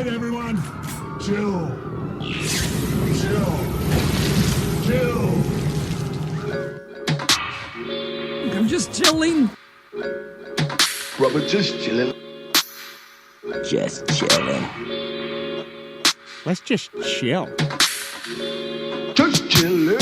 everyone. Chill. Chill. I'm just chilling. Brother, just chilling. Just chillin'. Let's just chill. Just chillin'.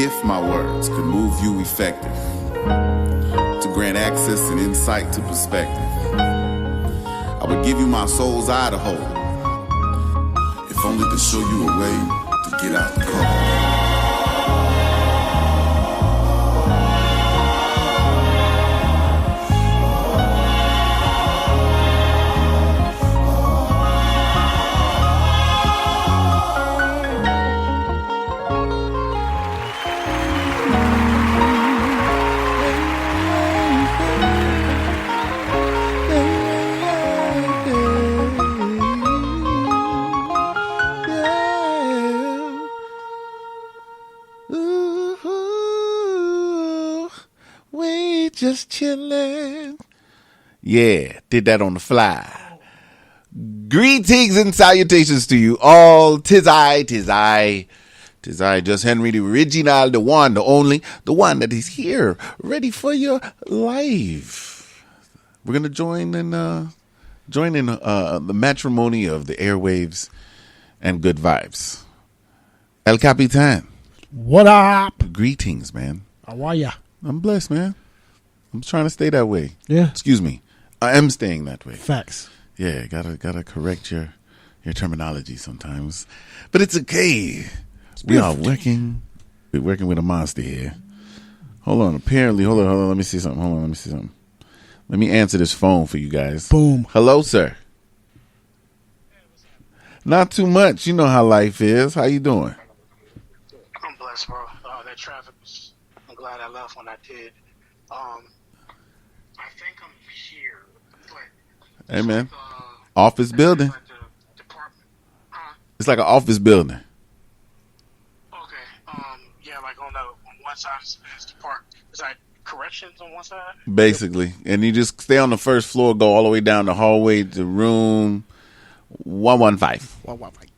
If my words could move you effective, to grant access and insight to perspective, I would give you my soul's eye to hold, if only to show you a way to get out the cold. Just chillin'. Yeah, did that on the fly. Greetings and salutations to you all. Tis I, Just Henry, the original, the one, the only, the one that is here, ready for your life. We're gonna join in the matrimony of the airwaves and good vibes. El Capitan. What up? Greetings, man. How are ya? I'm blessed, man. I'm trying to stay that way. Yeah. Excuse me. I am staying that way. Facts. Yeah, gotta correct your terminology sometimes. But it's okay. We're working with a monster here. Hold on. Hold on. Let me see something. Let me answer this phone for you guys. Boom. Hello, sir. Not too much. You know how life is. How you doing? I'm blessed, bro. That traffic was, I'm glad I left when I did. I think I'm here. But hey, man. Office building. like the department. It's like an office building. Okay. Yeah, like on one side is the park. Is that corrections on one side? Basically. And you just stay on the first floor, go all the way down the hallway to room 115. 115.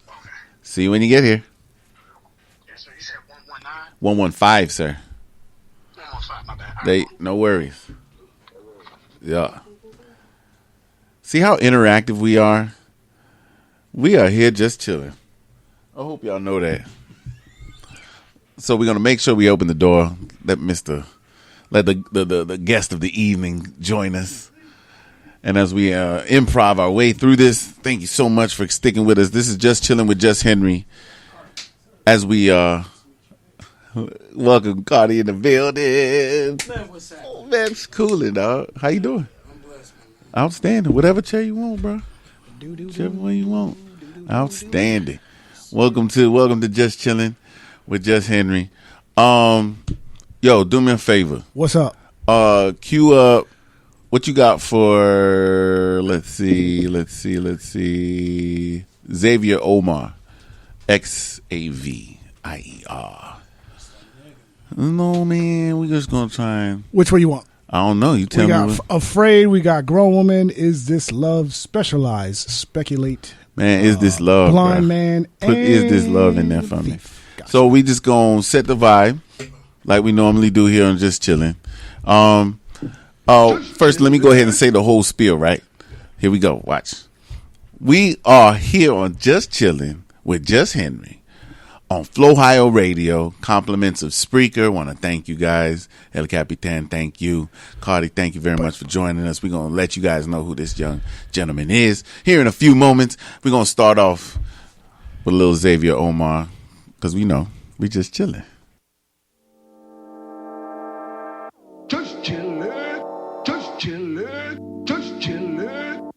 Okay. See you when you get here. Yes, sir. You said 119? 115, sir. 115, my bad. No worries. Yeah. See how interactive we are? We are here just chilling. I hope y'all know that. So we're gonna make sure we open the door. Let the guest of the evening join us. And as we improv our way through this, thank you so much for sticking with us. This is Just Chillin' with Just Henry. As we welcome Cardi in the building. Man, what's that? Oh, man, it's coolin', dog. How you doing? I'm blessed, man. Outstanding. Whatever chair you want, bro. Whichever one you want. Outstanding. Welcome to Just Chillin' with Just Henry. Yo, do me a favor. What's up? Cue up. What you got for? Let's see. Xavier Omar, Xavier. No, man, we just gonna try and. Which one you want? I don't know. You tell We me. got Afraid. We got Grown Woman. Is This Love? Specialize. Speculate. Man, is this love? Blind bruh? Man. Put is this love in there for me. Gotcha. So we just gonna set the vibe like we normally do here on Just Chillin'. First let me go ahead and say the whole spiel, right? Here we go. Watch. We are here on Just Chillin' with Just Henry on Flowhio Radio. Compliments of Spreaker. Want to thank you guys. El Capitan, thank you. Cardi, thank you very much for joining us. We're going to let you guys know who this young gentleman is. Here in a few moments, we're going to start off with a little Xavier Omar because we know we just chilling. Just chillin'. Just chillin'. Just chillin'.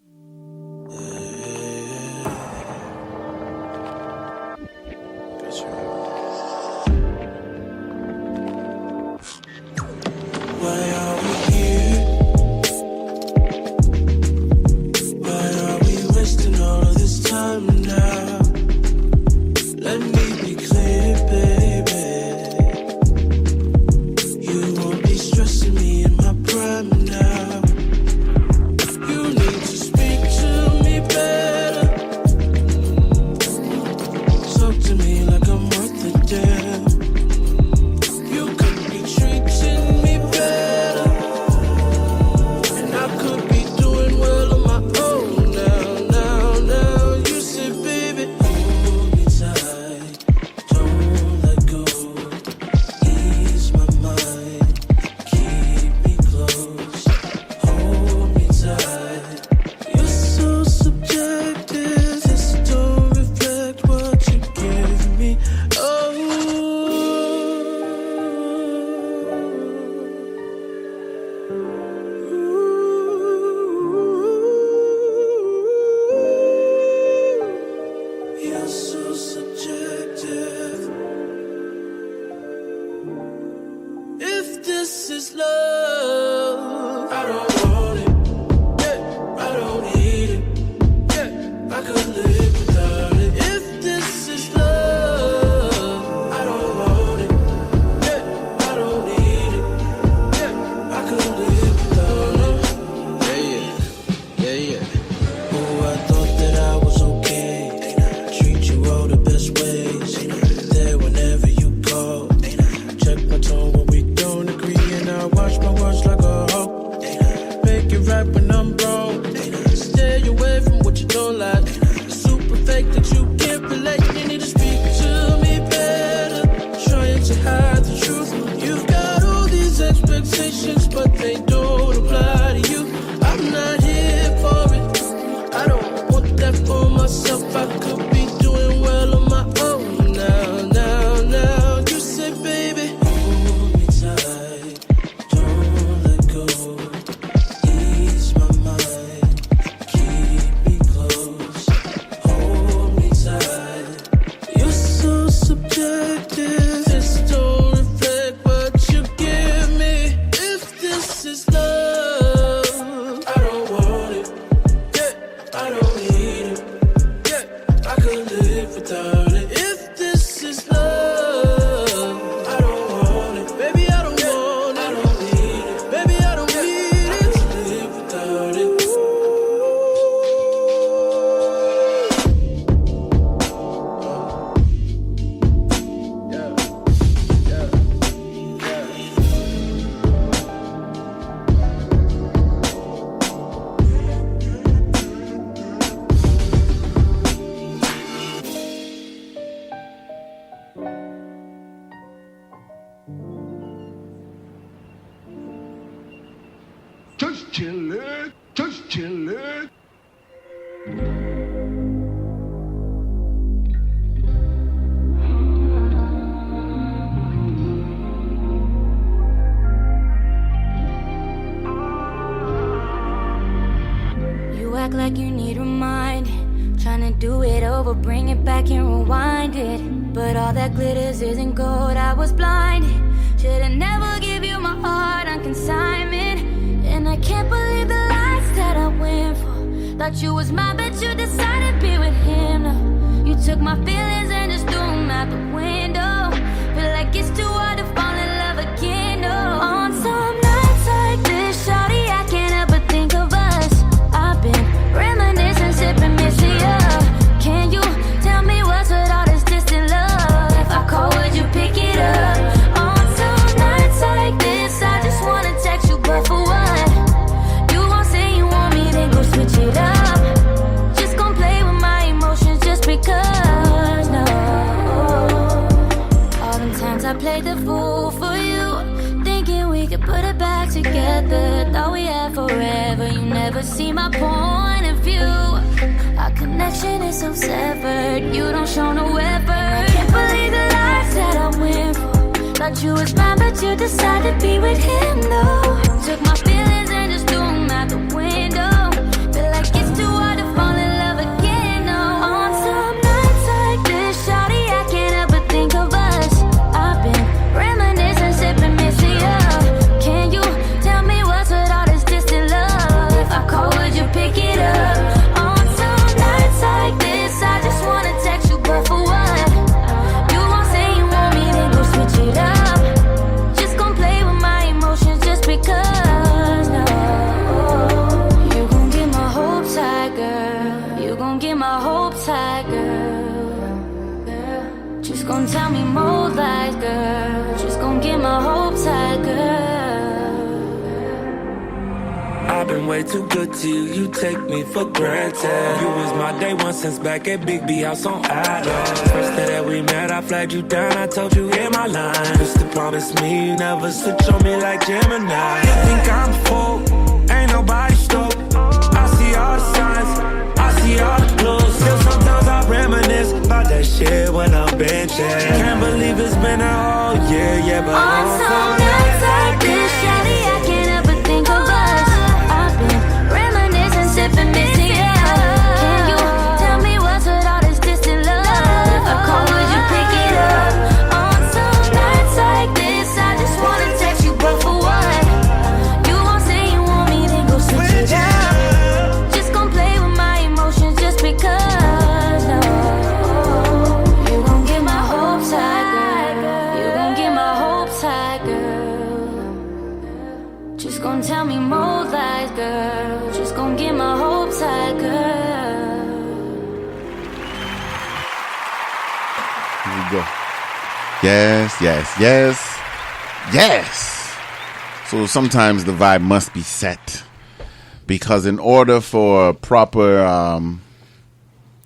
fake that you can't relate. You need to speak to me better. Trying to hide the truth. You've got all these expectations, but they don't apply to you. I'm not here for it. I don't want that for myself. I could be doing well on my own now. You say, baby, hold me tight. Don't let go. Ease my mind. Keep me close. Hold me tight. You're so subjective. This don't reflect what you give me. If this is love, I don't want it. Yeah, I don't need it. Yeah, I could live without it. If this is love, I don't want it. Baby, I don't want it. I don't need it. Baby, I don't need it. I could live without it. Just chillin', just chillin'. You act like you need reminding. Trying to do it over, bring it back and rewind it. But all that glitters isn't gold, I was blinded. Should've never give you my heart on consignment. And I can't believe the lies that I went for. Thought you was mine, but you decided to be with him. No, you took my feelings and just threw them out the window. Feel like it's too hard to fall in love again, no. On some nights like this, shawty, I can't help but think of us. I've been reminiscing, sipping, missing ya. Can you tell me what's with all this distant love? If I call, would you pick it up? On some nights like this, I just wanna text you, but for what? You won't say you want me, then go switch it up. Just gon' play with my emotions just because, no. All them times I played the fool for you, thinking we could put it back together. Thought we had forever, you never see my point of view. Our connection is so severed, you don't show no effort. I can't believe the lies that I went for. Thought you was mine, but you decided to be with him, though. Took my feelings and just threw them out the window. Feel like it's too hard to fall in love again, no. On some nights like this, shawty, I can't help but think of us. I've been reminiscing, sipping, missing ya. Can you tell me what's with all this distant love? If I call, would you pick it up? On some nights like this, I just wanna text you, but for what? You won't say you want me, then go switch it up. Just gon' play with my emotions just because, no. You gon' get my hopes high, girl. You gon' get my hopes high, girl. Just gon' tell me more lies, girl. Just gon' get my hopes high, girl. I've been way too good to you, you take me for granted. You was my day one since back at Big B House on Adams. First day that we met, I flagged you down, I told you in my line. Used to promise me you never switch on me like Gemini. You think I'm full, ain't nobody stoked. I see all the signs, I see all the clues. Still sometimes I reminisce about that shit when I'm benching. Can't believe it's been a whole year, yeah, but On some nights like this, shawty, I can't help but think of us. I've been reminiscing, sipping, missing ya. Can you tell me what's with all this distant love? If I call, would you pick it up? On some nights like this, I just wanna text you, but for what? You won't say you want me, then go switch it up. Just gon' play with my emotions just because, no. You gon' get my hopes high, girl. You gon' get my hopes high, girl. Just gon' tell me more lies, girl. Just gon' get my hopes high, girl. Here we go. Yes, yes, yes, yes. So sometimes the vibe must be set, because in order for proper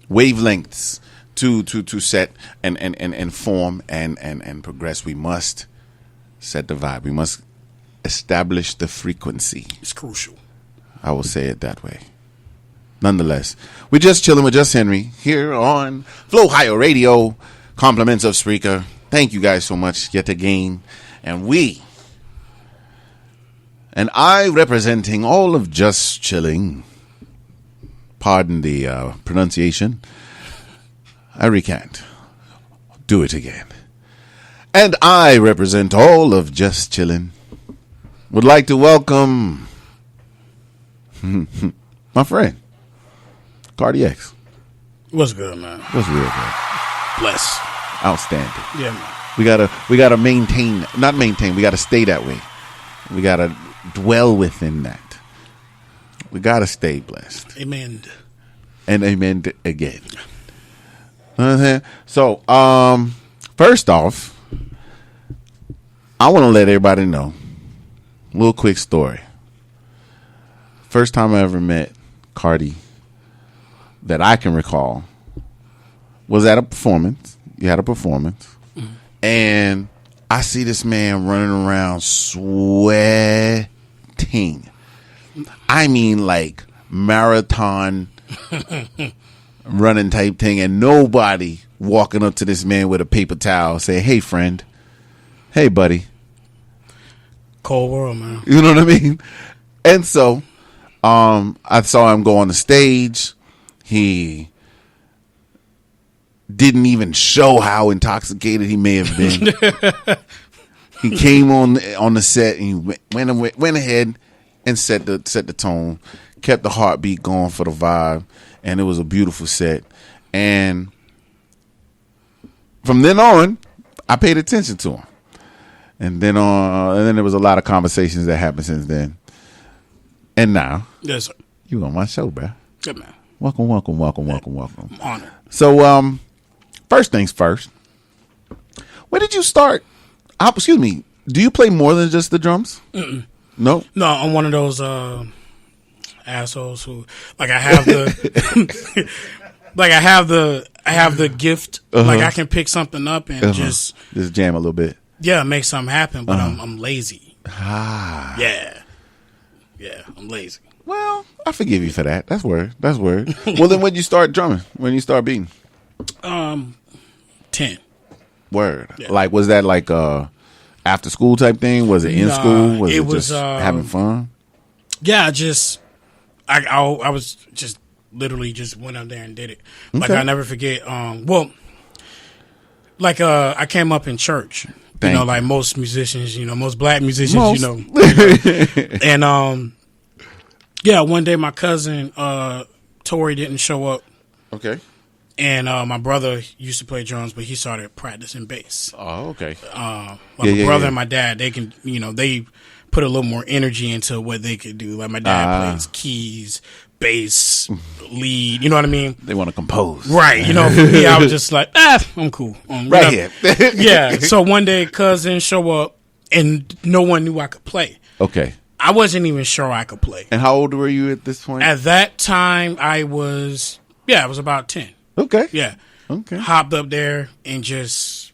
wavelengths to set and form and progress. We must set the vibe. We must establish the frequency. It's crucial. I will say it that way. Nonetheless, we're just chilling with Just Henry here on Flow Higher Radio. Compliments of Spreaker. Thank you guys so much yet again. And I representing all of Just Chilling, pardon the pronunciation, I recant. Do it again. And I represent all of Just Chillin'. Would like to welcome my friend, Cardi X. What's good, man? What's real good? Bless. Outstanding. Yeah, man. We gotta maintain, not maintain, we gotta stay that way. We gotta dwell within that. We gotta stay blessed. Amen. And amen again. You know what I'm saying? So, first off, I want to let everybody know a little quick story. First time I ever met Cardi that I can recall was at a performance. You had a performance. Mm-hmm. And I see this man running around sweating. I mean, like marathon running type thing, and nobody walking up to this man with a paper towel saying, "Hey, friend. Hey, buddy." Cold world, man. You know what I mean? And so I saw him go on the stage. He didn't even show how intoxicated he may have been. He came on the set and he went ahead and set the tone, kept the heartbeat going for the vibe, and it was a beautiful set. And from then on, I paid attention to him. And then there was a lot of conversations that happened since then. And now, yes, sir. You on my show, bro. Good, man. Welcome. I'm honored. So, first things first. When did you start? Excuse me. Do you play more than just the drums? Mm-mm. No. No, I'm one of those assholes who like I have the like I have the gift. Like I can pick something up and just jam a little bit. Yeah, make something happen, but I'm lazy. Ah. Yeah, I'm lazy. Well, I forgive you for that. That's word. Well, then when you start drumming? When you start beating? 10. Word. Yeah. Like, was that like after school type thing? Was it in school? Was it just having fun? Yeah, I was just literally just went out there and did it. Like, I never forget. I came up in church. Like most musicians, most black musicians, And one day my cousin Tori didn't show up. Okay. And my brother used to play drums, but he started practicing bass. Oh, okay. My brother and my dad, they can, they put a little more energy into what they could do. Like my dad plays keys, bass, lead. You know what I mean? They want to compose, right? For me, I was just like, I'm cool. Right here. Yeah. So one day, cousin show up, and no one knew I could play. Okay. I wasn't even sure I could play. And how old were you at this point? At that time, I was about 10. Okay. Yeah. Okay. Hopped up there and just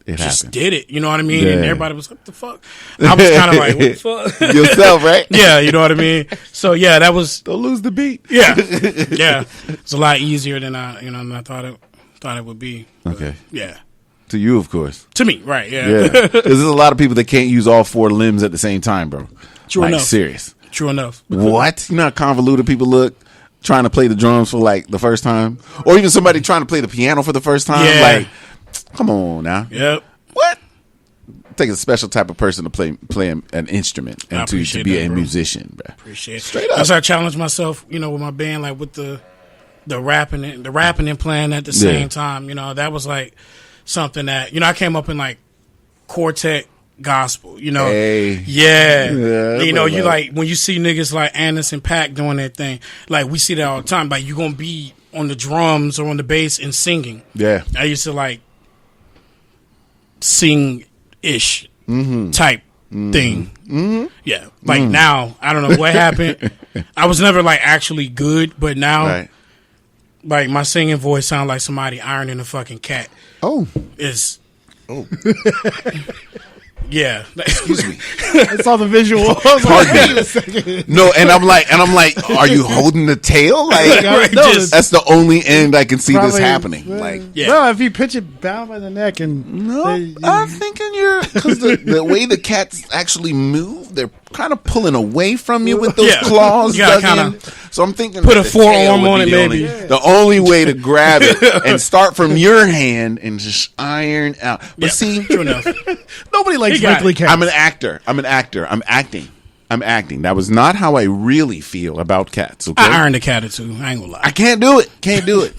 did it. You know what I mean? Yeah. And everybody was like, what the fuck? I was kind of like, what the fuck? Yourself, right? Yeah, you know what I mean? So, yeah, that was... Don't lose the beat. Yeah. Yeah. It's a lot easier than I thought it would be. Okay. Yeah. To you, of course. To me, right, yeah. Yeah. There's a lot of people that can't use all four limbs at the same time, bro. True enough. Serious. True enough. What? You know how convoluted people look trying to play the drums for like the first time? Or even somebody trying to play the piano for the first time? Yeah. Like, come on now. Yep. What? It takes a special type of person to play an instrument and to be a musician, bro. Appreciate it. Straight up. As I challenge myself, with my band, like with the rapping and playing at the same time, that was like something that, I came up in like quartet gospel, Hey. Yeah. You like when you see niggas like Anderson .Paak doing that thing, like we see that all the time. Like you gonna be on the drums or on the bass and singing. Yeah. I used to like sing ish type thing. Mm-hmm. Yeah. Like now, I don't know what happened. I was never like actually good, but now Like my singing voice sounds like somebody ironing a fucking cat. Oh, Is Oh, yeah. excuse me. I saw the visual. I was like, wait a second. No, and I'm like, are you holding the tail? Like, Right, that's the only end I can see this Probably- happening. Like, Yeah. No, if you pitch it down by the neck and no, they- I'm thinking because the way the cats actually move, they're kind of pulling away from you with those Yeah. claws. You gotta dug in. kinda So I'm thinking put that a the tail forearm would on be it, the only- maybe. the only way to grab it and start from your hand and just iron out. But Yeah, see, true enough. nobody likes He got wrinkly it. cats. I'm an actor. I'm acting. That was not how I really feel about cats. Okay, I ironed a cat or two. I ain't gonna lie. I can't do it. Can't do it.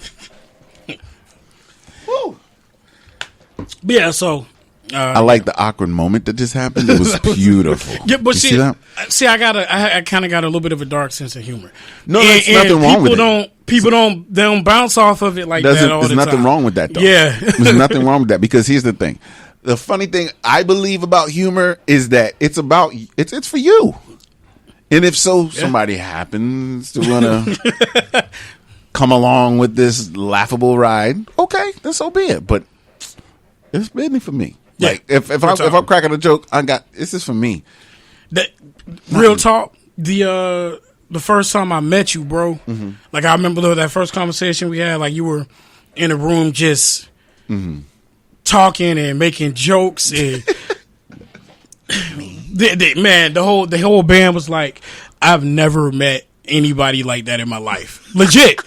But yeah, so I like the awkward moment that just happened. It was beautiful. yeah, but You see, see that? I kind of got a little bit of a dark sense of humor. No, there's nothing wrong with it. People don't bounce off of it like that all There's the nothing time. wrong with that, though. Yeah. There's nothing wrong with that because here's the thing. The funny thing I believe about humor is that it's for you. And if so, somebody happens to want to come along with this laughable ride, okay, then so be it. But it's mainly for me. Yeah. Like if I'm cracking a joke, this is for me. That real talk. The first time I met you, bro. Mm-hmm. Like I remember that first conversation we had. Like you were in a room just talking and making jokes, and man, the whole band was like, I've never met anybody like that in my life. Legit.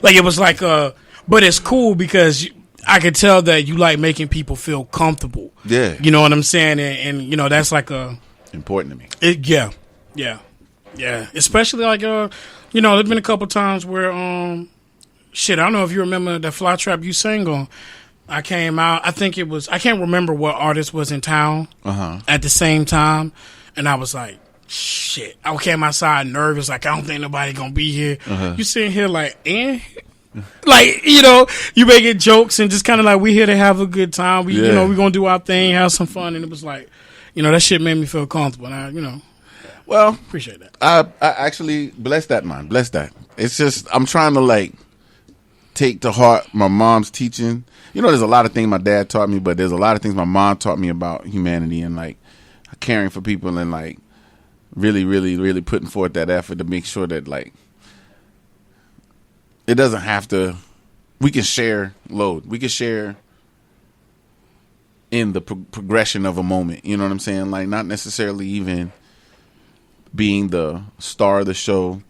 Like it was like but it's cool because I could tell that you like making people feel comfortable. Yeah. You know what I'm saying? And you know, that's like Important to me. yeah. Especially like you know, there's been a couple times where I don't know if you remember that Fly Trap you sang on. I came out, I think it was, I can't remember what artist was in town at the same time, and I was like, shit. I came outside nervous, like I don't think nobody gonna be here. You sitting here like, like, you know, you making jokes and just kind of like, we here to have a good time. We, you know, we gonna do our thing, have some fun, and it was like, you know, that shit made me feel comfortable. And I, you know, Well, appreciate that. I actually bless that, man. Bless that. It's just I'm trying to like take to heart my mom's teaching. You know, there's a lot of things my dad taught me, but there's a lot of things my mom taught me about humanity and like caring for people and like really, really, really putting forth that effort to make sure that like it doesn't have to. We can share load. We can share in the progression of a moment. You know what I'm saying? Like not necessarily even being the star of the show.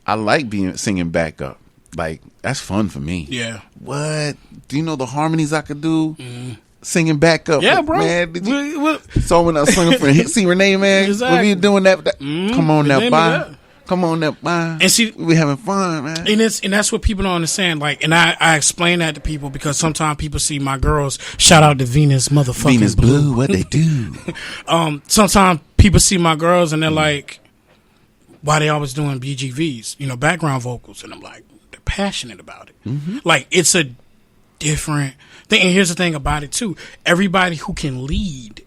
I like singing backup. Like that's fun for me. Yeah. What? Do you know the harmonies I could do? Singing backup. Yeah, bro. Man, did you, so when I was singing for see Renee, man, Exactly. when we doing that, come on now, Renee, bye. yeah. Come on now, bye. And see, we having fun, man. And that's what people don't understand. Like, and I explain that to people because sometimes people see my girls. Shout out to Venus, motherfucking Venus Blue. What they do? Sometimes people see my girls and they're like, "Why they always doing BGVs? You know, background vocals?" And I'm like, they're passionate about it. Like, it's a different thing. And here's the thing about it too: everybody who can lead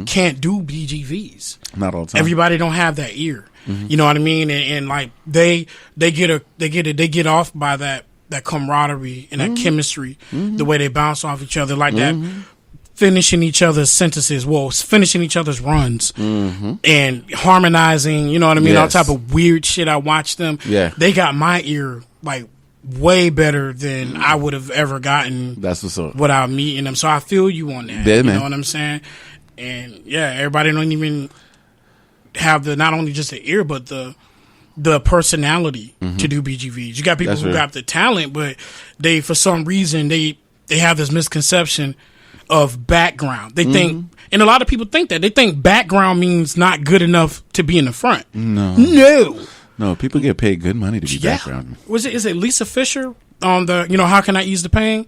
can't do BGVs. Not all the time. Everybody don't have that ear. You know what I mean? And like they get off by that camaraderie and that chemistry, the way they bounce off each other, like that, finishing each other's sentences, finishing each other's runs, and harmonizing. You know what I mean? All type of weird shit. I watch them. Yeah, they got my ear like way better than I would have ever gotten. That's what's up. Without meeting them, so I feel you on that. Yeah, you man. know what I'm saying? And yeah, everybody don't even have the not only just the ear but the personality to do BGVs. You got people who got the talent, but they for some reason they have this misconception of background. They think, and a lot of people think that they think background means not good enough to be in the front. No, people get paid good money to be background. Is it Lisa Fisher on the How Can I Ease the Pain?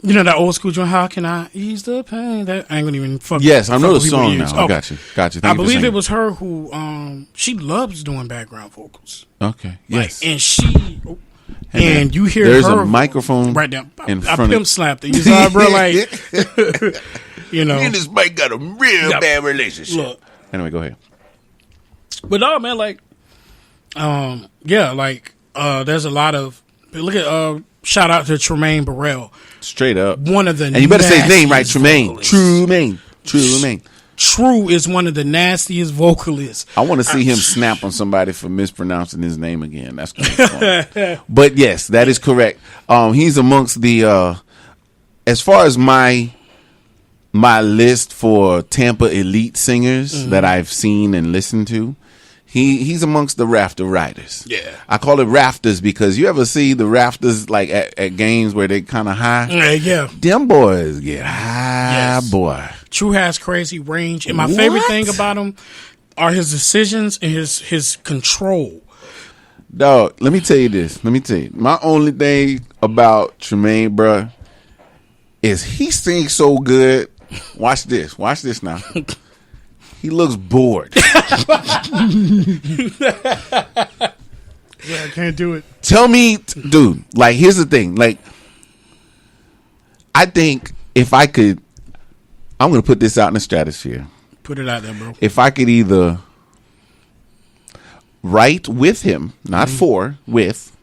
You know that old school joint, How Can I Ease the Pain? That I ain't gonna even fuck. Yes, I know the people song use. now. I got you. Thank I you for believe saying it was her who she loves doing background vocals. Okay. Yes. And she and you hear there's her a microphone right down. in I front pimp of slapped it. You saw, bro, like you know. Me and this Mike got a real bad relationship. Look. Anyway, go ahead. But no, man, like yeah, like there's a lot of look at shout out to Tremaine Burrell. Straight up. One of the and you better say his name right, nastiest Tremaine. vocalists. Tremaine. True is one of the nastiest vocalists. I want to see him snap on somebody for mispronouncing his name again. That's going to be fun. But yes, that is correct. He's amongst the as far as my list for Tampa elite singers that I've seen and listened to. He's amongst the rafter riders. Yeah. I call it rafters because you ever see the rafters like at games where they kind of high? Yeah. Them boys get high, boy. True has crazy range. And my favorite thing about him are his decisions and his control. Dog, let me tell you this. My only thing about Tremaine, bruh, is he sings so good. Watch this now. He looks bored. Yeah, I can't do it. Tell me, dude, like, here's the thing. Like, I think if I could, I'm going to put this out in the stratosphere. Put it out there, bro. If I could either write with him, not for, with,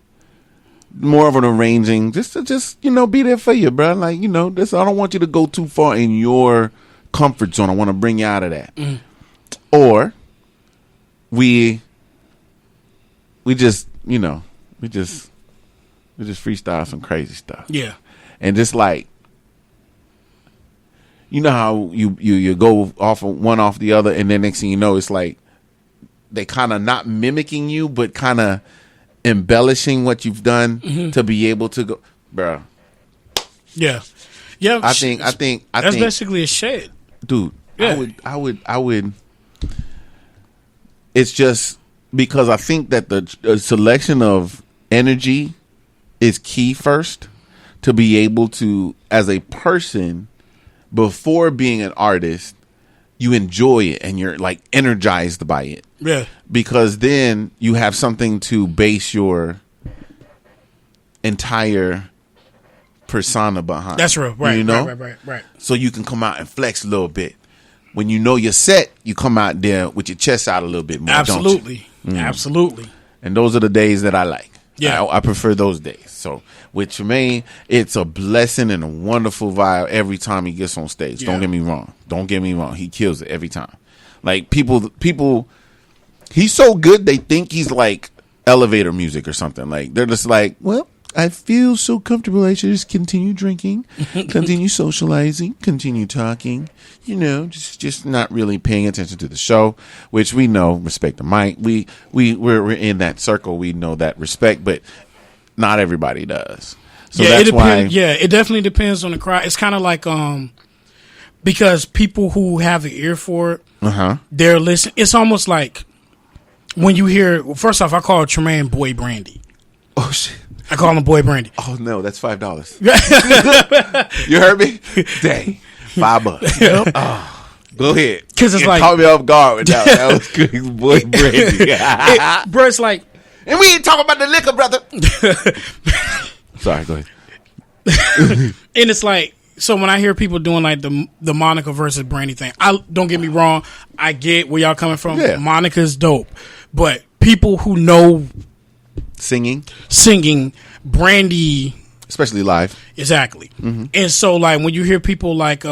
more of an arranging, just to be there for you, bro. Like, this, I don't want you to go too far in your comfort zone. I want to bring you out of that. Or we just freestyle some crazy stuff. Yeah. And just like, how you go off of one off the other, and then next thing you know, it's like they kind of not mimicking you, but kind of embellishing what you've done to be able to go, bro. Yeah. I think that's basically a shade, dude. Yeah. I would. It's just because I think that the selection of energy is key first to be able to, as a person, before being an artist, you enjoy it and you're like energized by it. Yeah. Because then you have something to base your entire persona behind. That's real. Right. Right. So you can come out and flex a little bit. When you know you're set, you come out there with your chest out a little bit more. Absolutely. Don't you? Absolutely. And those are the days that I like. Yeah. I prefer those days. So with Tremaine, it's a blessing and a wonderful vibe every time he gets on stage. Yeah. Don't get me wrong. He kills it every time. Like people, he's so good they think he's like elevator music or something. Like they're just like, well, I feel so comfortable. I should just continue drinking, continue socializing, continue talking. Just not really paying attention to the show, which we know. Respect the mic. We're in that circle. We know that respect, but not everybody does. So yeah, that's it depends. Yeah, it definitely depends on the crowd. It's kind of like because people who have an ear for it, they're listening. It's almost like when you hear. First off, I call Tremaine Boy Brandy. Oh shit. I call him Boy Brandy. Oh no, that's $5. You heard me? Dang, $5. Yep. Oh, go ahead. Because it's like caught me off guard with that. That was good, Boy Brandy. Bro, it's like, and we ain't talking about the liquor, brother. Sorry, go ahead. And it's like, so when I hear people doing like the Monica versus Brandy thing, don't get me wrong, I get where y'all coming from. Yeah. Monica's dope, but people who know singing, Brandy, especially live, exactly. And so like when you hear people like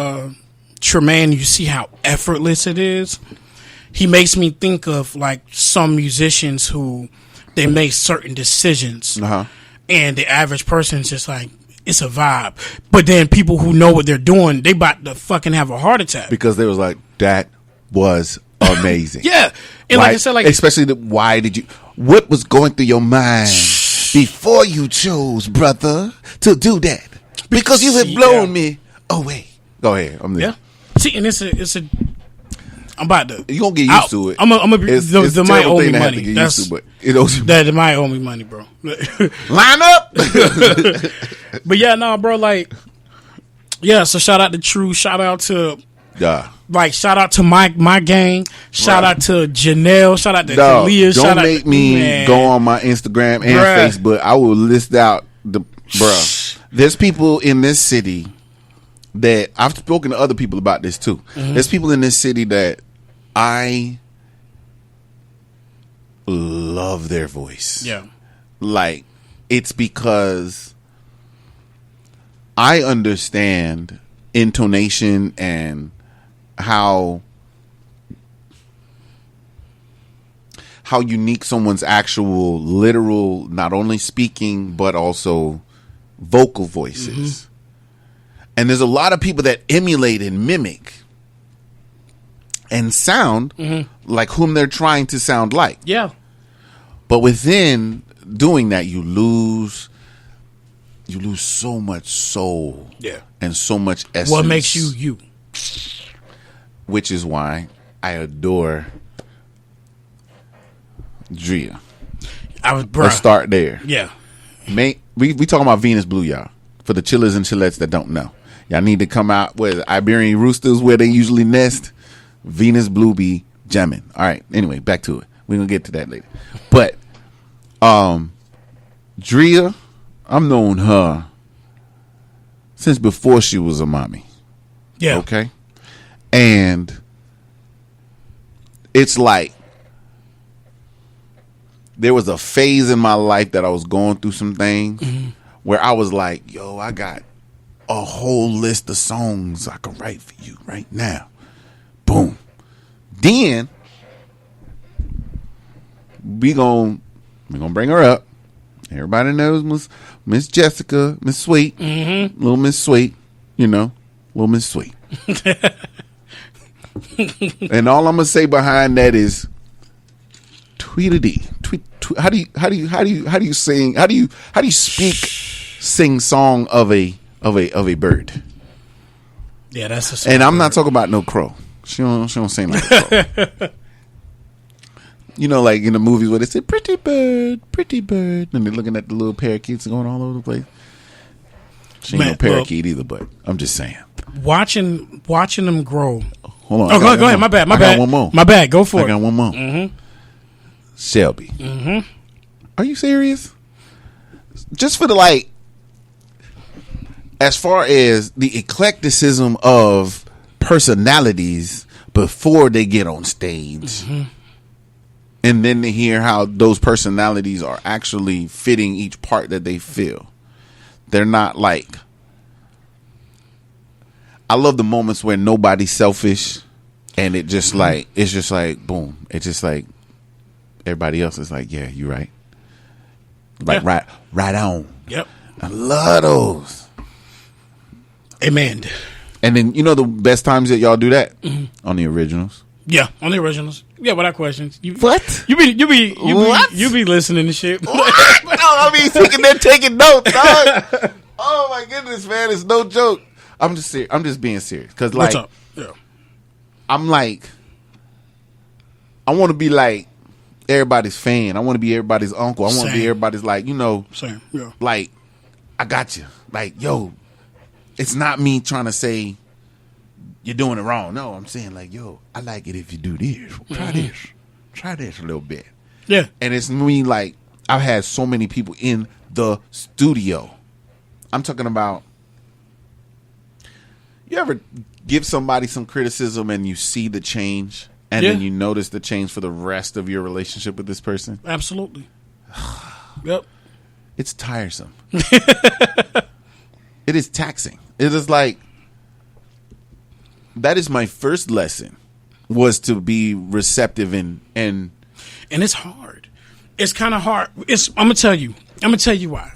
Tremaine, you see how effortless it is. He makes me think of like some musicians who they make certain decisions, and the average person is just like, it's a vibe. But then people who know what they're doing, they about to fucking have a heart attack because they was like, that was amazing. Yeah, and like I said, like especially what was going through your mind before you chose, brother, to do that? Because you have blown me away. Go ahead. I'm there. Yeah. See, and it's a. I'm about to. You gonna get used to it. I'm gonna be. They might owe me money. That's but it owes you. They might owe me money, bro. Line up. But yeah, no, bro. Like, yeah. So shout out to True. Shout out to. Yeah. Like, shout out to my gang. Shout out to Janelle. Shout out to Leah. Don't make me go on my Instagram and Facebook. I will list out there's people in this city that I've spoken to other people about this too. There's people in this city that I love their voice. Yeah. like it's because I understand intonation and how unique someone's actual literal, not only speaking but also vocal voices. And there's a lot of people that emulate and mimic and sound like whom they're trying to sound like. Yeah. But within doing that, you lose so much soul. Yeah. And so much essence. What makes you you? Which is why I adore Drea. Let's start there. Yeah. We talking about Venus Blue, y'all. For the chillers and chillettes that don't know, y'all need to come out with Iberian roosters where they usually nest. Venus Blue be jamming. All right. Anyway, back to it. We're gonna get to that later. But Drea, I've known her since before she was a mommy. Yeah. Okay. And it's like there was a phase in my life that I was going through some things where I was like, yo, I got a whole list of songs I can write for you right now. Boom. Then we gonna bring her up. Everybody knows Miss Jessica, Miss Sweet, little Miss Sweet, little Miss Sweet. And all I'm gonna say behind that is tweet. How do you sing song of a bird? Yeah, that's a and I'm not talking about no crow. She don't sing like a crow. Like in the movies where they say pretty bird, and they're looking at the little parakeets going all over the place. She ain't no parakeet either, but I'm just saying. Watching them grow. Hold on. Oh, go ahead. My bad. I got one more. My bad. Go for it. I got one more. Shelby. Are you serious? Just for the as far as the eclecticism of personalities before they get on stage, and then to hear how those personalities are actually fitting each part that they feel. They're not like. I love the moments where nobody's selfish, and it's just like boom. It's just like everybody else is like, yeah, you're right. Like right on. Yep. I love those. Amen. And then the best times that y'all do that on the originals. Yeah, on the originals. Yeah, without questions. What? You be listening to shit. What? No, I mean thinking they're taking notes, dog. Oh my goodness, man, it's no joke. I'm just being serious because What's up? Yeah. I'm like, I want to be like everybody's fan. I want to be everybody's uncle. I want to be everybody's Same. Yeah. Like, I got you. Like, yo, it's not me trying to say you're doing it wrong. No, I'm saying like, yo, I like it if you do this. Try this a little bit. Yeah. And it's me like I've had so many people in the studio. I'm talking about. You ever give somebody some criticism and you see the change and then you notice the change for the rest of your relationship with this person? Absolutely. Yep. It's tiresome. It is taxing. It is like, that is my first lesson, was to be receptive and it's hard. It's kind of hard. I'm gonna tell you why.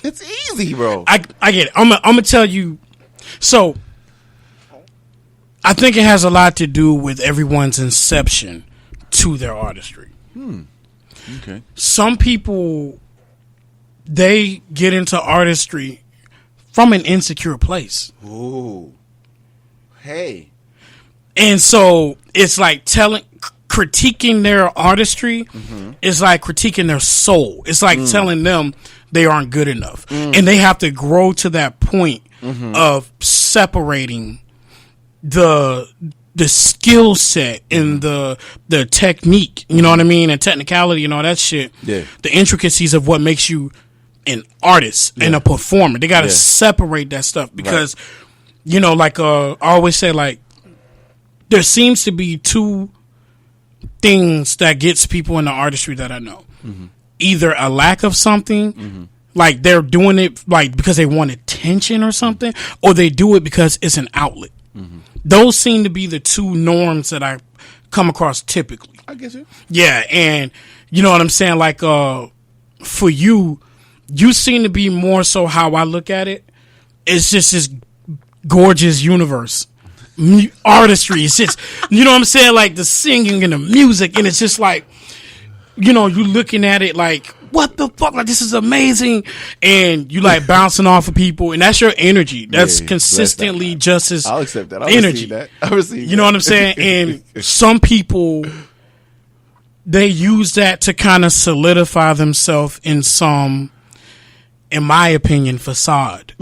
It's easy, bro. I get it. I'm gonna tell you. So, I think it has a lot to do with everyone's inception to their artistry. Okay. Some people, they get into artistry from an insecure place. Ooh. Hey. And so, it's like critiquing their artistry is like critiquing their soul. It's like telling them they aren't good enough. And they have to grow to that point of separating the skill set and the technique, you know what I mean, and technicality and all that shit. Yeah. The intricacies of what makes you an artist and a performer. They got to separate that stuff because, like I always say, like, there seems to be two things that gets people in the artistry that I know. either a lack of something, like they're doing it like because they want attention or something, or they do it because it's an outlet. Those seem to be the two norms that I come across typically. I guess you. Yeah, and you know what I'm saying? Like, for you seem to be more so how I look at it. It's just this gorgeous universe. Artistry. It's just, you know what I'm saying? Like the singing and the music, and it's just like, you know, you looking at it like, what the fuck? Like, this is amazing. And you like bouncing off of people, and that's your energy. That's consistently just as I'll accept that. energy. I'll receive you know what I'm saying? And some people, they use that to kind of solidify themselves in some, in my opinion, facade.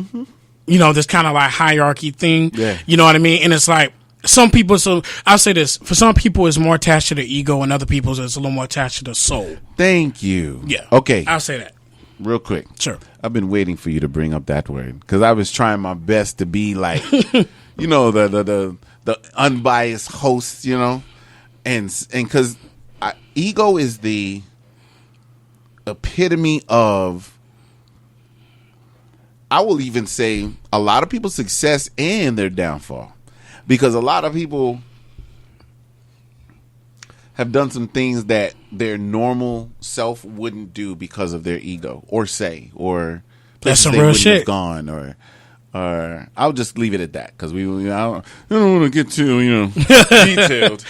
You know, this kind of like hierarchy thing. Yeah. You know what I mean? And it's like, some people, so I'll say this, for some people it's more attached to the ego, and other people it's a little more attached to the soul. Thank you. Yeah. Okay. I'll say that. Real quick. Sure. I've been waiting for you to bring up that word because I was trying my best to be like, you know, the unbiased host, you know, and because ego is the epitome of, I will even say, a lot of people's success and their downfall. Because a lot of people have done some things that their normal self wouldn't do because of their ego, or say, or that's some they real wouldn't shit. have gone, or I'll just leave it at that because I don't want to get too detailed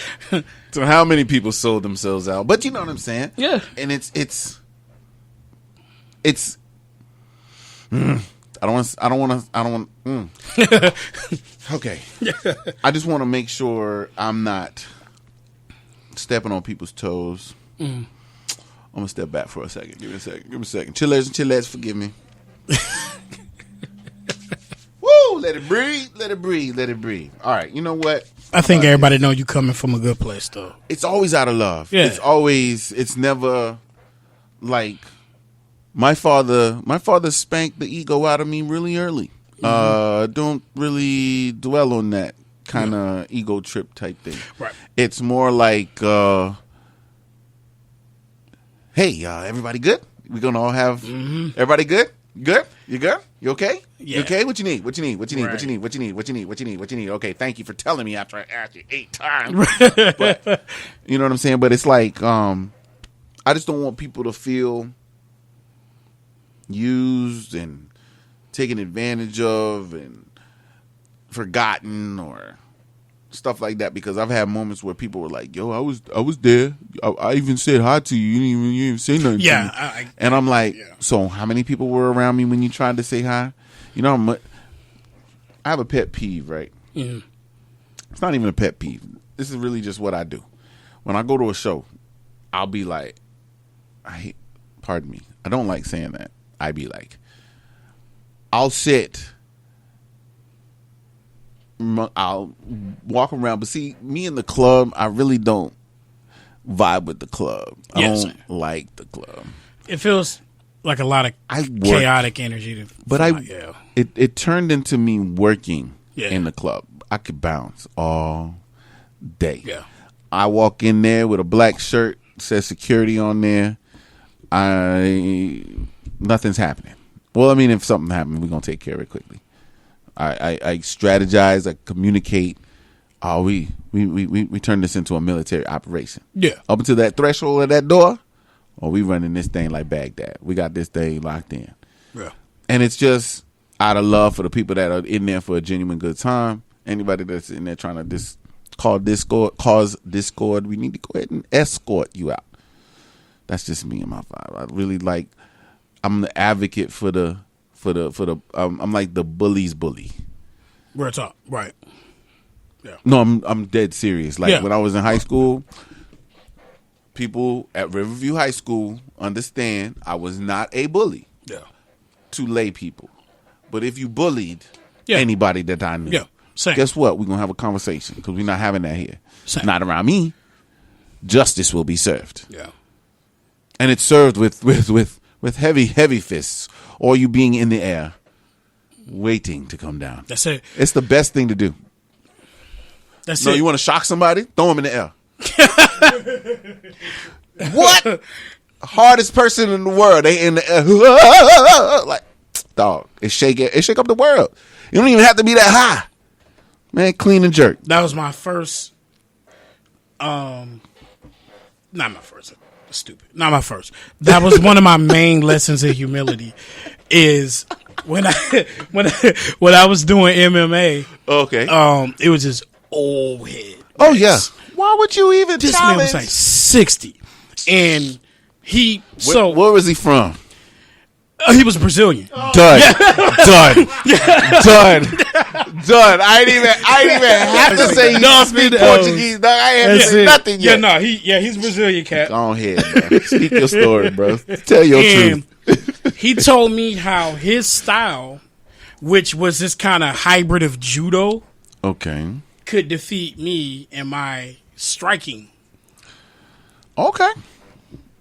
to how many people sold themselves out, but you know what I'm saying? Yeah, and it's. I don't want. Okay. I just want to make sure I'm not stepping on people's toes. I'm gonna step back for a second. Give me a second. Chillers and chillettes, forgive me. Woo! Let it breathe. All right. You know what? I think everybody know you coming from a good place, though. It's always out of love. Yeah. It's never like. My father spanked the ego out of me really early. Don't really dwell on that kind of ego trip type thing. Right. It's more like, hey, everybody good? We're gonna all have everybody good? Good? You good? You okay? Yeah. You okay? What you need? What you need? Right. Okay, thank you for telling me after I asked you 8 times. But you know what I'm saying? But it's like, I just don't want people to feel used and taken advantage of and forgotten or stuff like that, because I've had moments where people were like, yo, I was there. I even said hi to you. You didn't say nothing to me. And I'm like, so how many people were around me when you tried to say hi? You know, I have a pet peeve, right? It's not even a pet peeve. This is really just what I do. When I go to a show, I'll be like, pardon me, I don't like saying that. I be like, I'll sit, I'll walk around, but see, me in the club, I really don't vibe with the club. I don't like the club. It feels like a lot of chaotic energy. It turned into me working in the club. I could bounce all day. Yeah. I walk in there with a black shirt, says security on there. Nothing's happening. Well, I mean, if something happens, we're gonna take care of it quickly. I strategize. I communicate. We turn this into a military operation. Yeah. Up until that threshold of that door, we running this thing like Baghdad. We got this thing locked in. Yeah. And it's just out of love for the people that are in there for a genuine good time. Anybody that's in there trying to cause discord, we need to go ahead and escort you out. That's just me and my vibe. I really like. I'm the advocate for the. I'm like the bully's bully. Real talk, right? Yeah. No, I'm dead serious. Like when I was in high school, people at Riverview High School understand I was not a bully. Yeah. To lay people, but if you bullied anybody that I knew, guess what? We're gonna have a conversation because we're not having that here. Same. Not around me. Justice will be served. Yeah. And it's served with heavy fists, or you being in the air, waiting to come down. That's it. It's the best thing to do. That's it. You want to shock somebody? Throw them in the air. What? hardest person in the world. They in the like, dog. It shake up the world. You don't even have to be that high, man. Clean and jerk. That was my first. Not my first. Stupid. Not my first. That was one of my main lessons of humility. Is when I was doing MMA. Okay. It was this old head. Oh yeah. Why would you even? This man was like 60, and he. Where was he from? He was Brazilian. Done. Done. I ain't even have to say you speak Portuguese. Dog. I ain't have to say nothing yet. Yeah, no, he's Brazilian, cat. Go ahead, bro. Speak your story, bro. Tell your truth. He told me how his style, which was this kind of hybrid of judo, could defeat me in my striking. Okay.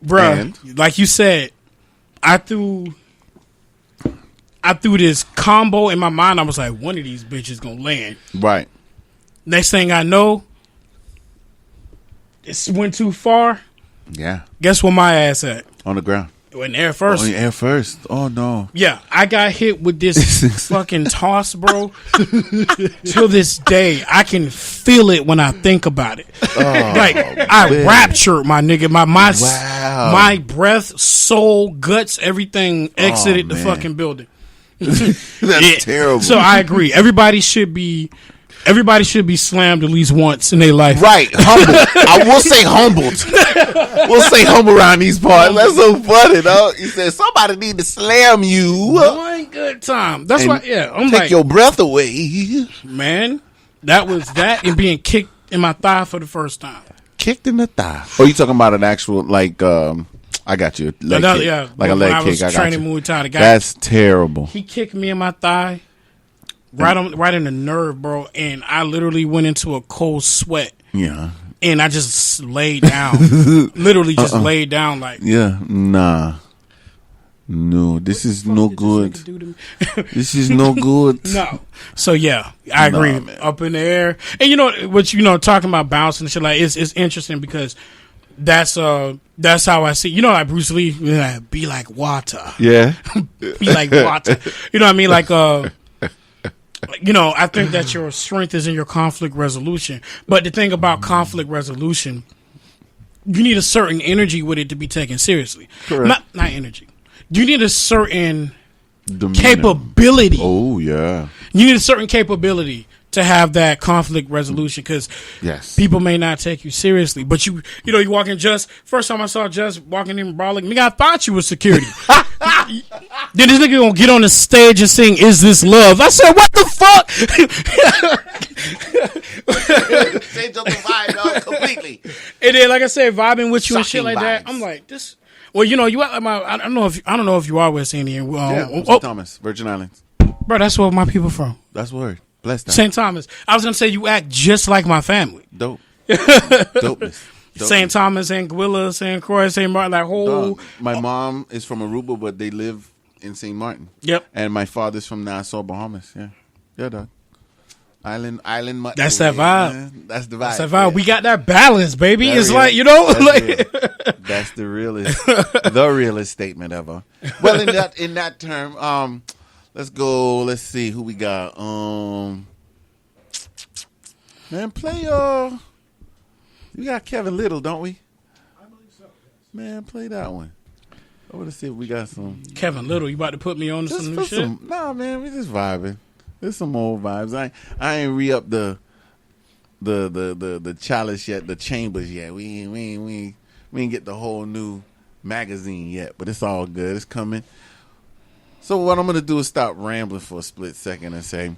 Bruh, like you said, I threw this combo in my mind. I was like, one of these bitches gonna land. Right. Next thing I know, it went too far. Yeah. Guess where my ass at? On the ground. It went air first. Oh, air first. Oh no. Yeah, I got hit with this fucking toss, bro. Till this day, I can feel it when I think about it. Like I raptured my nigga. My breath, soul, guts, everything exited the fucking building. That's terrible. So I agree. Everybody should be slammed at least once in their life. Right. Humble. I will say humbled. We'll say humble around these parts. That's so funny, dog. He said somebody need to slam you. One good time. That's why. Yeah, I'm take like, your breath away, man. That was that and being kicked in my thigh for the first time. Kicked in the thigh. Oh, you talking about an actual like? I got you. Leg kick. Yeah, like a leg I kick. was I got training you. Muay Thai. The guy, that's terrible. He kicked me in my thigh, right in the nerve, bro, and I literally went into a cold sweat. Yeah. And I just laid down. Literally just laid down like. Yeah. Nah. No, this is no good. This is no good. No. So yeah, I agree. Up in the air, and you know what? Talking about bouncing and shit, like it's interesting because that's how I see. You know, like Bruce Lee, be like water. Yeah. Be like water. You know what I mean? Like I think that your strength is in your conflict resolution. But the thing about conflict resolution, you need a certain energy with it to be taken seriously. Correct. Not energy. You need a certain demeanor. Capability. Oh, yeah. You need a certain capability to have that conflict resolution because people may not take you seriously. But you walk in first time I saw Just walking in brawling, nigga, I thought you was security. Then this nigga gonna get on the stage and sing "Is This Love?" I said, "What the fuck?" Change up the vibe, dog, completely. And then, like I said, vibing with you and shit like that. I'm like this. Well, you I don't know if you are West Indian. St. Thomas, Virgin Islands, bro. That's where my people from. That's word. Bless that. St. Thomas. I was gonna say you act just like my family. Dope. Dopeness. St. Thomas, St. Guilla, St. Croix, St. Martin, that whole. My mom is from Aruba, but they live in St. Martin. Yep. And my father's from Nassau, Bahamas. Yeah, dog. Island. That's that vibe. Man. That's the vibe. That's that vibe. Yeah. We got that balance, baby. That it's real. like That's the realest statement ever. Well, in that term, let's go. Let's see who we got. Man, play. We got Kevin Little, don't we? I believe so. Yes. Man, play that one. I want to see if we got some. Kevin Little, you about to put me on to some new shit? Nah, man, we just vibing. There's some old vibes. I ain't re-up the chalice yet, the chambers yet. We ain't get the whole new magazine yet, but it's all good. It's coming. So what I'm gonna do is stop rambling for a split second and say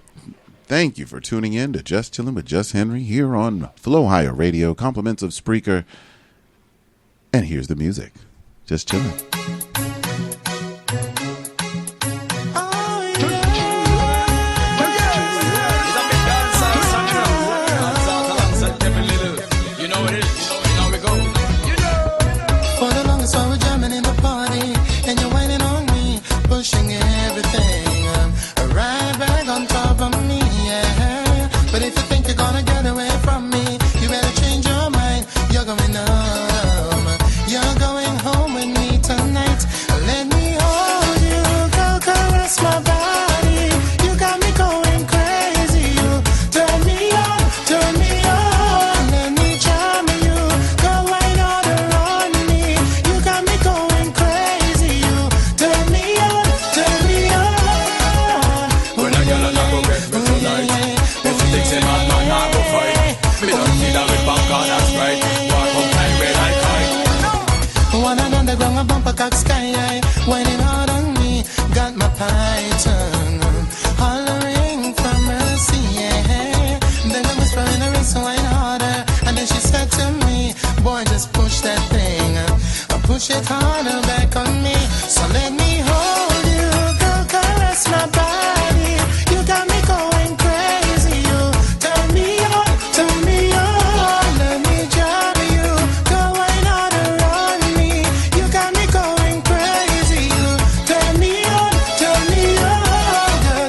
thank you for tuning in to Just Chillin' with Just Henry here on Flow Higher Radio. Compliments of Spreaker. And here's the music. Just Chillin'. You're going home with me cock sky high, whining hard on me. Got my python hollering for mercy, yeah. Then I was throwing her wrist wine harder, and then she said to me, boy, just push that thing, push it harder back on me. So let me hold you, girl, caress my body. You got me going crazy. You turn me on, turn me on. Let me drive you, go wine out around me. You got me going crazy. You turn me on, girl,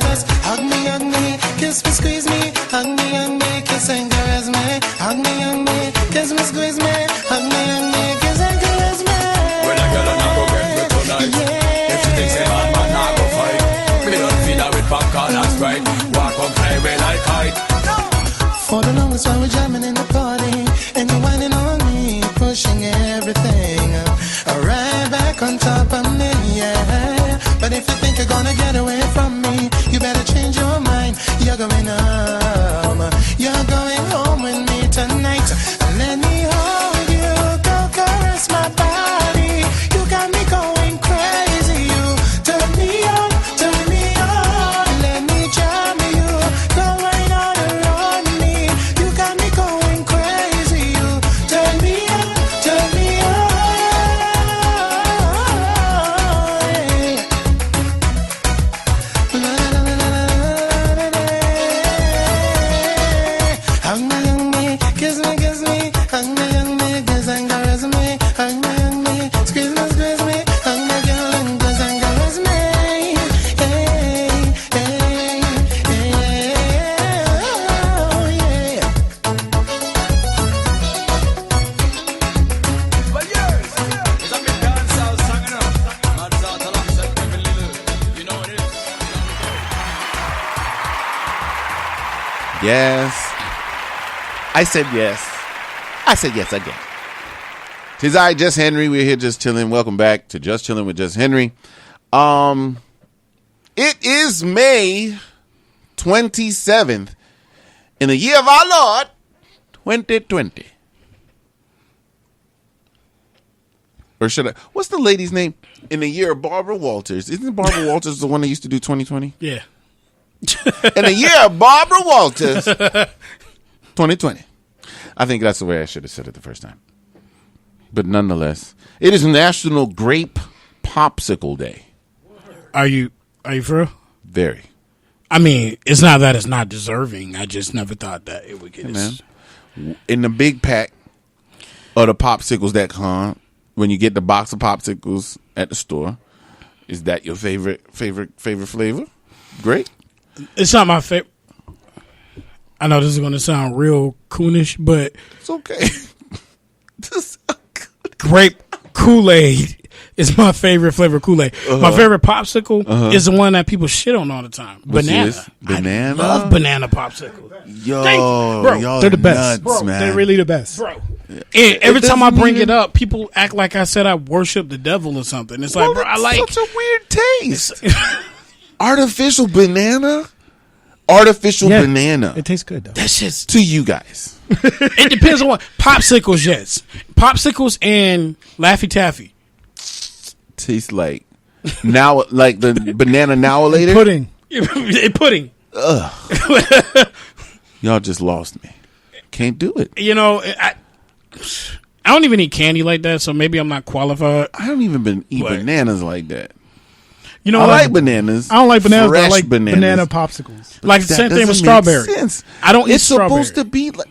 just hug me, kiss me, squeeze me, hug me, kiss and caress me, hug me, kiss me, squeeze me, hug me, kiss and caress me. When a girl and I go get me tonight, if she thinks a man, I go fight. Me don't feed her with popcorn and Sprite. Walk on highway like height. For the longest while we're jamming in the party, and you're whining on me, pushing everything right back on top of me, yeah. But if you think you're gonna get away from me, you better change your mind. You're going home, you're going home with me tonight. Let me hold you, go caress my body. You got me going crazy. You turn me on, let me jam you, go right on around me. You got me going crazy. You turn me on, hug me, kiss me, hug me, kiss and caress me, hug me, squeeze me, hug me, girl, and kiss and caress me. Hey, hey, hey, oh, yeah. But yes, it's a big dancehall song enough. Man's out alongside Kevin Little. You know what it is. Yes. I said yes. I said yes again. Tis I, Just Henry. We're here just chilling. Welcome back to Just Chillin' with Just Henry. It is May 27th in the year of our Lord 2020. Or should I? What's the lady's name? In the year of Barbara Walters. Isn't Barbara Walters the one that used to do 2020? Yeah. In the year of Barbara Walters 2020. I think that's the way I should have said it the first time. But nonetheless, it is National Grape Popsicle Day. Are you for real? Very. I mean, it's not that it's not deserving. I just never thought that it would get this. In the big pack of the popsicles that come, when you get the box of popsicles at the store, is that your favorite flavor? Great. It's not my favorite. I know this is going to sound real coonish, but it's okay. Grape Kool-Aid is my favorite flavor Kool-Aid. My favorite popsicle is the one that people shit on all the time. Banana. Banana? I love banana popsicle. Yo, bro, y'all they're the best. nuts, Bro, man. they're really the best. Bro. And every time I bring it up, people act like I said I worship the devil or something. It's like, bro, I like such a weird taste. Artificial banana? Artificial banana. It tastes good, though. That shit's to you guys. It depends on what. Popsicles, yes. Popsicles and Laffy Taffy. Tastes like now, like the banana now later pudding. Pudding. Ugh. Y'all just lost me. Can't do it. You know, I don't even eat candy like that, so maybe I'm not qualified. I don't even eat bananas like that. You know, I like bananas. I don't like bananas, but I fresh like bananas. banana popsicles. Like the same thing with strawberry. I don't eat strawberry. It's supposed to be like.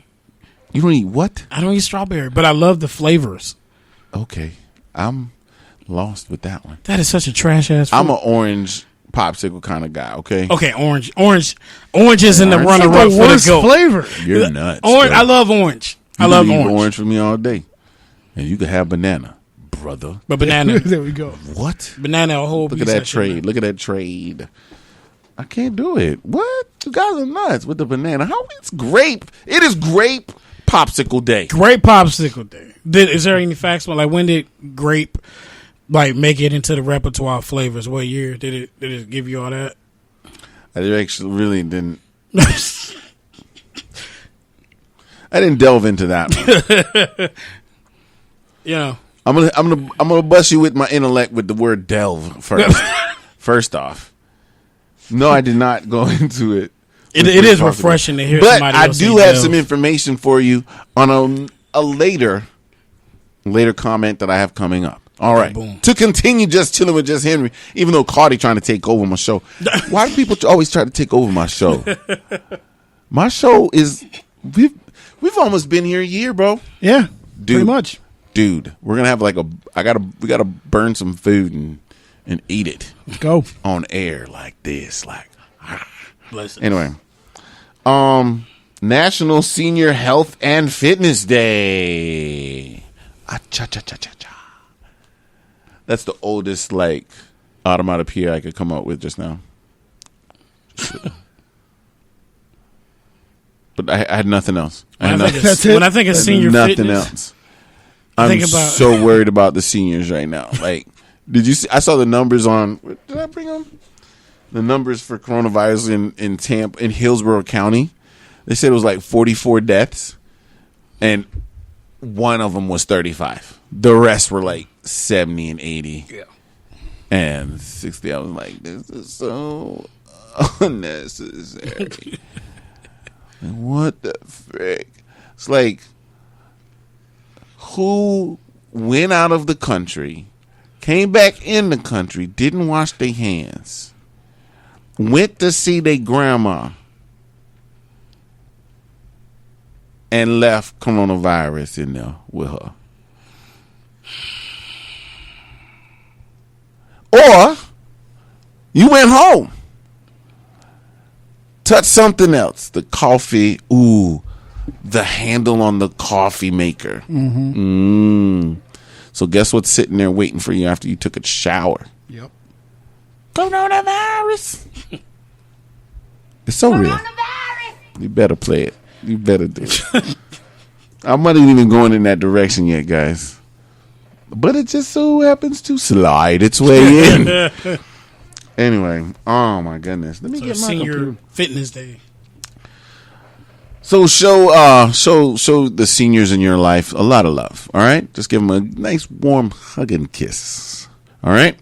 You don't eat what? I don't eat strawberry, but I love the flavors. Okay, I'm lost with that one. That is such a trash ass fruit. I'm an orange popsicle kind of guy. Okay. Okay, orange is in the runner up for the goat flavor. You're nuts. Orange. Bro. I love orange. You I love can eat orange. orange for me all day, and you can have banana, brother. But banana. There we go. What? Banana. A whole. Look at that trade. Look at that trade. I can't do it. What? You guys are nuts with the banana. How it's grape? It is grape popsicle day. Grape popsicle day. Is there any facts about like when did grape like make it into the repertoire of flavors? What year did it give you all that? I actually really didn't. I didn't delve into that one. You know, I'm gonna bust you with my intellect with the word delve first. First off, no, I did not go into it. It is refreshing to hear but somebody else I do say have delve. some information for you on a later comment that I have coming up. All right. Boom. To continue just chilling with Just Henry, even though Cardi trying to take over my show. Why do people always try to take over my show? My show is we've almost been here a year, bro. Yeah, Dude, pretty much. Dude, we're gonna have like we gotta burn some food and eat it. Go on air like this, like. Blessings. Anyway, National Senior Health and Fitness Day. That's the oldest like onomatopoeia I could come up with just now. But I had nothing else. When I think of senior nothing fitness, else. I'm so worried about the seniors right now. Like, did you see? I saw the numbers on. Did I bring them? The numbers for coronavirus in Tampa, in Hillsborough County. They said it was like 44 deaths, and one of them was 35. The rest were like 70 and 80. Yeah. And 60. I was like, this is so unnecessary. What the frick? It's like, who went out of the country, came back in the country, didn't wash their hands, went to see their grandma, and left coronavirus in there with her? Or you went home, touched something else, the coffee, the handle on the coffee maker. So guess what's sitting there waiting for you after you took a shower? Yep. Coronavirus. It's so real. You better play it. You better do it. I'm not even going in that direction yet, guys. But it just so happens to slide its way in. Anyway, oh my goodness. Let me get my Senior computer. Fitness Day. So show the seniors in your life a lot of love. All right, just give them a nice warm hug and kiss. All right.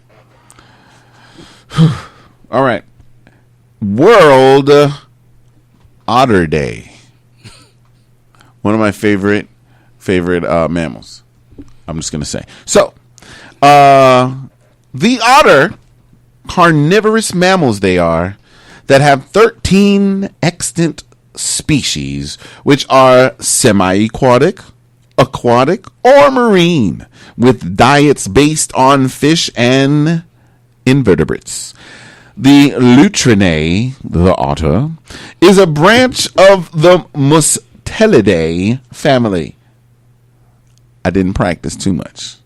All right. World Otter Day. One of my favorite mammals. I'm just gonna say. So, the otter, carnivorous mammals they are, that have 13 extant species, which are semi-aquatic, aquatic, or marine, with diets based on fish and invertebrates. The Lutrinae, the otter, is a branch of the Mustelidae family. I didn't practice too much.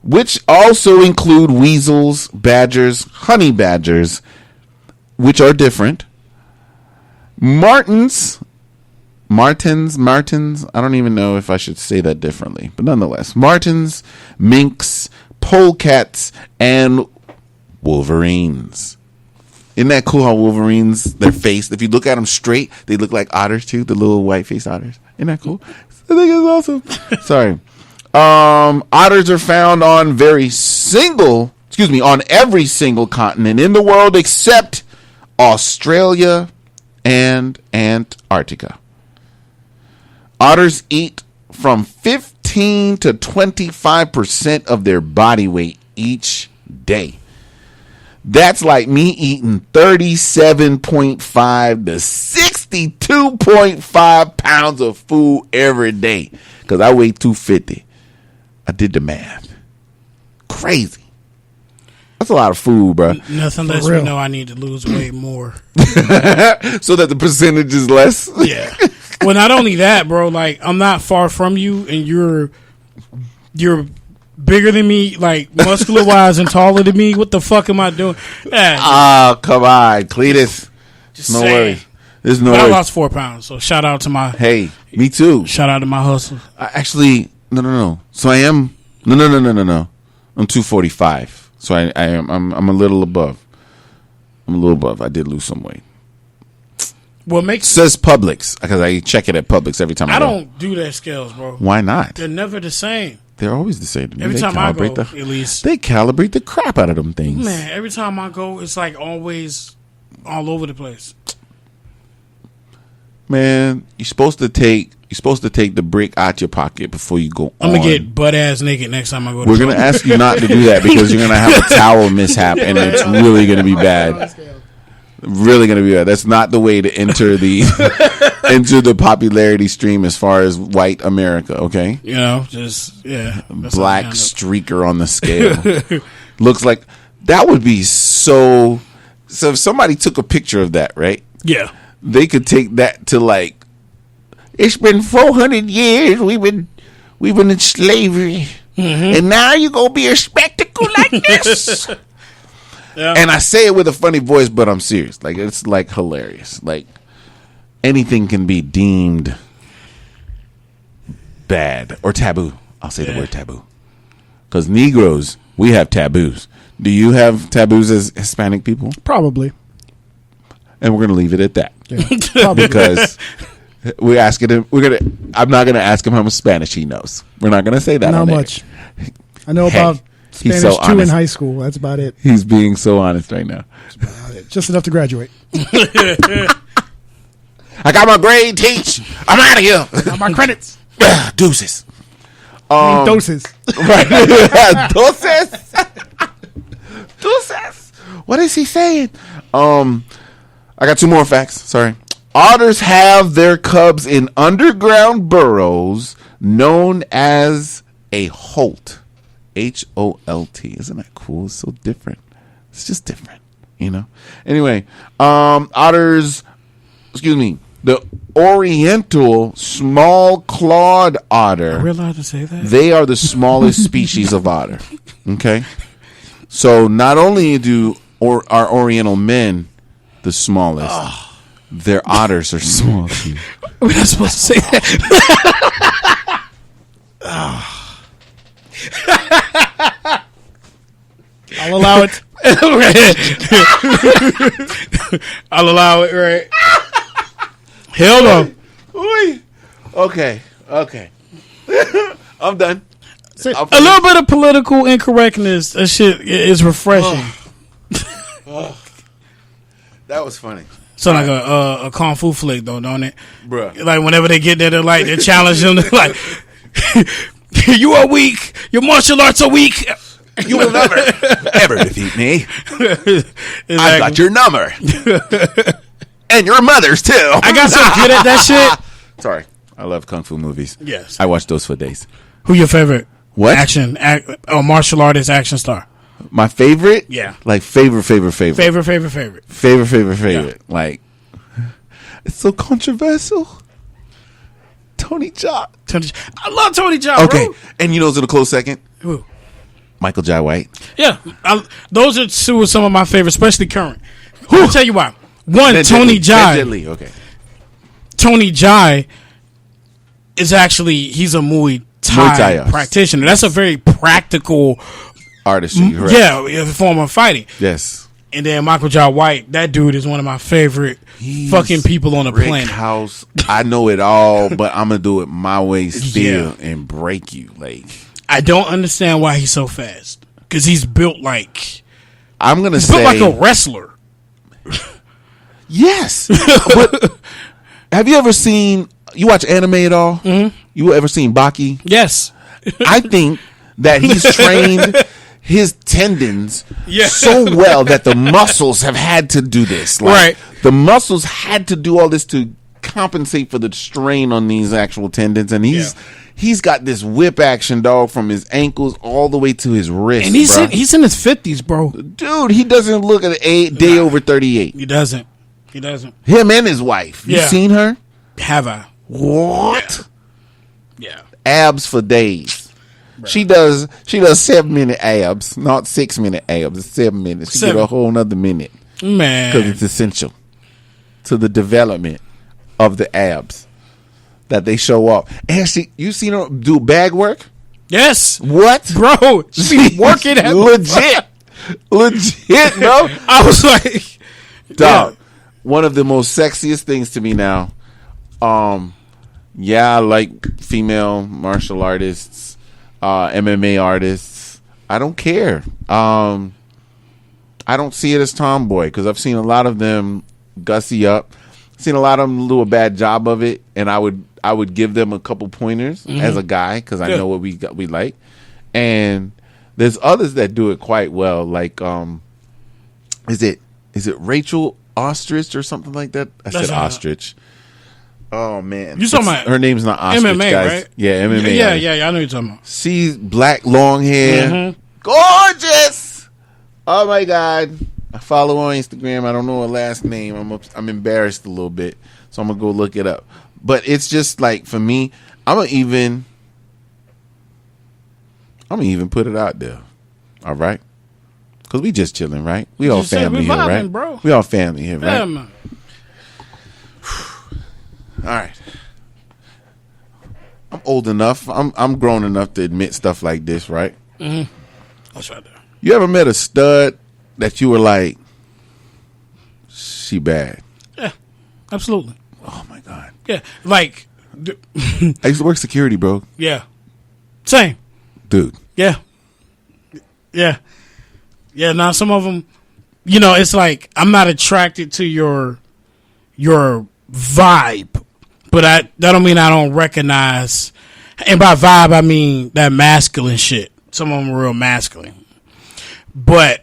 Which also include weasels, badgers, honey badgers, which are different. Martins, I don't even know if I should say that differently, but nonetheless, martins, minks, polecats, and wolverines. Isn't that cool how wolverines, their face, if you look at them straight, they look like otters too, the little white-faced otters. Isn't that cool? I think it's awesome. Sorry. Otters are found on every single continent in the world except Australia and Antarctica. Otters eat from 15 to 25% of their body weight each day. That's like me eating 37.5 to 62.5 pounds of food every day because I weigh 250. I did the math. Crazy. That's a lot of food, bro. Nothing lets me know I need to lose weight more. So that the percentage is less? Yeah. Well, not only that, bro, like, I'm not far from you, and you're bigger than me, like, muscular-wise and taller than me. What the fuck am I doing? Come on, Cletus. Just no saying. worries. There's no But I worries. lost 4 pounds, so shout out to my... Hey, me too. Shout out to my hustle. No. So I am... No. I'm 245. So I'm a little above. I did lose some weight. What makes says Publix, because I check it at Publix every time I go. don't do their scales, bro. Why not? They're never the same. They're always the same. Every time I go, at least. They calibrate the crap out of them things. Man, every time I go, it's like always all over the place. Man, you're supposed to take the brick out your pocket before you go I'm on. gonna get butt ass naked next time I go. We're gonna ask you not to do that because you're gonna have a towel mishap and it's really gonna be bad. Really gonna be bad. That's not the way to enter the popularity stream as far as white America. Okay, you know, just black streaker on the scale. Looks like that would be so. So if somebody took a picture of that, right? Yeah, they could take that to like. It's been 400 years. We've been in slavery, and now you gonna be a spectacle like this. Yeah. And I say it with a funny voice, but I'm serious. Like it's like hilarious. Like anything can be deemed bad or taboo. I'll say the word taboo because Negroes, we have taboos. Do you have taboos as Hispanic people? Probably. And we're gonna leave it at that. Yeah, probably. Because. We're asking him. I'm not gonna ask him how much Spanish he knows. We're not gonna say that. Not much. I know about Spanish so 2 in high school. That's about it. He's being so honest right now. Just enough to graduate. I got my grade. Teach. I'm out of here. Got my credits. Deuces. Doses. Right. Doses. Doses. What is he saying? I got 2 more facts. Sorry. Otters have their cubs in underground burrows known as a holt. H-O-L-T. Isn't that cool? It's so different. It's just different, you know? Anyway, otters, the Oriental small clawed otter. Are we allowed to say that? They are the smallest species of otter. Okay? So not only are Oriental men the smallest, their otters are small too. We're not supposed to say that. I'll allow it. I'll allow it, right? Hell no. Okay. I'm done. A little bit of political incorrectness. That shit is refreshing. That was funny. Sound like a kung fu flick though, don't it? Bruh. Like whenever they get there, they're challenging them. They're like, you are weak. Your martial arts are weak. You will never, ever defeat me. Exactly. I've got your number. And your mother's too. I got so good at that shit. Sorry. I love kung fu movies. Yes. I watch those for days. Who your favorite? What? Martial artist action star. My favorite? Yeah. Like favorite. Favorite. Yeah. Like, it's so controversial. Tony Jaa. I love Tony Jaa, okay. Bro. And you know who's in a close second? Who? Michael Jai White. Yeah. Those are 2 of some of my favorites, especially current. I'll tell you why. One, Tony Jai. Okay. Tony Jai is actually, he's a Muay Thai practitioner. That's a very practical artistry, right? Yeah, form of fighting. Yes. And then Michael Jai White, that dude is one of my favorite fucking people on the planet. House, I know it all, but I'm gonna do it my way still and break you. Like, I don't understand why he's so fast because he's built like built like a wrestler. Yes, but have you ever seen? You watch anime at all? Mm-hmm. You ever seen Baki? Yes. I think that he's trained his tendons so well that the muscles have had to do this. Like, right. The muscles had to do all this to compensate for the strain on these actual tendons, and he's got this whip action, dog, from his ankles all the way to his wrist. And he's in his 50s, bro. Dude, he doesn't look at a day over 38. He doesn't. Him and his wife. You seen her? Have I? What? Yeah. Abs for days. Bro. She does 7-minute abs, not 6-minute abs. It's 7 minutes. She get a whole nother minute. Man. Because it's essential to the development of the abs that they show up. And you seen her do bag work? Yes. What? Bro, she's working at legit, bro. I was like, dog. one of the most sexiest things to me now. Yeah, I like female martial artists, MMA artists. I don't care. I don't see it as tomboy because I've seen a lot of them gussy up. Seen a lot of them do a bad job of it, and I would give them a couple pointers as a guy because I know what we like. And there's others that do it quite well, like is it Rachel Ostrich or something like that? I said Ostrich. Oh man, you talking about her name's not Ostrich, MMA, guys. right? Yeah, MMA. Yeah. I know you're talking about. She's black, long hair, gorgeous. Oh my god. I follow her on Instagram. I don't know her last name. I'm embarrassed a little bit, so I'm gonna go look it up. But it's just like for me, I'm gonna even put it out there. All right, because we just chilling, right? We all family here, vibing, right? Bro. We all family here, right? Yeah, man. All right. I'm old enough. I'm grown enough to admit stuff like this, right? Mm-hmm. That's right there. You ever met a stud that you were like, she bad? Yeah, absolutely. Oh my god. Yeah, like I used to work security, bro. Yeah, same, dude. Yeah. Now some of them, it's like I'm not attracted to your vibe, but that don't mean I don't recognize. And by vibe, I mean that masculine shit. Some of them are real masculine, but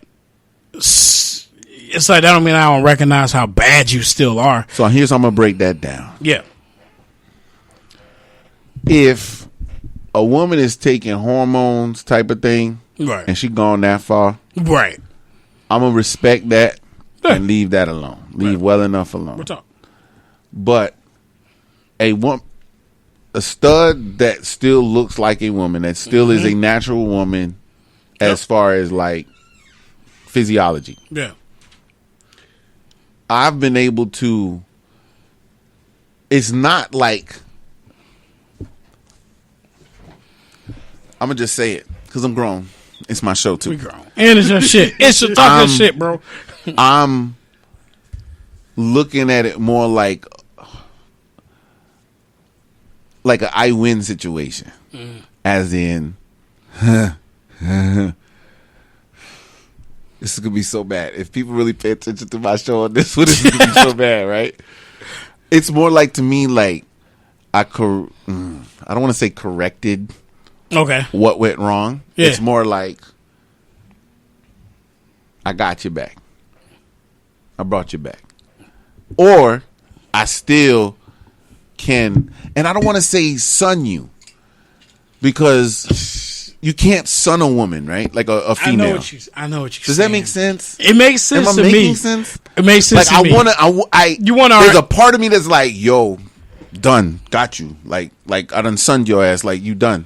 it's like that don't mean I don't recognize how bad you still are. So here's how I'm gonna break that down. Yeah. If a woman is taking hormones type of thing, right, and she gone that far, right, I'm gonna respect that and leave that alone. Leave well enough alone. What's up? But a stud that still looks like a woman, that still is a natural woman as far as like physiology. Yeah. I've been able to, it's not like, I'm going to just say it because I'm grown. It's my show too. We grown. And it's your shit. It's your talking shit, bro. I'm looking at it more like an I win situation. As in, this is going to be so bad. If people really pay attention to my show on this one, this is going to be so bad, right? It's more like, to me, like, I don't want to say corrected what went wrong. Yeah. It's more like, I got you back. I brought you back. Or, I still can, and I don't want to say son you, because you can't son a woman, right? Like a female. I know what you're saying. Does that make sense? It makes sense Am I to making me. Sense? It makes sense like, to me. There's a part of me that's like, yo, done, got you. Like I done sunned your ass. Like you done.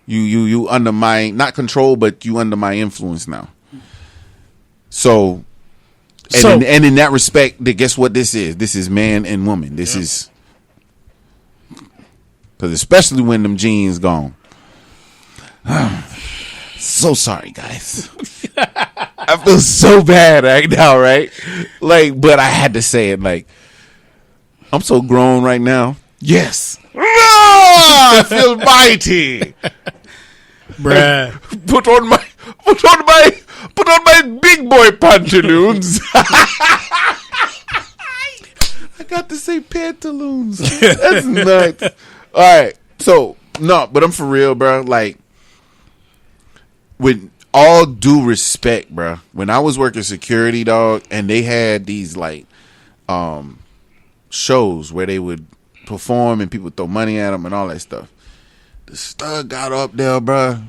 You under my, not control, but you under my influence now. So, and in that respect, guess what this is? This is man and woman. This is, because especially when them jeans gone. So sorry, guys. I feel so bad right now, right? Like, but I had to say it. Like, I'm so grown right now. Yes. I feel mighty. Bruh. Put on my big boy pantaloons. I got to say pantaloons. That's nuts. All right. So, no, but I'm for real, bro. Like, with all due respect, bro, when I was working security, dog, and they had these like shows where they would perform and people throw money at them and all that stuff. The stud got up there, bro.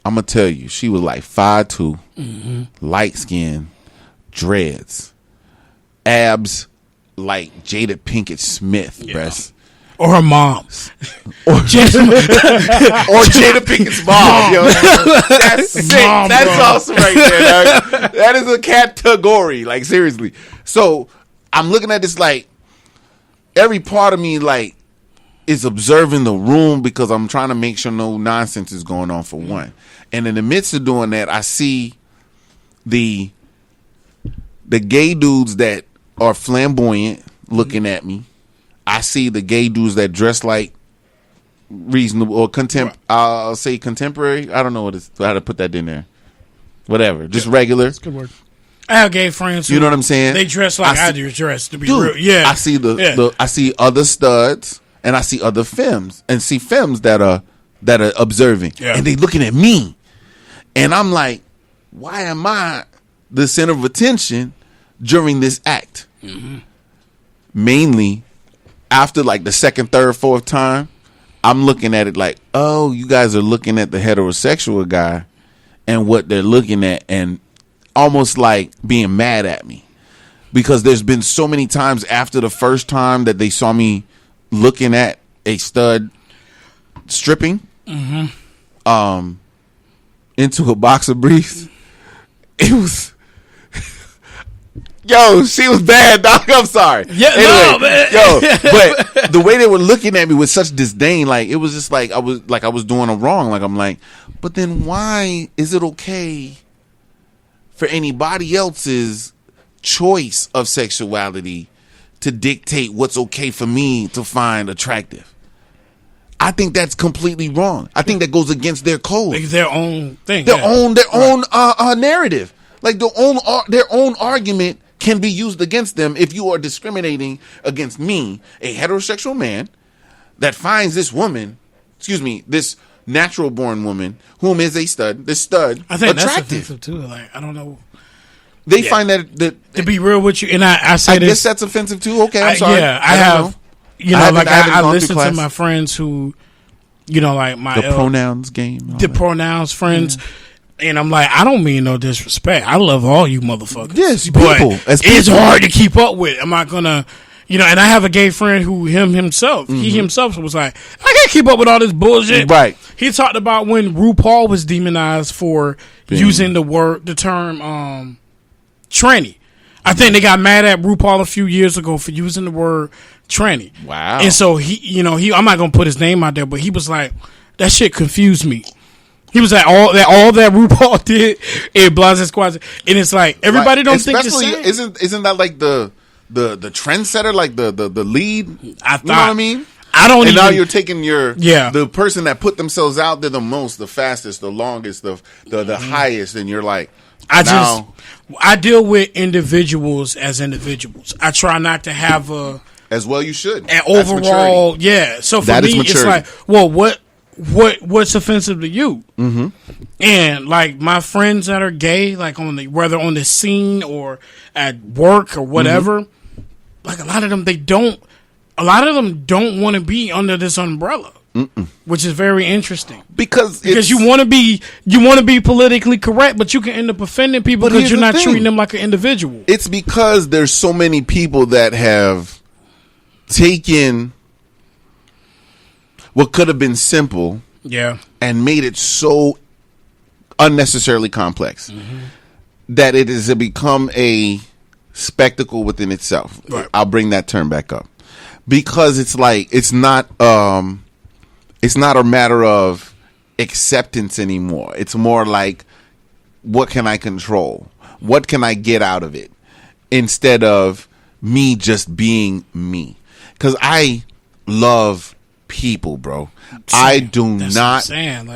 I'm gonna tell you, she was like 5'2", light skin, dreads, abs like Jada Pinkett Smith, bruh. Or her mom's. Or Jada Pinkett's mom, yo. That's sick. That's awesome right there, dog. That is a category. Like, seriously. So, I'm looking at this like, every part of me, like, is observing the room because I'm trying to make sure no nonsense is going on, for one. And in the midst of doing that, I see the gay dudes that are flamboyant looking at me. I see the gay dudes that dress like reasonable or I'll say contemporary. I don't know how to put that in there. Whatever, just regular. That's a good word. I have gay friends who, you know what I'm saying? They dress like I do dress, to be dude, real. Yeah. I see I see other studs and I see other femmes and see femmes that are observing and they looking at me. And I'm like, why am I the center of attention during this act? Mm-hmm. Mainly after like the second, third, fourth time, I'm looking at it like, oh, you guys are looking at the heterosexual guy and what they're looking at and almost like being mad at me. Because there's been so many times after the first time that they saw me looking at a stud stripping into a boxer briefs. It was... Yo, she was bad, dog. I'm sorry. Yeah, anyway, no, man. Yo, but the way they were looking at me with such disdain, like it was just like I was doing them wrong. Like I'm like, but then why is it okay for anybody else's choice of sexuality to dictate what's okay for me to find attractive? I think that's completely wrong. I think that goes against their code, like their own thing, their own narrative, like their own argument can be used against them if you are discriminating against me, a heterosexual man that finds this natural born woman, whom is a stud, I think attractive. That's offensive too. Like I don't know. They find that to be real with you, and I say this. Guess that's offensive too. Okay, I'm sorry. I have. You know, I listen to my friends who, you know, like my pronouns game, the pronouns friends. Yeah. And I'm like, I don't mean no disrespect. I love all you motherfuckers. Yes, but people. It's hard to keep up with. I'm not gonna, you know. And I have a gay friend who he himself was like, I can't keep up with all this bullshit. Right. He talked about when RuPaul was demonized for using the term tranny. I think they got mad at RuPaul a few years ago for using the word tranny. Wow. And so I'm not gonna put his name out there, but he was like, that shit confused me. He was like, all that RuPaul did in Blase Squad, and it's like everybody don't think the same. Isn't that like the trendsetter, like the lead? I thought, you know what I mean? I don't. And now you're taking the person that put themselves out there the most, the fastest, the longest, the highest, and you're like, I deal with individuals as individuals. I try not to have as well. You should. And overall, yeah. So for me, it's like, well, what's offensive to you? Mm-hmm. And like my friends that are gay, like whether on the scene or at work or whatever, like a lot of them don't want to be under this umbrella. Which is very interesting because you want to be politically correct, but you can end up offending people because you're not treating them like an individual. It's because there's so many people that have taken what could have been simple, and made it so unnecessarily complex that it has become a spectacle within itself. Right. I'll bring that term back up because it's like it's not a matter of acceptance anymore. It's more like, what can I control? What can I get out of it? Instead of me just being me. Because I love people, bro. I do not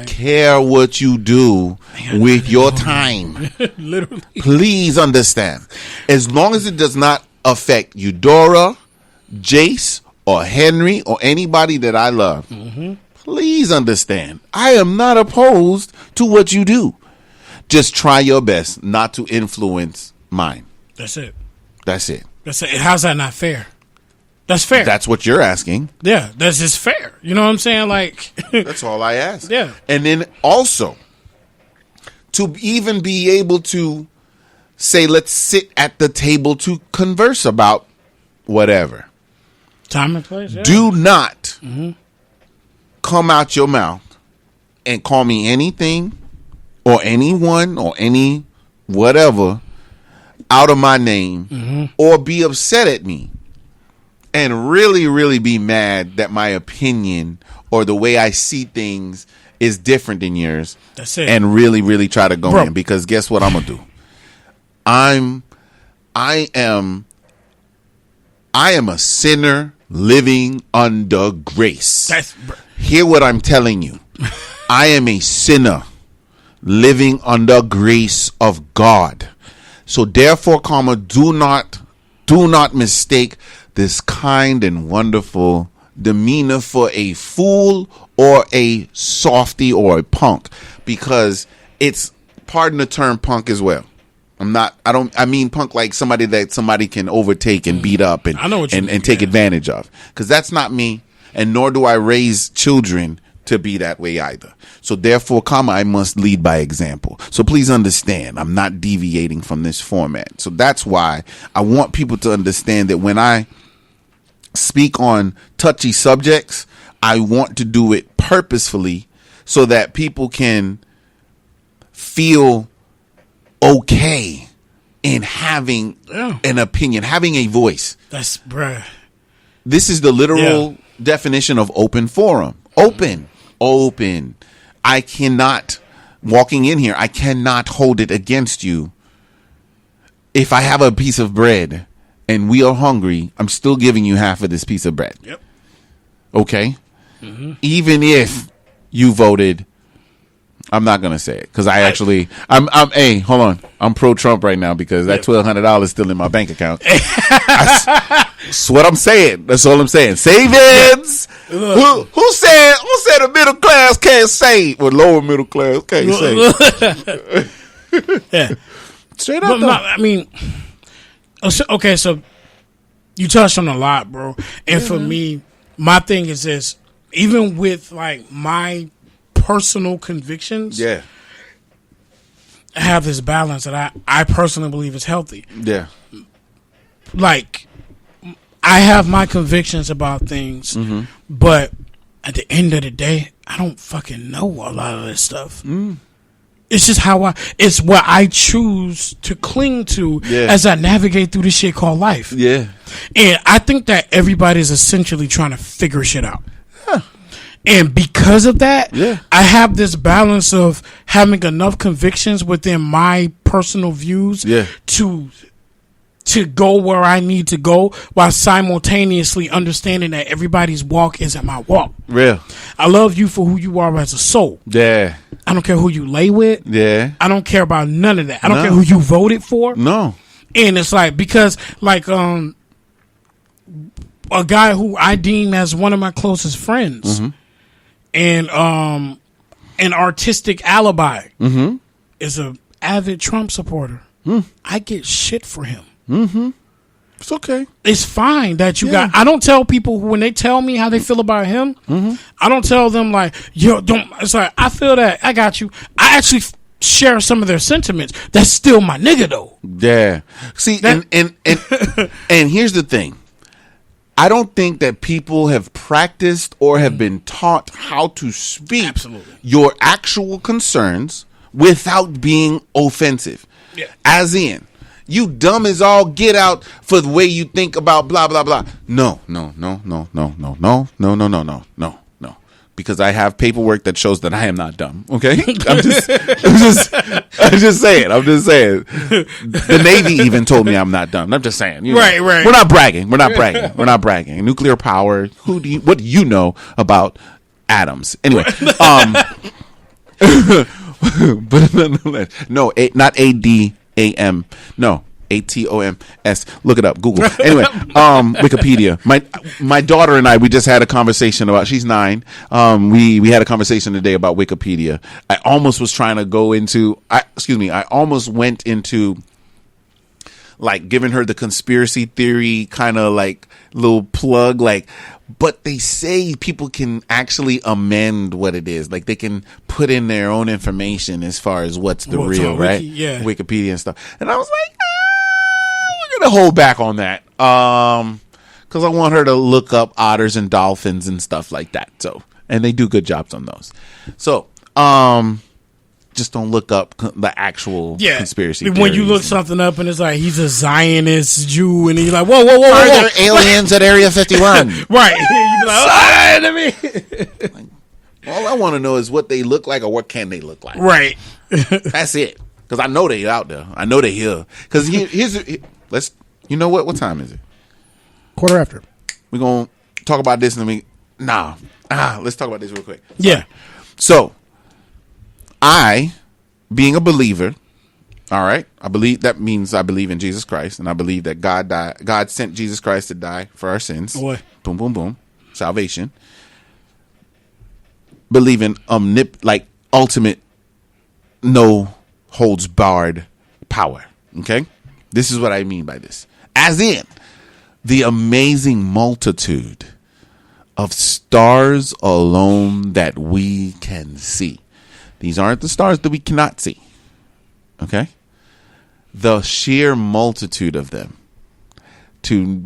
care what you do with your time. Literally. Please understand. As long as it does not affect Eudora, Jace, or Henry, or anybody that I love, please understand. I am not opposed to what you do. Just try your best not to influence mine. That's it. That's it. How's that not fair? That's fair. That's what you're asking. Yeah, that's just fair. You know what I'm saying? Like that's all I ask. Yeah. And then also to even be able to say, let's sit at the table to converse about whatever. Time and place. Yeah. Do not come out your mouth and call me anything or anyone or any whatever out of my name or be upset at me and really, really be mad that my opinion or the way I see things is different than yours. That's it. And really, really try to go in, because guess what I'm going to do? I am I am a sinner living under grace. Hear what I'm telling you. I am a sinner living under grace of God. So therefore, comma, do not mistake this kind and wonderful demeanor for a fool or a softy or a punk, because it's, pardon the term, punk as well. I mean punk like somebody that somebody can overtake and beat up and take advantage of, because that's not me, and nor do I raise children to be that way either. So therefore, comma, I must lead by example. So please understand, I'm not deviating from this format. So that's why I want people to understand that when I speak on touchy subjects, I want to do it purposefully so that people can feel okay in having an opinion, having a voice. That's bruh. This is the literal definition of open forum. Open. I cannot, walking in here, I cannot hold it against you. If I have a piece of bread and we are hungry, I'm still giving you half of this piece of bread. Yep. Okay? Mm-hmm. Even if you voted, I'm not gonna say it because hey, hold on, I'm pro-Trump right now because that $1,200 is still in my bank account. That's what I'm saying. That's all I'm saying. Savings. Who said a middle class can't save? Or lower middle class can't save? Yeah, straight up. I mean, okay, so you touched on a lot, bro. And for me, my thing is this: even with like my personal convictions, I have this balance that I personally believe is healthy. Yeah. Like, I have my convictions about things, but at the end of the day, I don't fucking know a lot of this stuff. It's just it's what I choose to cling to as I navigate through this shit called life. Yeah. And I think that everybody's essentially trying to figure shit out. And because of that, I have this balance of having enough convictions within my personal views to go where I need to go, while simultaneously understanding that everybody's walk isn't my walk. Real. I love you for who you are as a soul. Yeah. I don't care who you lay with. Yeah. I don't care about none of that. I don't care who you voted for. No. And it's like, because like a guy who I deem as one of my closest friends, and an artistic alibi, is a avid Trump supporter. I get shit for him. It's okay. It's fine that you got. I don't tell people when they tell me how they feel about him. I don't tell them like, yo, don't. It's like, I feel that. I got you. I actually share some of their sentiments. That's still my nigga though. Yeah. See, and here's the thing. I don't think that people have practiced or have been taught how to speak your actual concerns without being offensive. Yeah. As in, you dumb as all get out for the way you think about blah, blah, blah. No. Because I have paperwork that shows that I am not dumb. Okay? I'm just saying. The Navy even told me I'm not dumb. I'm just saying. Right. We're not bragging. Nuclear power. What do you know about atoms? Anyway, but nonetheless, no, not ADAM. No. ATOMS. Look it up. Google. Anyway, Wikipedia. My daughter and I, we just had a conversation about. She's 9. We had a conversation today about Wikipedia. I almost was trying to go into. I almost went into like giving her the conspiracy theory kind of like little plug, like. But they say people can actually amend what it is. Like they can put in their own information as far as what's the real, right? Wikipedia and stuff. And I was like, we're going to hold back on that. Because I want her to look up otters and dolphins and stuff like that. So, and they do good jobs on those. So, just don't look up the actual conspiracy theories. When you look something up and it's like he's a Zionist Jew and he's like, whoa. Are there aliens at Area 51? Right. You be like, like, all I want to know is what they look like or what can they look like. Right. That's it. Because I know they out there. I know they here. Because you know what? What time is it? Quarter after. We're going to talk about this and then let's talk about this real quick. Yeah. So, being a believer, all right, I believe in Jesus Christ, and I believe that God sent Jesus Christ to die for our sins. Boy. Boom, boom, boom. Salvation. Believe in ultimate, no holds barred power. Okay? This is what I mean by this. As in, the amazing multitude of stars alone that we can see. These aren't the stars that we cannot see. Okay? The sheer multitude of them. To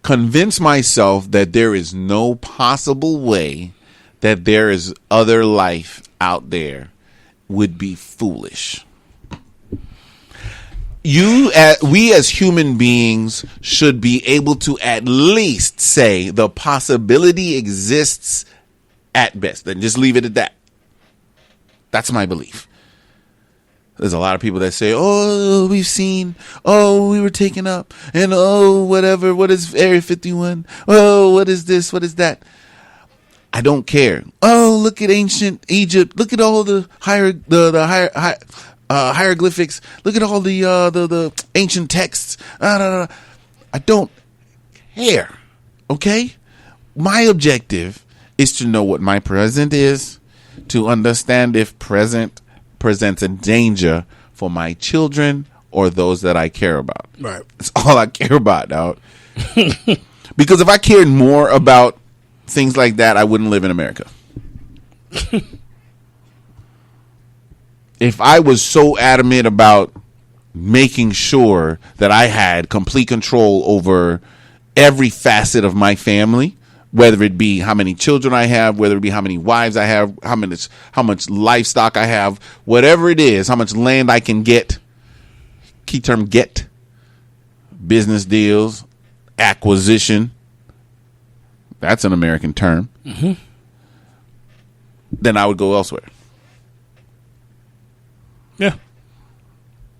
convince myself that there is no possible way that there is other life out there would be foolish. We as human beings should be able to at least say the possibility exists at best. Then just leave it at that. That's my belief. There's a lot of people that say, oh, we've seen, oh, we were taken up, and oh, whatever, what is Area 51? Oh, what is this? What is that? I don't care. Oh, look at ancient Egypt. Look at all the hieroglyphics. Look at all the ancient texts. I don't care. Okay? My objective is to know what my present is, to understand if present presents a danger for my children or those that I care about. Right. That's all I care about now. Because if I cared more about things like that, I wouldn't live in America. If I was so adamant about making sure that I had complete control over every facet of my family, whether it be how many children I have, whether it be how many wives I have, how much livestock I have, whatever it is, how much land I can get, key term get, business deals, acquisition, that's an American term, then I would go elsewhere. Yeah.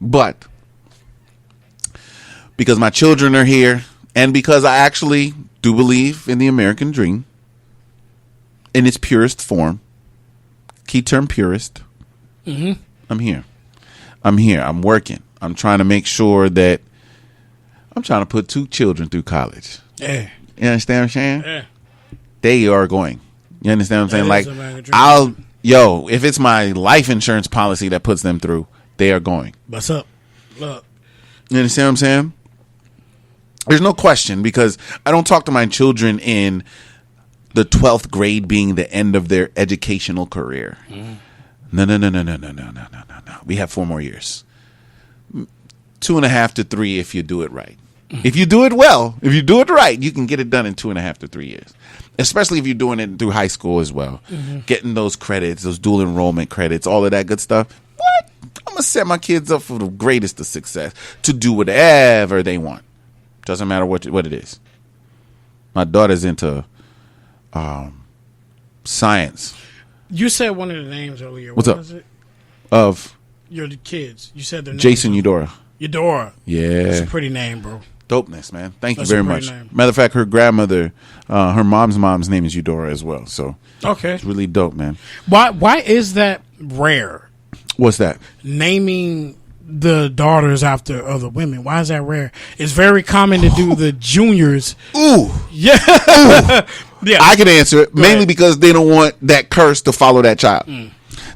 But because my children are here and because I actually do believe in the American dream in its purest form, key term purest, I'm here. I'm working. I'm trying to make sure that I'm trying to put 2 children through college. Yeah. You understand what I'm saying? Yeah. They are going. You understand what I'm saying? That is Like, American dream. if it's my life insurance policy that puts them through, they are going. What's up? Look. You understand what I'm saying? There's no question, because I don't talk to my children in the 12th grade being the end of their educational career. No. We have 4 more years. 2.5 to 3 if you do it right. If you do it well, if you do it right, you can get it done in 2.5 to 3 years. Especially if you're doing it through high school as well. Getting those credits, those dual enrollment credits, all of that good stuff. What? I'm going to set my kids up for the greatest of success to do whatever they want. Doesn't matter what it is. My daughter's into science. You said one of the names earlier. What's what up? Was it? Of Your kids. You said their names. Jason Eudora. Eudora. Yeah. That's a pretty name, bro. Dopeness, man. Thank That's you very a pretty much. name. Matter of fact, her grandmother, her mom's name is Eudora as well. So Okay. it's really dope, man. Why is that rare? What's that? Naming the daughters after other women. Why is that rare? It's very common to do the juniors. Ooh. Yeah. Yeah. I can answer it. Go Mainly ahead. because they don't want that curse to follow that child.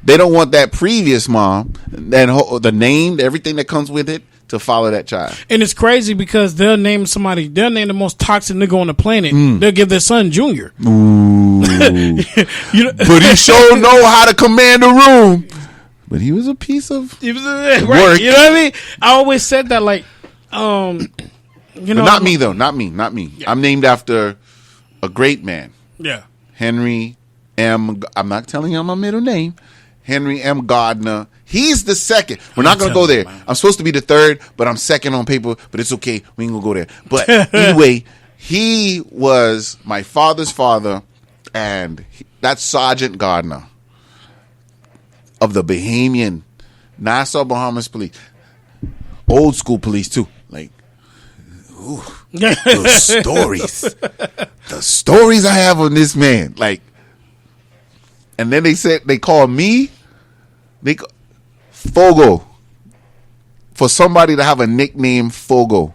They don't want that previous mom, the name, everything that comes with it, to follow that child. And it's crazy because they'll name the most toxic nigga on the planet. They'll give their son Junior. Ooh. You know, But he sure know how to command a room. But he was a piece of right, work. you know what I mean? I always said that, like, you know, But not me though. Not me. Yeah. I'm named after a great man. Yeah. Henry M. I'm not telling you my middle name. Henry M. Gardner. He's the second. We're not going to go there. I'm supposed to be the third, but I'm second on paper. But it's okay. We ain't going to go there. But anyway, he was my father's father, and that's Sergeant Gardner of the Bahamian Nassau Bahamas Police. Old school police, too. Like, The stories I have on this man, like, and then they call me, Fogo, for somebody to have a nickname Fogo.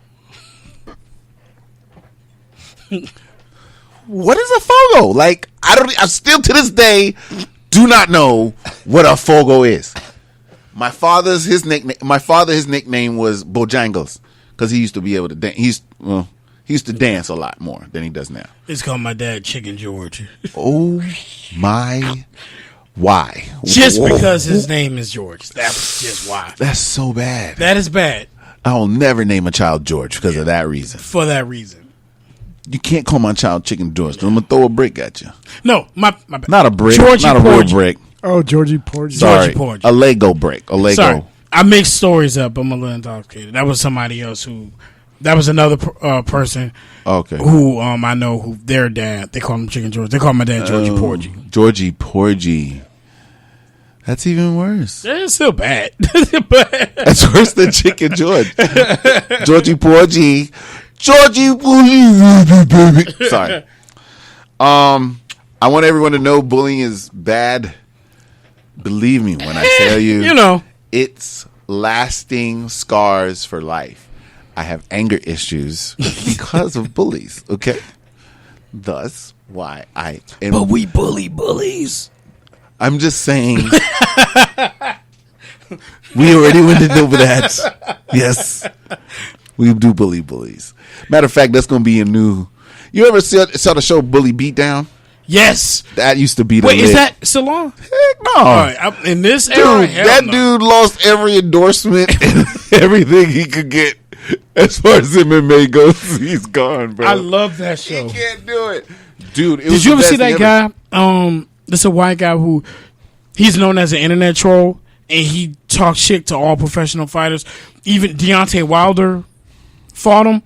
What is a Fogo? Like, I still to this day do not know what a Fogo is. My father's his nickname was Bojangles because he used to be able to dance. He used to dance a lot more than he does now. It's called my dad Chicken George. Oh my, why? Just because his name is George. That's just why. That's so bad. That is bad. I will never name a child George because of that reason. For that reason. You can't call my child Chicken George. I'm gonna throw a brick at you. No, my bad. Not a brick. Georgie not a Porgy. real brick. Oh, Georgie Porgy. Sorry, Georgie Porgy. A Lego brick. A Lego. Sorry. I mixed stories up. I'm a little intoxicated. That was somebody else that was another person. Okay. Who I know who their dad. They call him Chicken George. They call my dad Georgie Porgy. Georgie Porgy. That's even worse. It's still bad. That's worse than Chicken George. Georgie Porgy. Georgie Porgy. Sorry. I want everyone to know bullying is bad. Believe me when I tell you, it's lasting scars for life. I have anger issues because of bullies. Okay, thus why I am. But we bully bullies. I'm just saying. We already went over that. Yes, we do bully bullies. Matter of fact, that's going to be a new. You ever saw the show Bully Beatdown? Yes, that used to be the. Wait, is that still on? Heck no! All right, in this dude, era, dude lost every endorsement and everything he could get as far as MMA goes. He's gone, bro. I love that show. He can't do it, dude. Did you ever see that guy? This is a white guy who he's known as an internet troll, and he talks shit to all professional fighters. Even Deontay Wilder fought him.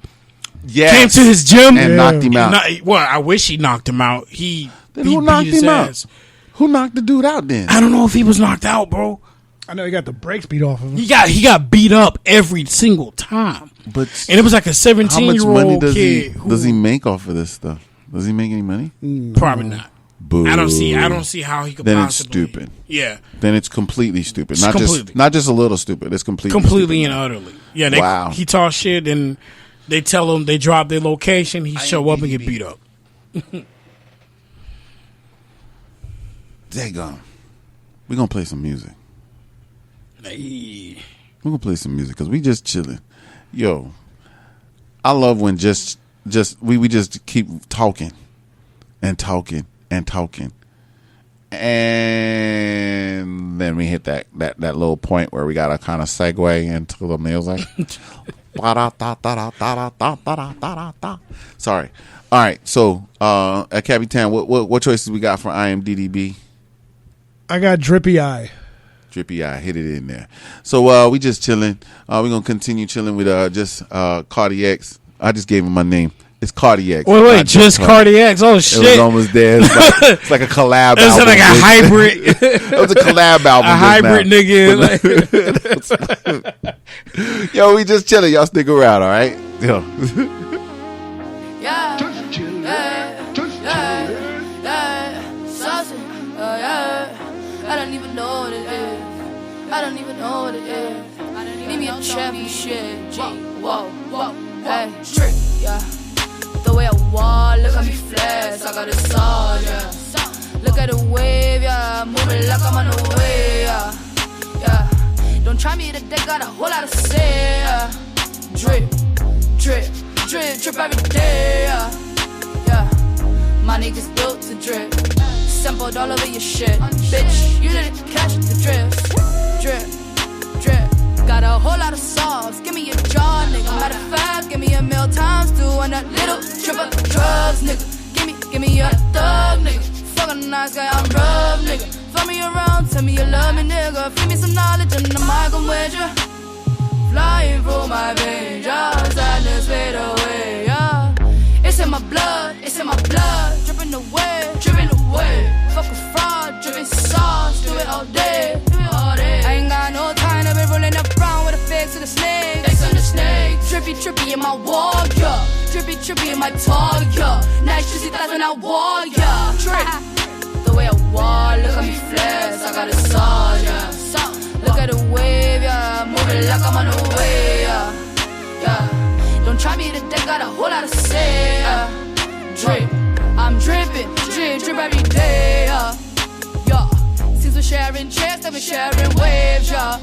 Yes. Came to his gym and knocked him out. Well, I wish he knocked him out. Who knocked him out? Who knocked the dude out then? I don't know if he was knocked out, bro. I know he got the brakes beat off of him. He got beat up every single time. And it was like a 17-year-old kid. Does he make off of this stuff? Does he make any money? Probably not. Boo. I don't see how he could then possibly. It's stupid. Yeah. Then it's completely stupid. It's Not just a little stupid. It's completely and stupid. utterly. Yeah. He talks shit and they tell him they drop their location. He show up and get beat up. Daggone. We're going to play some music. Hey. We're going to play some music because we just chilling. Yo, I love when we just keep talking and talking and talking. And then we hit that little point where we got to kind of segue into the music. Sorry. All right. So, at Capitan, what choices we got for IMDb? I got Drippy Eye. Drippy Eye, hit it in there. So we just chilling. We're gonna continue chilling with just Cardi X. I just gave him my name. It's Cardi X. Wait, just Cardi X. Oh shit! It was almost there. It's like a collab. It's album. like a hybrid. It was a collab album. A hybrid nigga. Yo, we just chilling. Y'all stick around, all right? Yo. Yeah. Just chillin'. Yeah. Saucy. Yeah. I don't even know what it is. I don't even know what it is. Need me a chappy shit. G. Whoa. Hey. Trick. Yeah. The way I walk, look at me flex. I got a sauce. Yeah. Look at the wave. Yeah. Moving like I'm on the way. Yeah. Don't try me today. Got a whole lot of say. Yeah. Drip every day. Yeah. My niggas built to drip. Sampled all over your shit. Bitch, you didn't catch the drip. Got a whole lot of sauce. Give me a jar, nigga. Matter of fact, give me a meal times two on that little trip of drugs, nigga. Give me a thug, nigga. Fuck a nice guy, I'm rough, nigga. Fuck me around, tell me you love me, nigga. Feed me some knowledge and the mic I'm with ya. Flying through my veins, yeah. Sadness fade away, yeah. It's in my blood. Dripping away. Fuck a fraud, dripping sauce. Do it all day. I ain't got no time to be rolling up around with a fix to the snake. Drippy trippy in my wall, yeah. Trippy in my talk, yeah. Nice juicy thighs when I walk, yeah. Trip. The way I walk, look at me flex, I got a saw, yeah. Look at the wave, yeah. Moving like I'm on the way, yeah. Don't try me today, got a whole lot to say, yeah. Drip, I'm dripping, drip every day, yeah. Since we're sharing chairs, then we're sharing waves, yeah.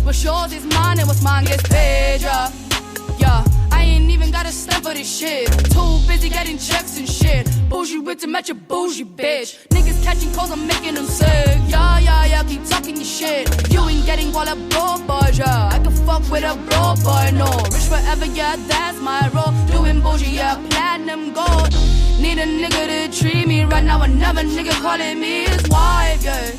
What's yours is mine and what's mine gets paid, yeah. I ain't even got a step for this shit. Too busy getting checks and shit. Bougie with to match a bougie bitch. Niggas catching calls, I'm making them sick. Yeah, keep talking your shit. You ain't getting all that broke, boys, yeah. I can fuck with a bro, boy, no. Rich forever, yeah, that's my role. Doing bougie, yeah, platinum gold. Need a nigga to treat me right now. Another nigga calling me his wife, yeah.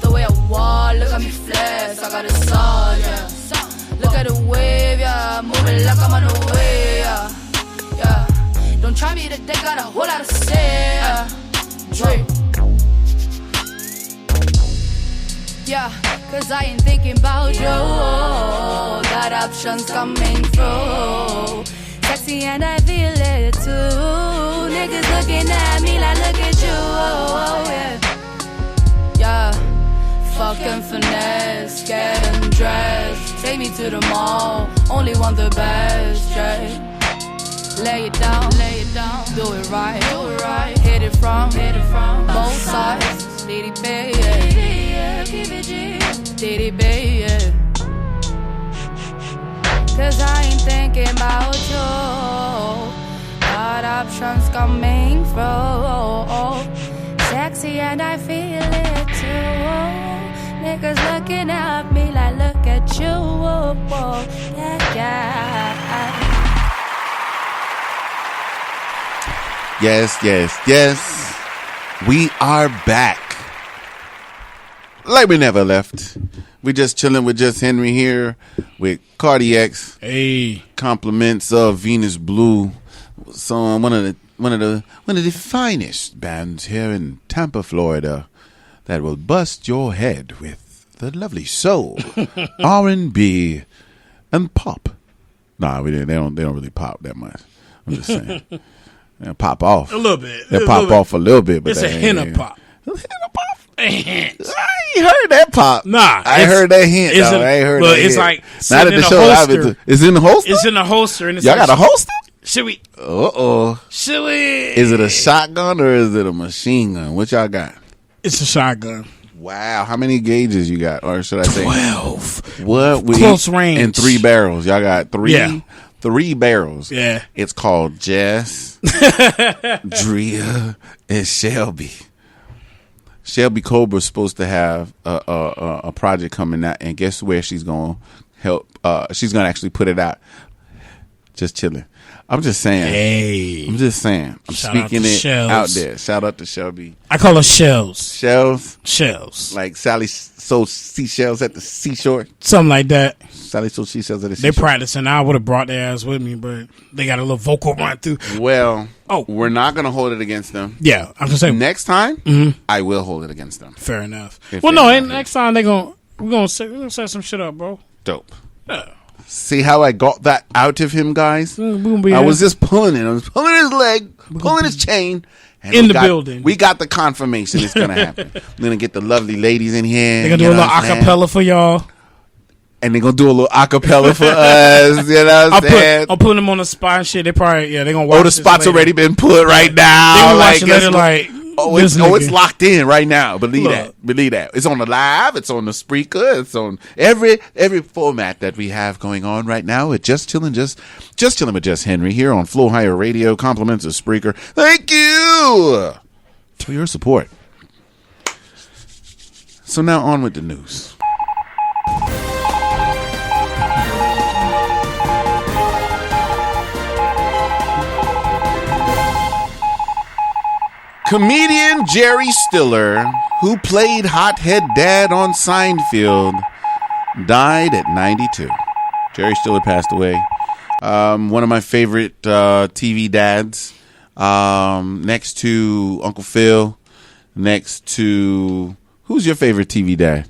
The way I walk, look at me flex, I got a saw, yeah. Look at the wave, yeah. Moving like I'm on the way, yeah. Don't try me today, got a whole lot to say, yeah. Drip. Yeah, cause I ain't thinking about you. Got options coming through. Sexy and I feel it too. Niggas looking at me like, look at you, yeah. Fucking finesse, get undressed. Take me to the mall, only want the best, yeah. Lay it down, do it right, hit it from both sides. Diddy baby, Diddy baby. Cause I ain't thinking about you. Got options coming through. Sexy and I feel it too. Niggas looking at me like, look at you, yeah. Yes. We are back. Like we never left. We just chilling with Just Henry here with Cardiacs. Hey. Compliments of Venus Blue. So one of the finest bands here in Tampa, Florida, that will bust your head with the lovely soul, R&B, and pop. Nah, they don't really pop that much. I'm just saying. They pop off A little bit. They pop off a little bit, but it's a hint of pop. A hint of pop. A hint. I ain't heard that pop. Nah, I heard that hint. I ain't heard that it's hint. like Not at the show. holster. It's in the holster. It's in the holster. And it's Y'all like, got a holster? Should we? Should we? Is it a shotgun or is it a machine gun? What y'all got? It's a shotgun. Wow, how many gauges you got? Or should I say 12. What? Close range. And 3 barrels. Y'all got 3? Yeah. 3 barrels. Yeah. It's called Jess, Drea, and Shelby. Shelby Cobra's supposed to have a project coming out, and guess where she's going to help? She's going to actually put it out. Just chilling. I'm just saying. Hey. I'm just saying. I'm Shout speaking out to it Shells. out there. Shout out to Shelby. I call her Shells. Shells? Like Sally sold seashells at the seashore? Something like that. Sally sold seashells at the seashore. They practicing. I would have brought their ass with me, but they got a little vocal run through. Well, we're not going to hold it against them. Yeah, I'm just saying. Next time, I will hold it against them. Fair enough. And next time we're gonna set some shit up, bro. Dope. Yeah. See how I got that out of him, guys? I was just pulling it. I was pulling his leg, pulling his chain. And building. We got the confirmation it's going to happen. We're going to get the lovely ladies in here. They're going to do a little acapella for y'all. And they're going to do a little acapella for us. You know what I'm saying? I'm putting them on the spot and shit. They probably, they're going to watch the spot's already been put right now. They're going to watch it it's locked in right now. Believe that. It's on the live. It's on the Spreaker. It's on every format that we have going on right now. It's Just Chillin', just Chillin' with Just Henry here on Flow Higher Radio. Compliments of Spreaker. Thank you for your support. So now on with the news. Comedian Jerry Stiller, who played Hothead Dad on Seinfeld, died at 92. Jerry Stiller passed away. One of my favorite TV dads, next to Uncle Phil, next to... Who's your favorite TV dad?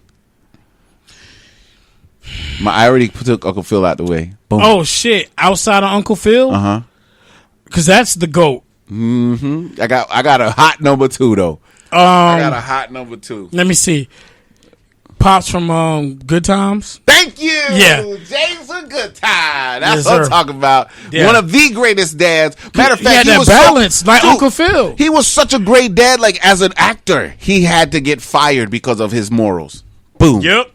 I already took Uncle Phil out the way. Boom. Oh shit! Outside of Uncle Phil, because that's the GOAT. I got a hot number 2 though. I got a hot number 2. Let me see. Pops from Good Times. Thank you. Yeah. James a Good Time. That's Yes, what I'm sir. talking about. Yeah. One of the greatest dads. Matter of He fact, had he that was balance, like Uncle Phil. He was such a great dad. Like as an actor, he had to get fired because of his morals. Boom. Yep.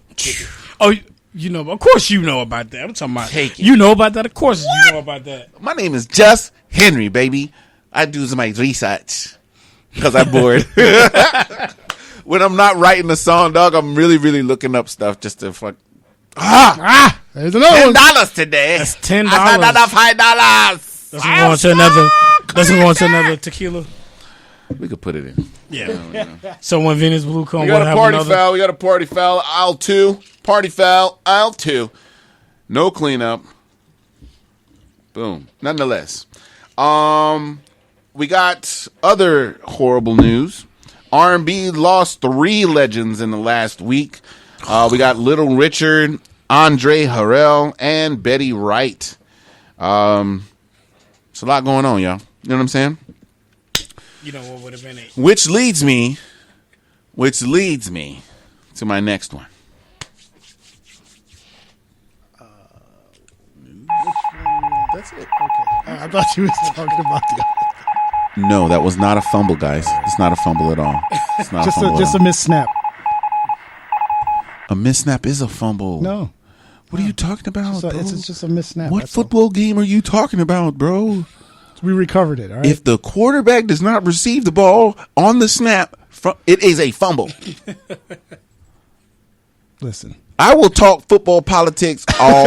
Oh, you know. Of course, you know about that. I'm talking about. Take it. You know about that. Of course, you know about that. My name is Jus Henry, baby. I do my research because I'm bored. When I'm not writing a song, dog, I'm really, really looking up stuff just to fuck. There's another one. $10 today. That's $10. I said another $5. Let's go on to another tequila. We could put it in. Yeah. So when Venus Blue come, We we'll got a have party another. foul. We got a party foul. Aisle 2. Party foul. Aisle 2. No cleanup. Boom. Nonetheless, we got other horrible news. R&B lost 3 legends in the last week. We got Little Richard, Andre Harrell, and Betty Wright. It's a lot going on, y'all. You know what I'm saying? You know what would have been it? Which leads me to my next one. That's it. Okay. I thought you was talking about the other. No, that was not a fumble, guys. It's not a fumble at all. It's not Just a fumble. a miss snap. A miss snap is a fumble. No. What are you talking about, bro? It's just a miss snap. What football game are you talking about, bro? We recovered it, all right? If the quarterback does not receive the ball on the snap, it is a fumble. Listen. I will talk football politics all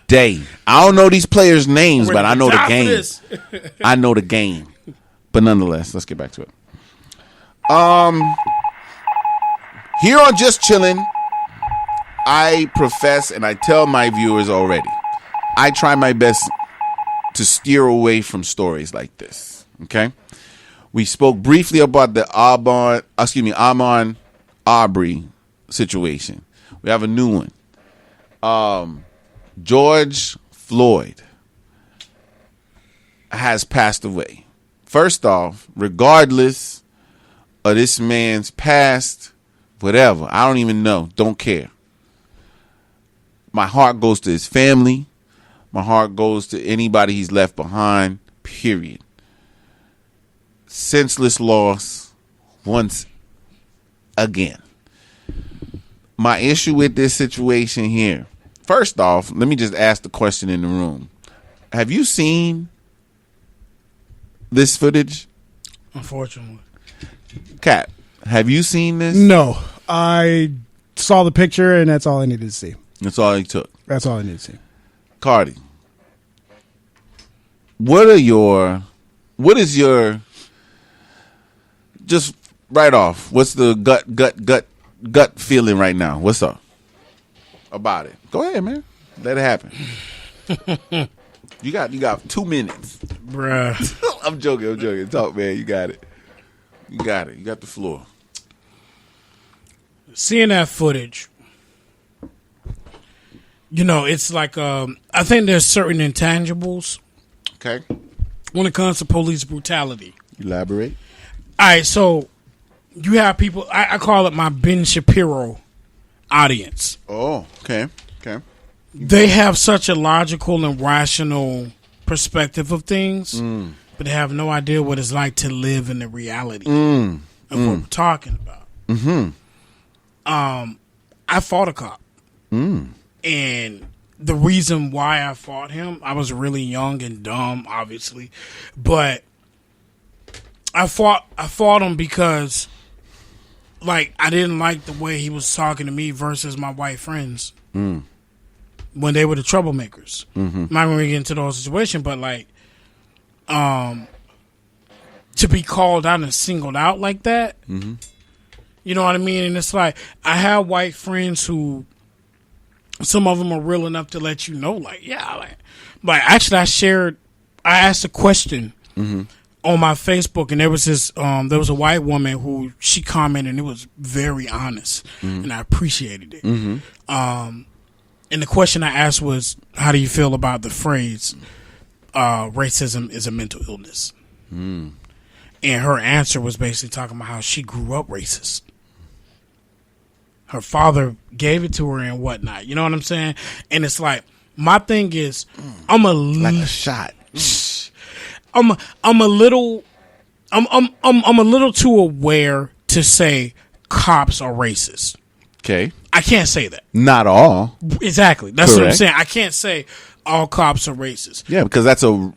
day. I don't know these players' names, but I know the game. I know the game. But nonetheless, let's get back to it. Here on Just Chillin', I profess and I tell my viewers already, I try my best to steer away from stories like this. Okay? We spoke briefly about the Ahmaud Arbery situation. We have a new one. George Floyd has passed away. First off, regardless of this man's past, whatever, I don't even know, don't care. My heart goes to his family. My heart goes to anybody he's left behind, period. Senseless loss once again. My issue with this situation here, first off, let me just ask the question in the room. Have you seen this footage? Unfortunately. Kat, have you seen this? No. I saw the picture, and that's all I needed to see. That's all he took. That's all I needed to see. Cardi, what is your, just right off, what's the gut feeling right now? What's up about it? Go ahead, man. Let it happen. You got 2 minutes. Bruh. I'm joking. Talk, man. You got it. You got the floor. Seeing that footage, it's like I think there's certain intangibles. Okay. When it comes to police brutality. Elaborate. All right, so you have people, I call it my Ben Shapiro audience. Oh, okay. They have such a logical and rational perspective of things, but they have no idea what it's like to live in the reality of what we're talking about. Mm-hmm. I fought a cop. And the reason why I fought him, I was really young and dumb, obviously. But I fought him because, like, I didn't like the way he was talking to me versus my white friends when they were the troublemakers. I'm not going to get into those situations, but, like, to be called out and singled out like that, you know what I mean? And it's like, I have white friends who, some of them are real enough to let you know, like, yeah. But actually, I asked a question on my Facebook, and there was a white woman who she commented, and it was very honest, and I appreciated it. And the question I asked was, how do you feel about the phrase, racism is a mental illness? And her answer was basically talking about how she grew up racist. Her father gave it to her and whatnot. You know what I'm saying? And it's like, my thing is, I'm like a shot. I'm a little too aware to say cops are racist. Okay. I can't say that. Not all. Exactly. That's Correct. what I'm saying. I can't say all cops are racist. Yeah, because that's a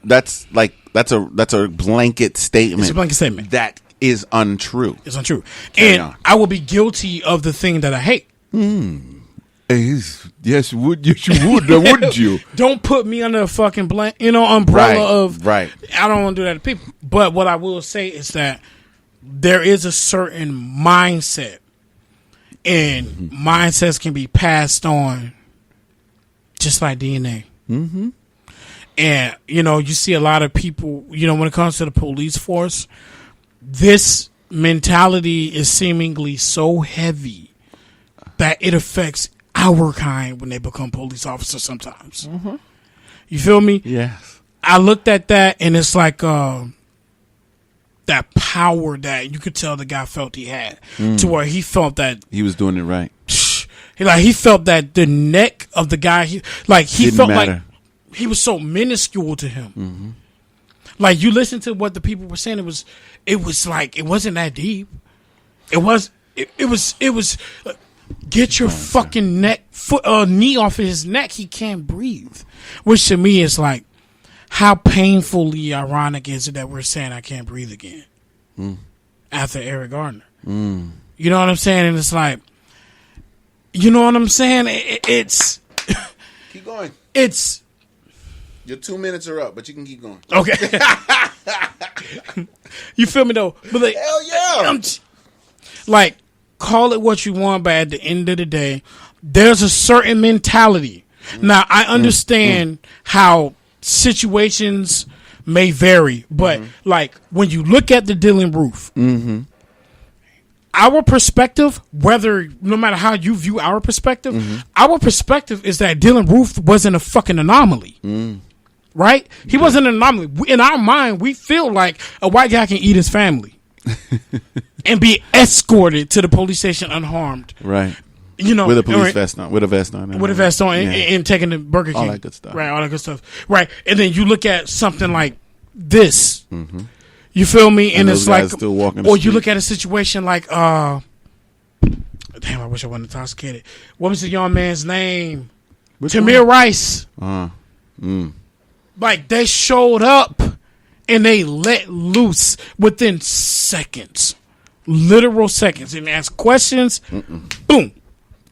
blanket statement. It's a blanket statement. That is untrue. It's untrue. Carry and on. I will be guilty of the thing that I hate. Yes, you would, wouldn't you? Don't put me under a fucking umbrella of right. I don't want to do that to people. But what I will say is that there is a certain mindset, and mindsets can be passed on just like DNA. Mm-hmm. And you see a lot of people. When it comes to the police force, this mentality is seemingly so heavy that it affects our kind when they become police officers sometimes. Mm-hmm. You feel me? Yes. I looked at that and it's like that power that you could tell the guy felt he had to where he felt that he was doing it right. He felt that the neck of the guy, he Didn't felt matter. like he was so minuscule to him. Mm-hmm. Like you listen to what the people were saying, it was like it wasn't that deep. It was. Get your fucking knee off of his neck. He can't breathe. Which to me is like, how painfully ironic is it that we're saying I can't breathe again after Eric Gardner? You know what I'm saying? And it's like, you know what I'm saying? It's keep going. It's your 2 minutes are up, but you can keep going. Okay. You feel me though? But like, hell yeah. Like, call it what you want, but at the end of the day, there's a certain mentality. Now, I understand how situations may vary, but like when you look at the Dylan Roof, our perspective, no matter how you view our perspective, our perspective is that Dylan Roof wasn't a fucking anomaly. Right? He wasn't an anomaly. In our mind, we feel like a white guy can eat his family and be escorted to the police station unharmed. Right. With a police vest on. With a vest on. With a vest on and taking the Burger King. All that good stuff. Right, all that good stuff. Right. And then you look at something like this. You feel me? And it's like, still walking or you look at a situation like, damn, I wish I wasn't intoxicated. What was the young man's name? Tamir Rice. Like, they showed up and they let loose within seconds. Literal seconds. And asked questions. Boom.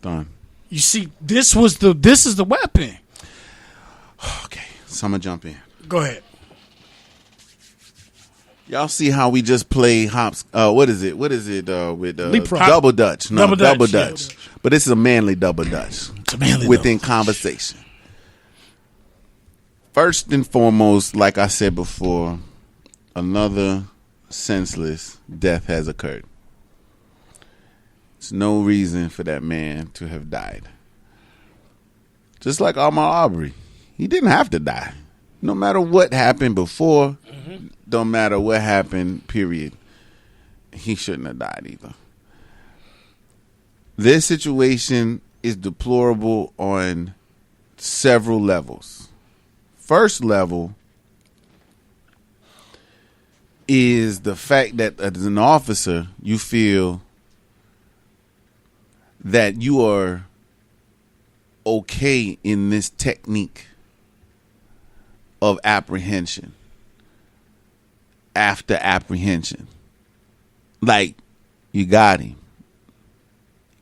Done. You see, this is the weapon. Okay. So I'm going to jump in. Go ahead. Y'all see how we just play hops? What is it? With Leapfrog. double dutch? No, double Yeah. dutch. But this is a manly double dutch. It's a manly within double conversation. First and foremost, like I said before, another senseless death has occurred. There's no reason for that man to have died. Just like Ahmaud Arbery, he didn't have to die. No matter what happened before, don't matter what happened, period, he shouldn't have died either. This situation is deplorable on several levels. First level is the fact that as an officer, you feel that you are okay in this technique of apprehension after apprehension. Like, you got him.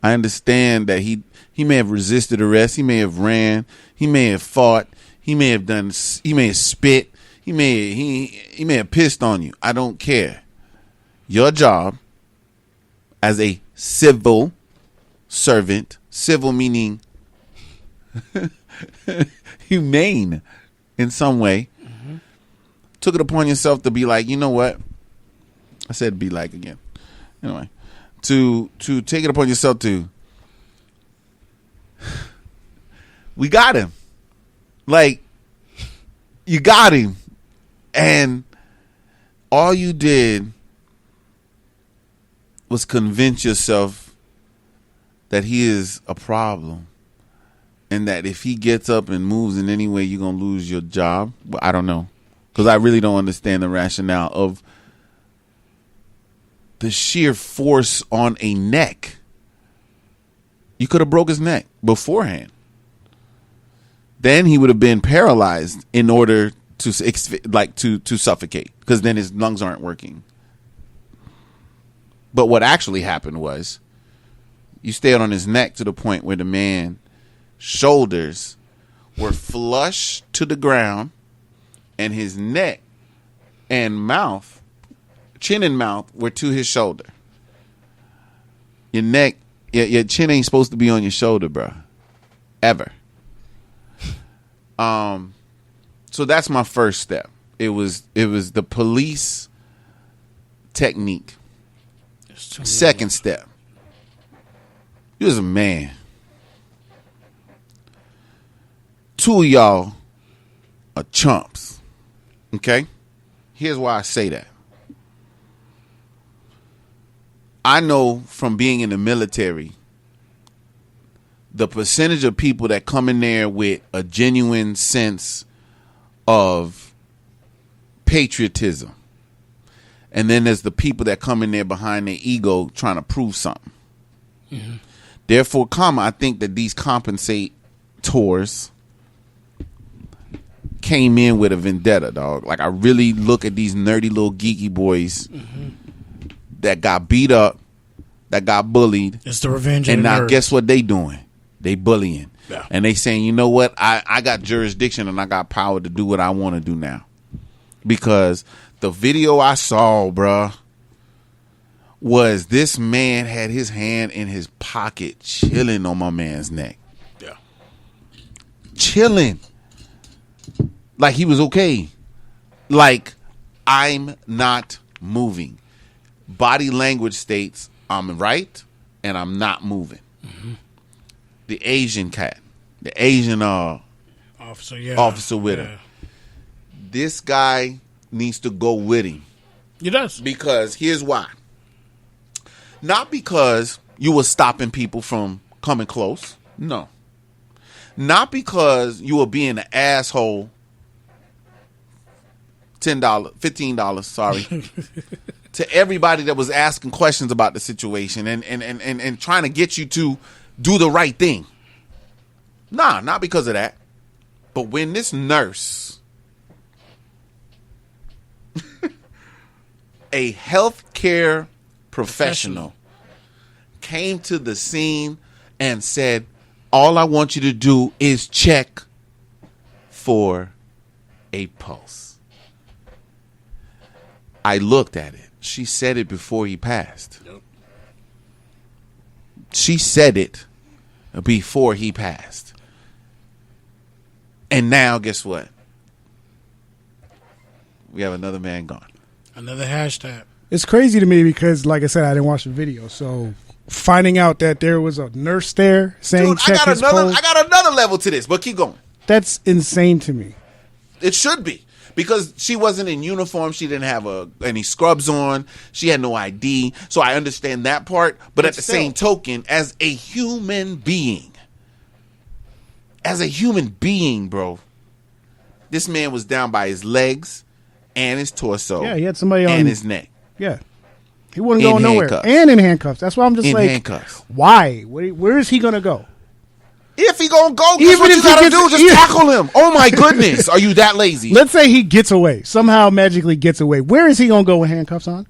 I understand that he may have resisted arrest, he may have ran, he may have fought, he may have spit, he may have pissed on you. I don't care. Your job as a civil servant, civil meaning humane in some way, took it upon yourself to be like, you know what? I said be like again. Anyway, to take it upon yourself to We got him. Like, you got him. And all you did was convince yourself that he is a problem. And that if he gets up and moves in any way, you're going to lose your job. Well, I don't know. Because I really don't understand the rationale of the sheer force on a neck. You could have broke his neck beforehand. Then he would have been paralyzed in order to suffocate, because then his lungs aren't working. But what actually happened was you stayed on his neck to the point where the man's shoulders were flush to the ground and his neck and mouth, chin and mouth, were to his shoulder. Your neck, your chin ain't supposed to be on your shoulder, bro. Ever. So that's my first step. It was the police technique. Second step. You was a man. Two of y'all are chumps. Okay? Here's why I say that. I know from being in the military, the percentage of people that come in there with a genuine sense of patriotism, and then there's the people that come in there behind their ego trying to prove something. Mm-hmm. Therefore, I think that these compensators came in with a vendetta, dog. Like, I really look at these nerdy little geeky boys that got beat up, that got bullied. It's the revenge. And now nerds. guess what they doing? They bullying. Yeah. And they saying, you know what? I got jurisdiction and I got power to do what I want to do now. Because the video I saw, bruh, was this man had his hand in his pocket chilling on my man's neck. Yeah. Chilling. Like he was okay. Like, I'm not moving. Body language states I'm right and I'm not moving. Mm-hmm. The Asian cat. The Asian officer with him. This guy needs to go with him. He does. Because here's why. Not because you were stopping people from coming close. No. Not because you were being an asshole. $10, $15, sorry. To everybody that was asking questions about the situation and trying to get you to do the right thing. Nah, not because of that. But when this nurse, a healthcare professional, came to the scene and said, all I want you to do is check for a pulse. I looked at it. She said it before he passed. Yep. She said it before he passed. And now, guess what? We have another man gone. Another hashtag. It's crazy to me because, like I said, I didn't watch the video. So finding out that there was a nurse there saying, dude, I got another level to this, but keep going. That's insane to me. It should be. Because she wasn't in uniform. She didn't have any scrubs on. She had no ID. So I understand that part. But at the same token, as a human being, bro, this man was down by his legs and his torso. Yeah, he had somebody on and his neck. Yeah. He wasn't going nowhere. And in handcuffs. That's why I'm just like, handcuffs. Why? Where is he going to go? If he gonna go, guess what you gotta do? Just tackle him. Oh my goodness. Are you that lazy? Let's say he gets away. Somehow magically gets away. Where is he gonna go with handcuffs on?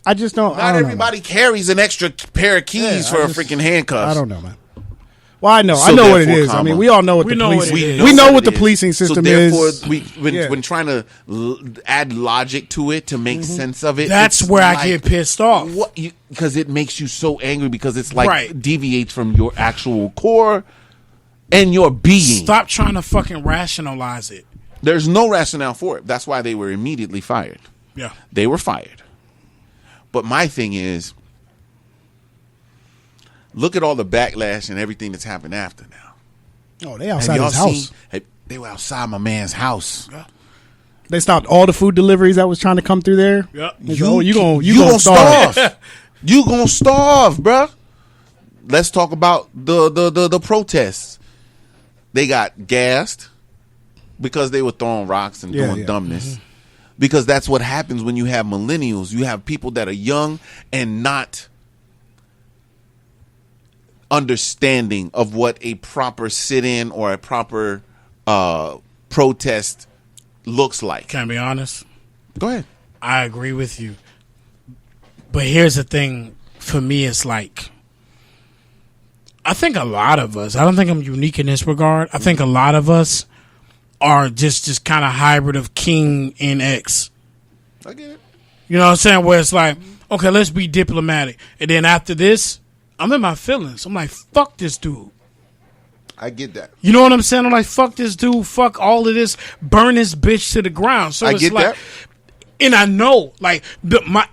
I just don't. Not everybody carries an extra pair of keys for a freaking handcuffs. I don't know, man. Well, I know what it is. I mean, we all know what the policing. We know what the policing system is. When trying to add logic to it to make sense of it, that's where I get pissed off. Because it makes you so angry because it's like deviates from your actual core and your being. Stop trying to fucking rationalize it. There's no rationale for it. That's why they were immediately fired. Yeah, they were fired. But my thing is, Look at all the backlash and everything that's happened after now. Oh, they outside his house. They were outside my man's house. Yeah. They stopped all the food deliveries that was trying to come through there. Yep. You gonna starve. You gonna starve, bruh. Let's talk about the protests. They got gassed because they were throwing rocks and doing dumbness. Mm-hmm. Because that's what happens when you have millennials. You have people that are young and not understanding of what a proper sit-in or a proper protest looks like. Can I be honest? Go ahead. I agree with you. But here's the thing. For me, it's like, I think a lot of us, I don't think I'm unique in this regard. I think a lot of us are just kind of hybrid of King and X. I get it. You know what I'm saying? Where it's like, okay, let's be diplomatic. And then after this, I'm in my feelings. I'm like, fuck this dude. I get that. You know what I'm saying? I'm like, fuck this dude. Fuck all of this. Burn this bitch to the ground. So I it's get like, that. And I know, like,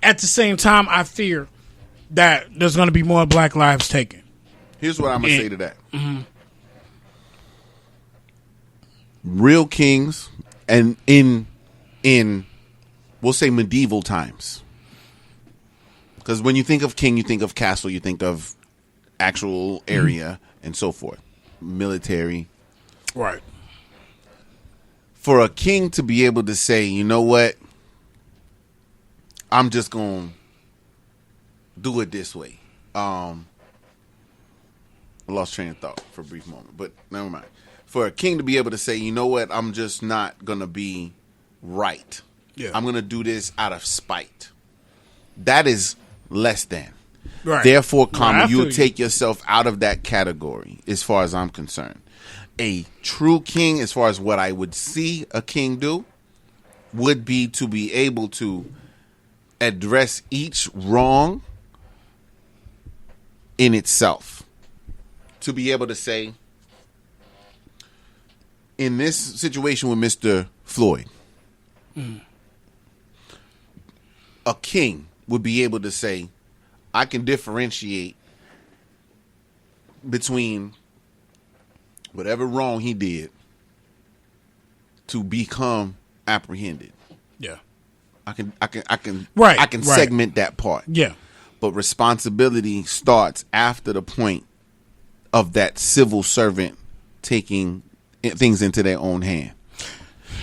at the same time, I fear that there's going to be more black lives taken. Here's what I'm going to say to that. Mm-hmm. Real kings, and in we'll say medieval times, because when you think of king, you think of castle, you think of actual area and so forth, military, right? For a king to be able to say, you know what, I'm just gonna do it this way. I lost train of thought for a brief moment, but never mind. For a king to be able to say, you know what, I'm just not going to be right. Yeah. I'm going to do this out of spite. That is less than. Right. Therefore, you take yourself out of that category as far as I'm concerned. A true king, as far as what I would see a king do, would be to be able to address each wrong in itself. To be able to say, in this situation with Mr. Floyd, a king would be able to say, I can differentiate between whatever wrong he did to become apprehended. Yeah. I can segment that part. Yeah. But responsibility starts after the point of that civil servant taking things into their own hand.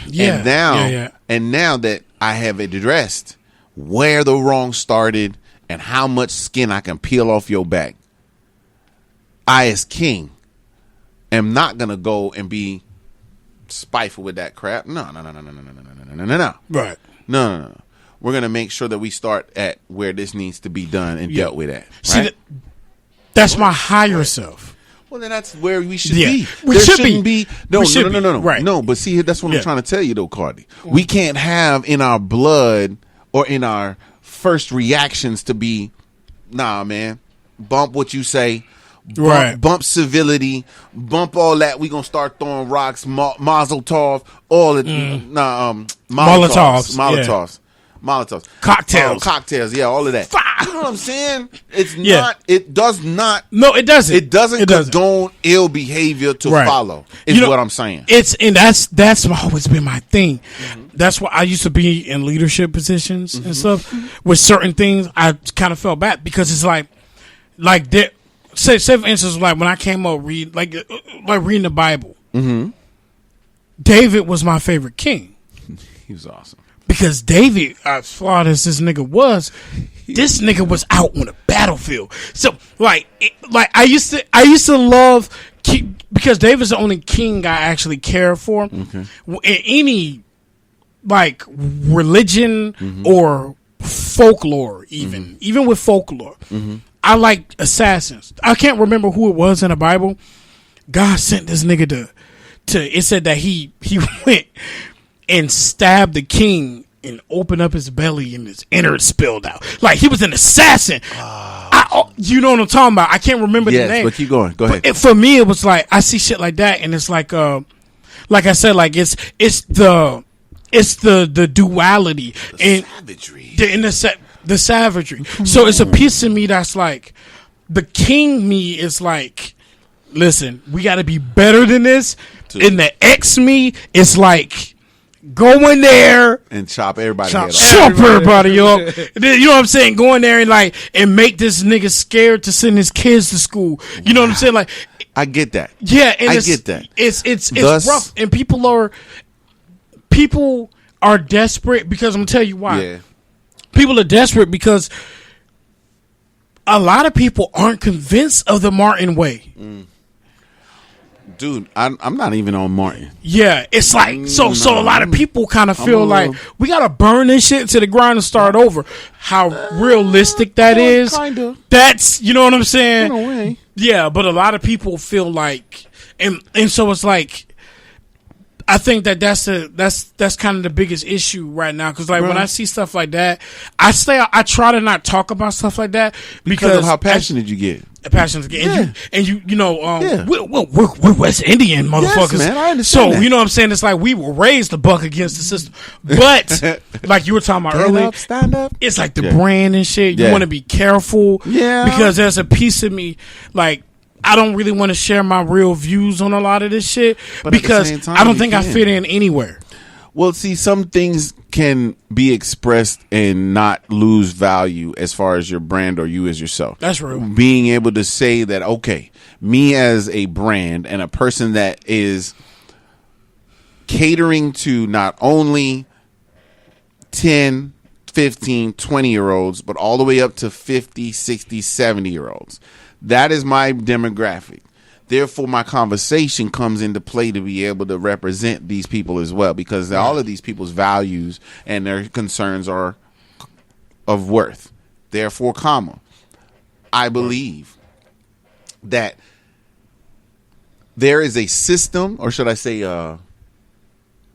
Yeah. And now that I have addressed where the wrong started and how much skin I can peel off your back, I, as king, am not gonna go and be spiteful with that crap. No. Right. No. We're gonna make sure that we start at where this needs to be done and dealt with at. Right? See, that's my higher self. Well, then that's where we should be. We should be. No. Right. No, but see, that's what I'm trying to tell you, though, Cardi. We can't have in our blood or in our first reactions to be, nah, man, bump what you say, bump civility, bump all that. We gonna start throwing rocks, mazel tov, all it. Molotovs. Cocktails, yeah, all of that. You know what I'm saying? It does not. No, it doesn't. It doesn't condone ill behavior to follow, is what I'm saying. That's always been my thing. Mm-hmm. That's why I used to be in leadership positions and stuff. With certain things, I kind of felt bad because it's like that. Say for instance, like when I came up reading the Bible, David was my favorite king. He was awesome. Because David, as flawed as this nigga was, this nigga was out on the battlefield. So, I used to love because David's the only king I actually care for. Okay. In any religion or folklore, even with folklore, I like assassins. I can't remember who it was in the Bible. God sent this nigga to. It said that he went and stabbed the king and opened up his belly and his innards spilled out. Like he was an assassin. You know what I'm talking about. I can't remember the name. But keep going. Go ahead. For me, it was like I see shit like that, and it's like I said, like it's the duality and savagery the savagery. So it's a piece of me that's like, the king me is like, listen, we got to be better than this. And the ex me is like, go in there and chop everybody. Chop everybody up. You know what I'm saying? Go in there and make this nigga scared to send his kids to school. You know what I'm saying? Like, I get that. Yeah, and I get that. It's rough, and people are desperate because I'm gonna tell you why. Yeah. People are desperate because a lot of people aren't convinced of the Martin way. Dude, I'm not even on Martin. Yeah, it's like so a lot of people kind of feel like we gotta burn this shit to the ground and start over. How realistic that is? Kinda. That's, you know what I'm saying? In a way. Yeah, but a lot of people feel like, and so it's like, I think that's kind of the biggest issue right now, because like when I see stuff like that, I try to not talk about stuff like that because of how passionate you get. Passionate, Yeah. and you know, we're West Indian motherfuckers, yes, man, I understand so that. you know what I'm saying. It's like we were raised to buck against the system, but like you were talking about earlier, stand up. it's like the brand and shit. You want to be careful, because there's a piece of me like, I don't really want to share my real views on a lot of this shit, but because I don't think I fit in anywhere. Well, see, some things can be expressed and not lose value as far as your brand or you as yourself. That's real. Being able to say that, okay, me as a brand and a person that is catering to not only 10, 15, 20-year-olds, but all the way up to 50, 60, 70-year-olds. That is my demographic. Therefore, my conversation comes into play to be able to represent these people as well, because all of these people's values and their concerns are of worth. Therefore, I believe that there is a system, or should I say a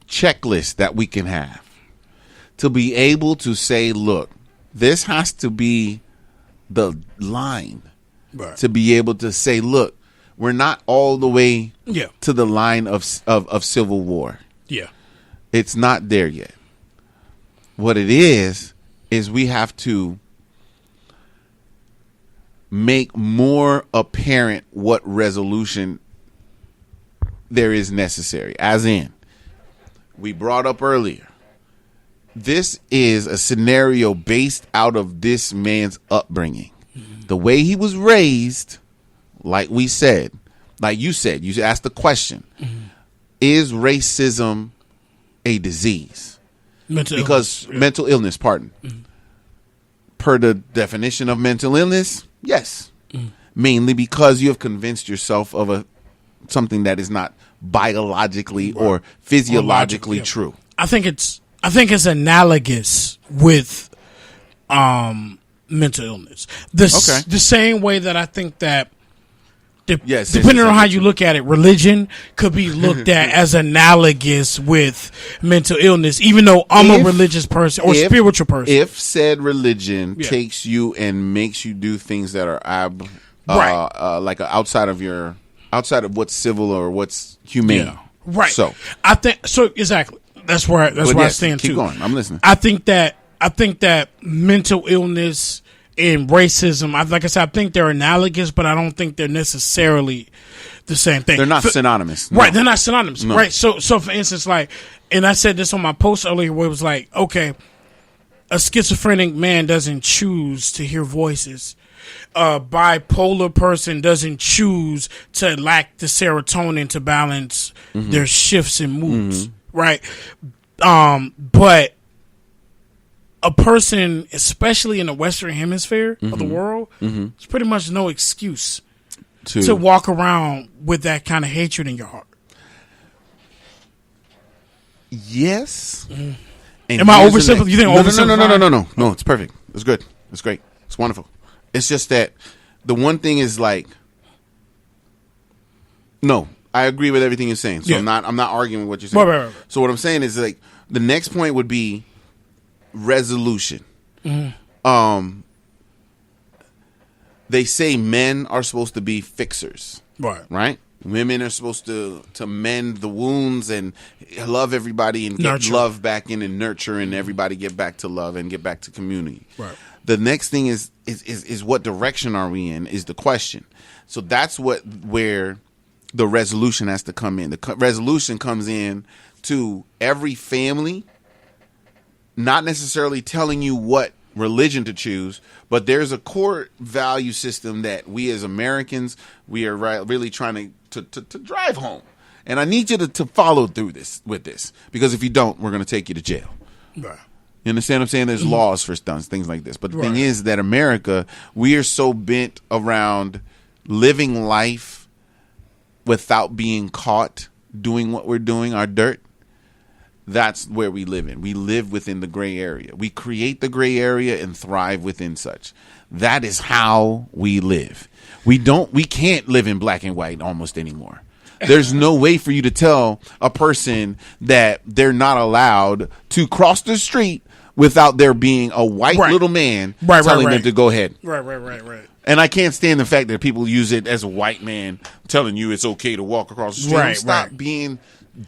checklist, that we can have to be able to say, look, this has to be the line. Right. To be able to say, look, we're not all the way to the line of civil war. Yeah. It's not there yet. What it is we have to make more apparent what resolution there is necessary. As in, we brought up earlier, this is a scenario based out of this man's upbringing. The way he was raised, like we said, like you said, you asked the question, is racism a disease? Mental illness, pardon. Per the definition of mental illness, yes. Mainly because you have convinced yourself of something that is not biologically or physiologically true. I think it's analogous with mental illness. The same way that I think that depending on how you look at it, religion could be looked at as analogous with mental illness, even though I'm a religious person or spiritual person. If said religion takes you and makes you do things that are like outside of what's civil or what's humane. Yeah. Right. So I think exactly. That's where I stand too. Keep going. I'm listening. I think that mental illness and racism, like I said, I think they're analogous, but I don't think they're necessarily the same thing. They're not synonymous. Right, they're not synonymous. No. Right. So for instance, like, and I said this on my post earlier where it was like, okay, a schizophrenic man doesn't choose to hear voices. A bipolar person doesn't choose to lack the serotonin to balance their shifts in moods. Right. But a person, especially in the Western Hemisphere of the world, it's pretty much no excuse to walk around with that kind of hatred in your heart. Yes. Am I oversimplifying? You think oversimplifying? No. It's perfect. It's good. It's great. It's wonderful. It's just that the one thing is like, no, I agree with everything you're saying. So I'm not arguing with what you're saying. Right. So what I'm saying is like the next point would be resolution. They say men are supposed to be fixers. Right. Right? Women are supposed to mend the wounds and love everybody and get love back in and nurture and everybody get back to love and get back to community. Right. The next thing is what direction are we in is the question. So that's where the resolution has to come in. The resolution comes in to every family, not necessarily telling you what religion to choose, but there's a core value system that we as Americans, we are really trying to drive home. And I need you to follow through with this, because if you don't, we're going to take you to jail. Right. You understand what I'm saying? There's laws for stunts, things like this. But the thing is that America, we are so bent around living life without being caught doing what we're doing, our dirt. That's where we live in. We live within the gray area. We create the gray area and thrive within such. That is how we live. We can't live in black and white almost anymore. There's no way for you to tell a person that they're not allowed to cross the street without there being a white little man telling them to go ahead. Right. And I can't stand the fact that people use it as a white man telling you it's okay to walk across the street. Stop being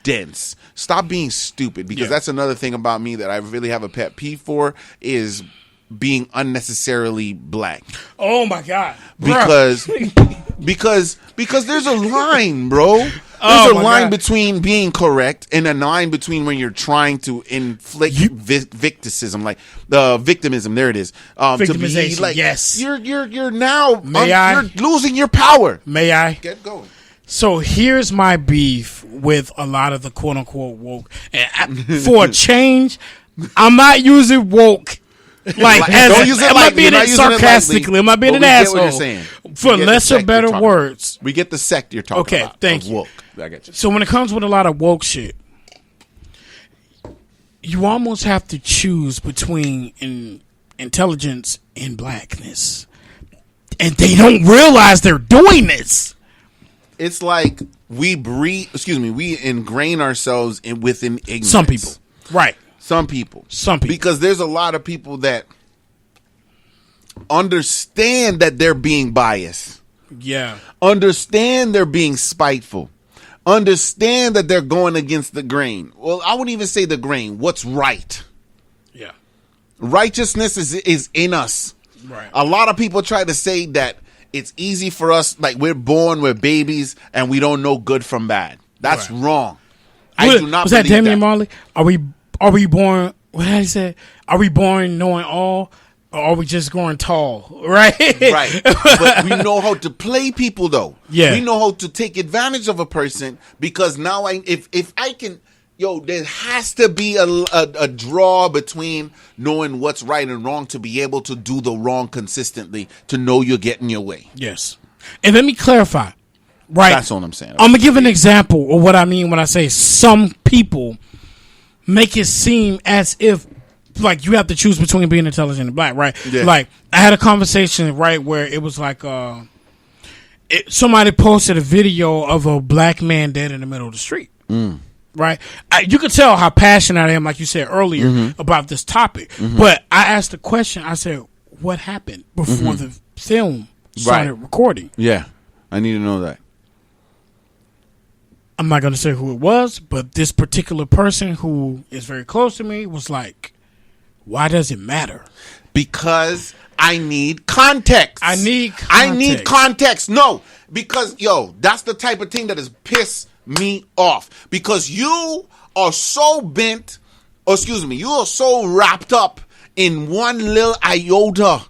dense. Stop being stupid, because that's another thing about me that I really have a pet peeve for is being unnecessarily black. Oh my God. Because there's a line, bro. There's a line between being correct and a line between when you're trying to inflict victimism, like victimism. There it is. Victimization. To be like, yes. You're now. You're losing your power. May I get going? So here's my beef with a lot of the quote unquote woke. And for a change, I'm not using woke. Like, don't use it am I being it sarcastically? Am I being an asshole? What you're saying. For lesser, better words. We get the sect you're talking about. Okay, thank you. Woke. I get you. So when it comes with a lot of woke shit, you almost have to choose between intelligence and blackness, and they don't realize they're doing this. It's like we ingrain ourselves within ignorance. Some people, right? Some people. Because there's a lot of people that understand that they're being biased. Yeah. Understand they're being spiteful. Understand that they're going against the grain. Well, I wouldn't even say the grain. What's right? Yeah. Righteousness is in us. Right. A lot of people try to say that it's easy for us, like we're babies and we don't know good from bad. That's wrong. I do not believe that. Was that Damian Marley? Are we born? What did I say? Are we born knowing all, or are we just growing tall? Right. Right. But we know how to play people, though. Yeah. We know how to take advantage of a person, because now if I can, there has to be a draw between knowing what's right and wrong to be able to do the wrong consistently, to know you're getting your way. Yes. And let me clarify. Right. That's all I'm saying. I'm gonna give an example of what I mean when I say some people make it seem as if like you have to choose between being intelligent and black, right? Yeah. Like I had a conversation, right, where it was like somebody posted a video of a black man dead in the middle of the street. Right? You could tell how passionate I am, like you said earlier, about this topic. But I asked the question, I said, what happened before the film started recording? Yeah. I need to know that. I'm not going to say who it was, but this particular person who is very close to me was like, why does it matter? Because I need context. I need context. No, because, that's the type of thing that has pissed me off. Because you are so bent, you are so wrapped up in one little iota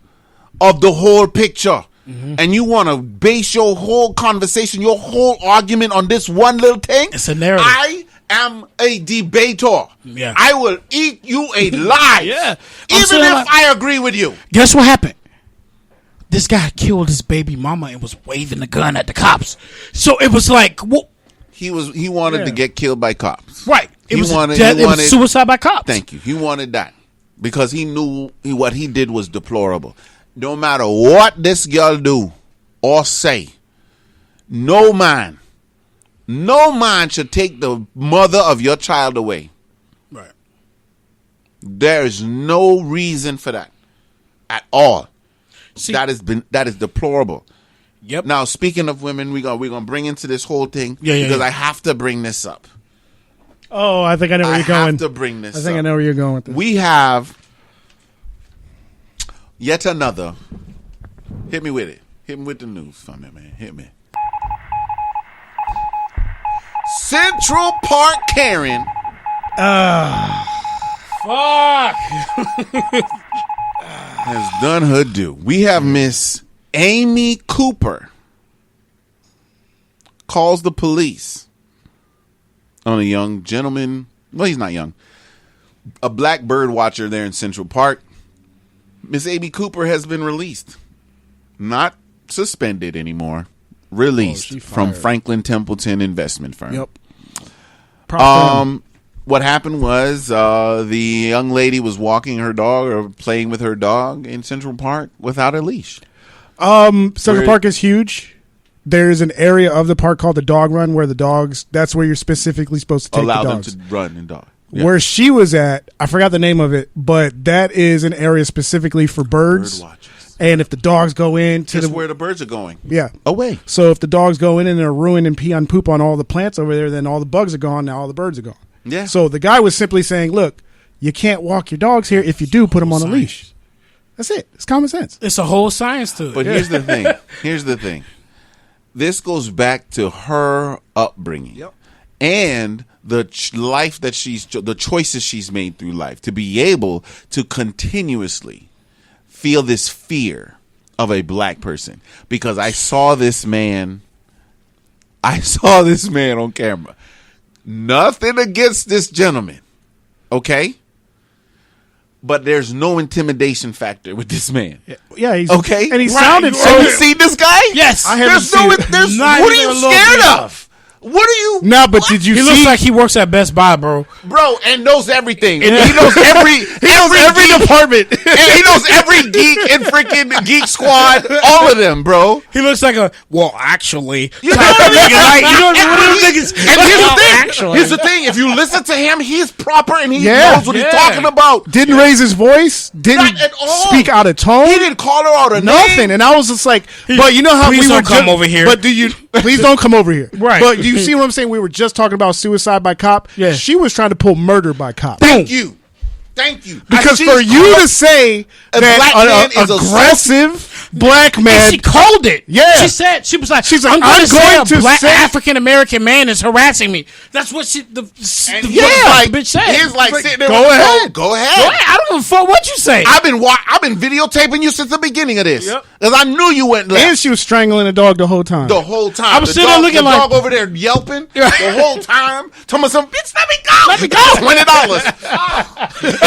of the whole picture. And you want to base your whole conversation, your whole argument on this one little thing? It's a narrative. I am a debater. Yeah. I will eat you alive. Yeah. Even if I agree with you. Guess what happened? This guy killed his baby mama and was waving the gun at the cops. So it was like, what? He wanted to get killed by cops. Right. It was suicide by cops. Thank you. He wanted that because he knew what he did was deplorable. No matter what this girl do or say, no man should take the mother of your child away. Right. There is no reason for that at all. See, that is deplorable. Yep. Now, speaking of women, we're gonna bring into this whole thing because I have to bring this up. Oh, I think I know where you're going. I have to bring this. I think I know where you're going with this. We have yet another. Hit me with it. Hit me with the news for me, man. Hit me. Central Park Karen. Fuck. Has done her due. We have Miss Amy Cooper calls the police on a young gentleman. Well, he's not young. A black bird watcher there in Central Park. Miss Amy Cooper has been released. Not suspended anymore. Released from Franklin Templeton Investment Firm. Yep. What happened was the young lady was walking her dog or playing with her dog in Central Park without a leash. Central Park is huge. There's an area of the park called the dog run where the dogs, that's where you're specifically supposed to take allow the dogs. them to run and dog. Yeah. Where she was at, I forgot the name of it, but that is an area specifically for birds. Bird watchers. And if the dogs go in to where the birds are going. Yeah. Away. So if the dogs go in and they're ruin and pee on poop on all the plants over there, then all the bugs are gone. Now all the birds are gone. Yeah. So the guy was simply saying, look, you can't walk your dogs here. If you do, put them on a leash. That's it. It's common sense. It's a whole science to it. But here's the thing. Here's the thing. This goes back to her upbringing. Yep. And the life that the choices she's made through life to be able to continuously feel this fear of a black person. Because I saw this man on camera. Nothing against this gentleman, okay? But there's no intimidation factor with this man. Yeah, he's okay. And he sounded so. Have you seen this guy? Yes. I haven't seen it. What are you scared of? What are you? No, but did you He see? looks like he works at Best Buy, bro. Bro, and knows everything. And he knows every department. And he knows every geek in freaking Geek Squad. All of them, bro. He looks like actually. You know what I mean? Like, you know what I mean? And here's the thing. If you listen to him, he's proper and he knows what he's talking about. Didn't raise his voice. Didn't Not at all. speak out of tone. He didn't call her out of nothing. name. And I was just like, but you know how Please we don't were come over here. But do you? Please don't come over here. Right. But you see what I'm saying? We were just talking about suicide by cop. Yeah. She was trying to pull murder by cop. Thank you. Because for you to say that an aggressive black man, and she called it. Yeah. She was like, she's like, I'm going to say say African American man is harassing me. That's what the bitch said. He's like sitting there. Go ahead. Go ahead. I don't give a fuck what you say. I've been videotaping you since the beginning of this. Yep. Because I knew you went left. And she was strangling a dog the whole time. The whole time. I was sitting there looking like the dog over there yelping the whole time. Telling me some bitch, let me go. Let me go. $20.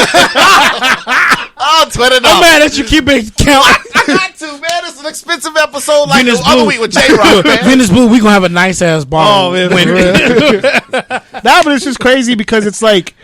Oh, $20. I'm mad that you keep it count. I got to, man. It's an expensive episode like Venice the other Blue. week with J-Rock, man. Venice Blue, we gonna have a nice ass ball. Oh, man. That was just crazy because it's like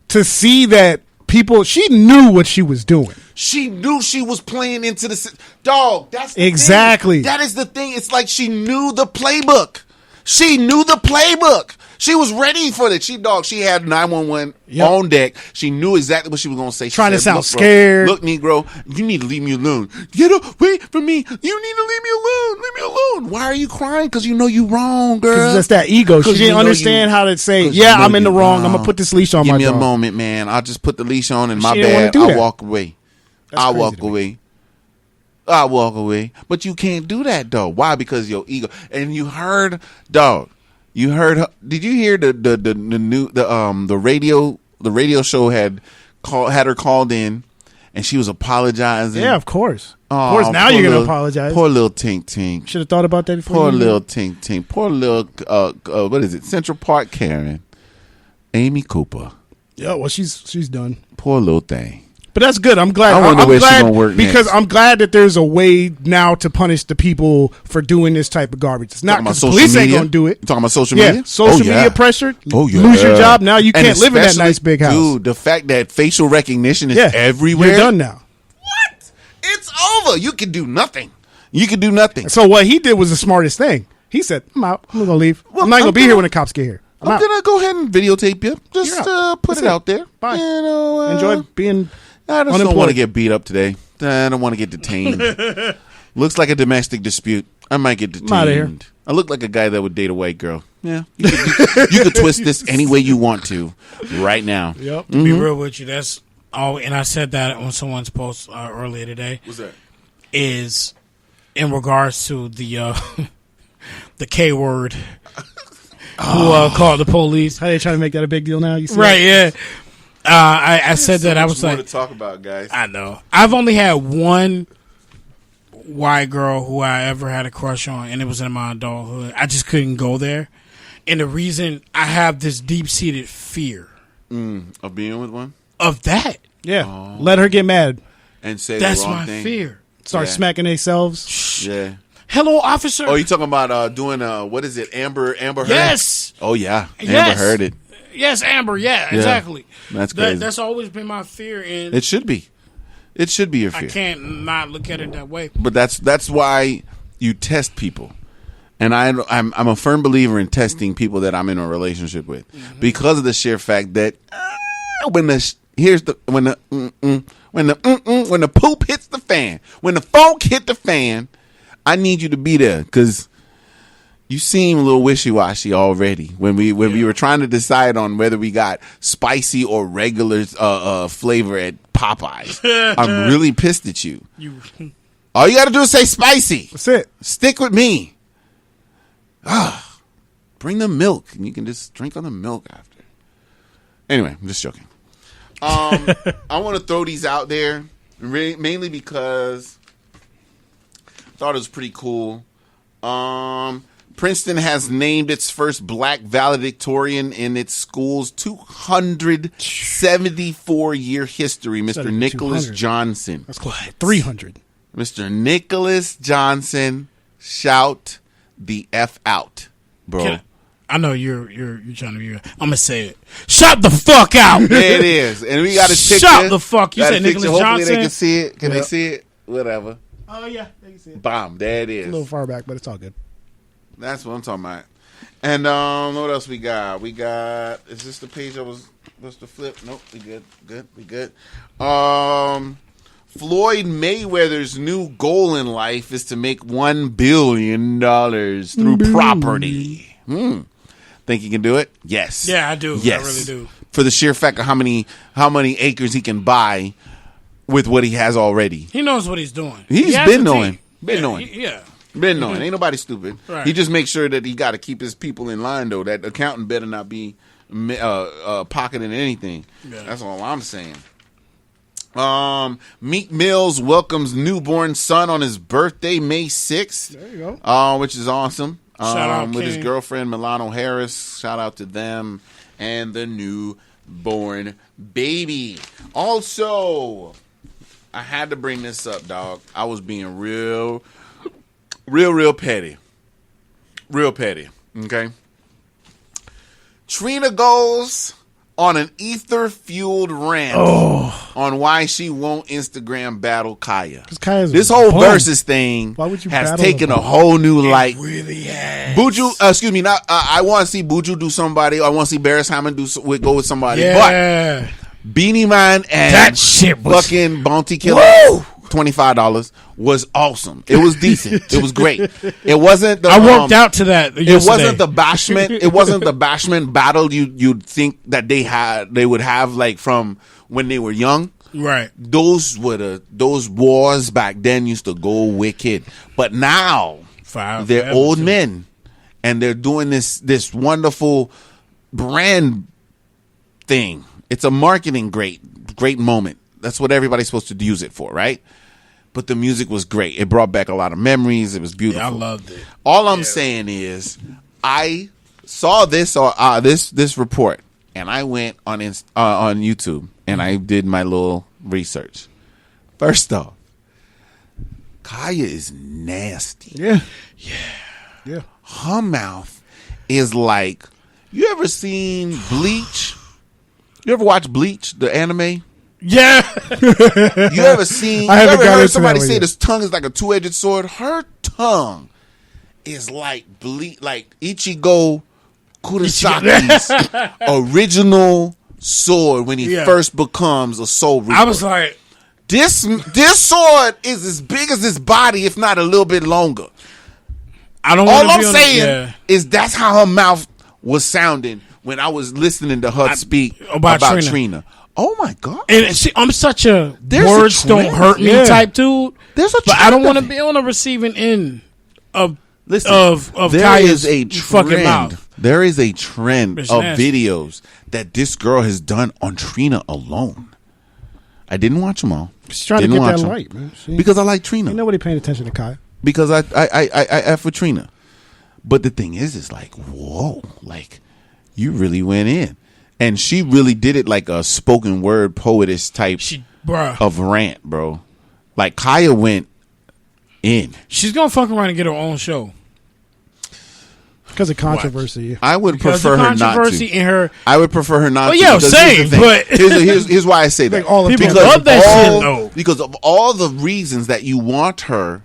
to see that people, she knew what she was doing. She knew she was playing into the dog. That's the exactly thing. That is the thing. It's like she knew the playbook. She knew the playbook. She was ready for it. She had 911 on deck. She knew exactly what she was going to say. She trying said, to sound look, scared. Bro, look, Negro, you need to leave me alone. Get away from me. You need to leave me alone. Leave me alone. Why are you crying? Because you know you wrong, girl. Because that's that ego. She didn't understand how to say, yeah, I'm in the wrong. I'm going to put this leash on my dog. Give me a moment, man. I'll just put the leash on and my She didn't bad. wanna do I'll that. walk away. I'll walk away. I'll walk away. But you can't do that, though. Why? Because your ego. And you heard, dog. You heard her. Did you hear the radio show had her called in and she was apologizing? Yeah, of course. Of course, now you're gonna apologize. Poor little Tink Tink. Should have thought about that before. Poor little Tink Tink. Poor little what is it? Central Park Karen. Amy Cooper. Yeah, well, she's done. Poor little thing. But that's good. I'm glad. I wonder where she's glad gonna work because next. I'm glad that there's a way now to punish the people for doing this type of garbage. It's not because police ain't gonna do it. You talking about social media? Yeah, social media pressure. Oh yeah, lose your job. Now you And can't live in that especially, nice big house. Dude, the fact that facial recognition is everywhere. You're done now. What? It's over. You can do nothing. You can do nothing. So what he did was the smartest thing. He said, "I'm out. I'm gonna leave. Well, I'm not gonna be here when the cops get here. I'm gonna go ahead and videotape you. Just put That's it out there. Bye. You know, Enjoy being." I just don't want to get beat up today. I don't want to get detained. Looks like a domestic dispute. I might get I'm outta here. detained. I look like a guy that would date a white girl. Yeah, you could twist this any way you want to, right now. Yep. To be real with you, that's all. And I said that on someone's post earlier today. What's that? Is in regards to the the K word. Who called the police? How they trying to make that a big deal now? You see Right? that? Yeah. I said that. I was more like, to talk about, guys. I know. I've only had one white girl who I ever had a crush on, and it was in my adulthood. I just couldn't go there, and the reason I have this deep-seated fear Of being with one of that. Yeah. Let her get mad. and say That's the wrong my thing. fear. Start Yeah. smacking themselves. Yeah. Hello, officer. Oh, you talking about doing what is it? Amber Heard? Yes. Oh yeah. Amber Yes. Heard it. Yes, Amber. Yeah, exactly. That's crazy. That's always been my fear, and It should be. It should be your I fear. can't not look at it that way. But that's why you test people. And I'm a firm believer in testing people that I'm in a relationship with because of the sheer fact that when the poop hits the fan, when the funk hit the fan, I need you to be there because you seem a little wishy-washy already when we were trying to decide on whether we got spicy or regular flavor at Popeyes. I'm really pissed at you. All you got to do is say spicy. That's it. Stick with me. Bring the milk, and you can just drink on the milk after. Anyway, I'm just joking. I want to throw these out there, mainly because I thought it was pretty cool. Princeton has named its first black valedictorian in its school's 274-year history, Mr. Nicholas 200. Johnson. That's close. 300. Mr. Nicholas Johnson, shout the F out, bro. I know you're trying to be. I'm gonna say it. Shut the fuck out. There it is, and we got a picture. Shut the fuck. You Got a said picture. Nicholas Hopefully Johnson. they can see it. Can they Yep. see it? Whatever. Oh, yeah. They can see it. Bomb. There it is. A little far back, but it's all good. That's what I'm talking about. And what else we got? We got. Is this the page I was supposed to flip? Nope. We good. We good. Floyd Mayweather's new goal in life is to make $1 billion through property. Think he can do it? Yes. Yeah, I do. Yes. I really do. For the sheer fact of how many acres he can buy with what he has already. He knows what he's doing. He's He has been a knowing. team. Been Yeah, knowing. Yeah. Been knowing. Ain't nobody stupid. Right. He just makes sure that he got to keep his people in line, though. That accountant better not be pocketing anything. Yeah. That's all I'm saying. Meek Mills welcomes newborn son on his birthday, May 6th. There you go. Which is awesome. Shout out with his King. girlfriend, Milano Harris. Shout out to them and the newborn baby. Also, I had to bring this up, dog. I was being real petty. Real petty. Okay? Trina goes on an ether-fueled rant on why she won't Instagram battle Kaya. Kaya's This whole bum. versus thing Why would you has battle taken the a bum? whole new light. Really has. Buju, excuse me, not. I want to see Buju do somebody. I want to see Barris Hammond go with somebody. Yeah. But Beanie Man and That shit was- fucking Bounty Killer, $25 was awesome. It was decent. It was great. It wasn't. The, I worked out to that. It yesterday. wasn't the bashment. It wasn't the bashment battle you'd think that they would have like from when they were young. Right. Those wars back then used to go wicked. But now they're forever, old too. men and they're doing this wonderful brand thing. It's a marketing great moment. That's what everybody's supposed to use it for, right? But the music was great. It brought back a lot of memories. It was beautiful. Yeah, I loved it. All I'm saying is, I saw this this report, and I went on YouTube and I did my little research. First off, Kaya is nasty. Yeah. Her mouth is like. You ever seen Bleach? You ever watch Bleach, the anime? Yeah. You ever seen? I haven't you ever got heard into somebody that one say yet. this tongue is like a two-edged sword? Her tongue is like like Ichigo Kurosaki's original sword when he Yeah. first becomes a Soul Reaper. I was like, this sword is as big as his body, if not a little bit longer. I don't. All I'm saying is that's how her mouth was sounding when I was listening to her speak about Trina. Oh my God! And I'm such a words don't hurt me type dude. But I don't want to be on the receiving end of there Kaya's is a fucking mouth. There is a trend It's of nasty. videos that this girl has done on Trina alone. I didn't watch them all. She's trying to get that right, man. Because I like Trina. Ain't nobody paying attention to Kaya. Because I F with Trina. But the thing is like, whoa, like you really went in. And she really did it like a spoken word poetess type of rant, bro. Like Kaya went in. She's gonna fuck around and get her own show. Because of controversy. I would prefer her not to. In her, I would prefer her not to. Yeah, same. But here's why I say that. All the people love that shit, though. Because of all the reasons that you want her,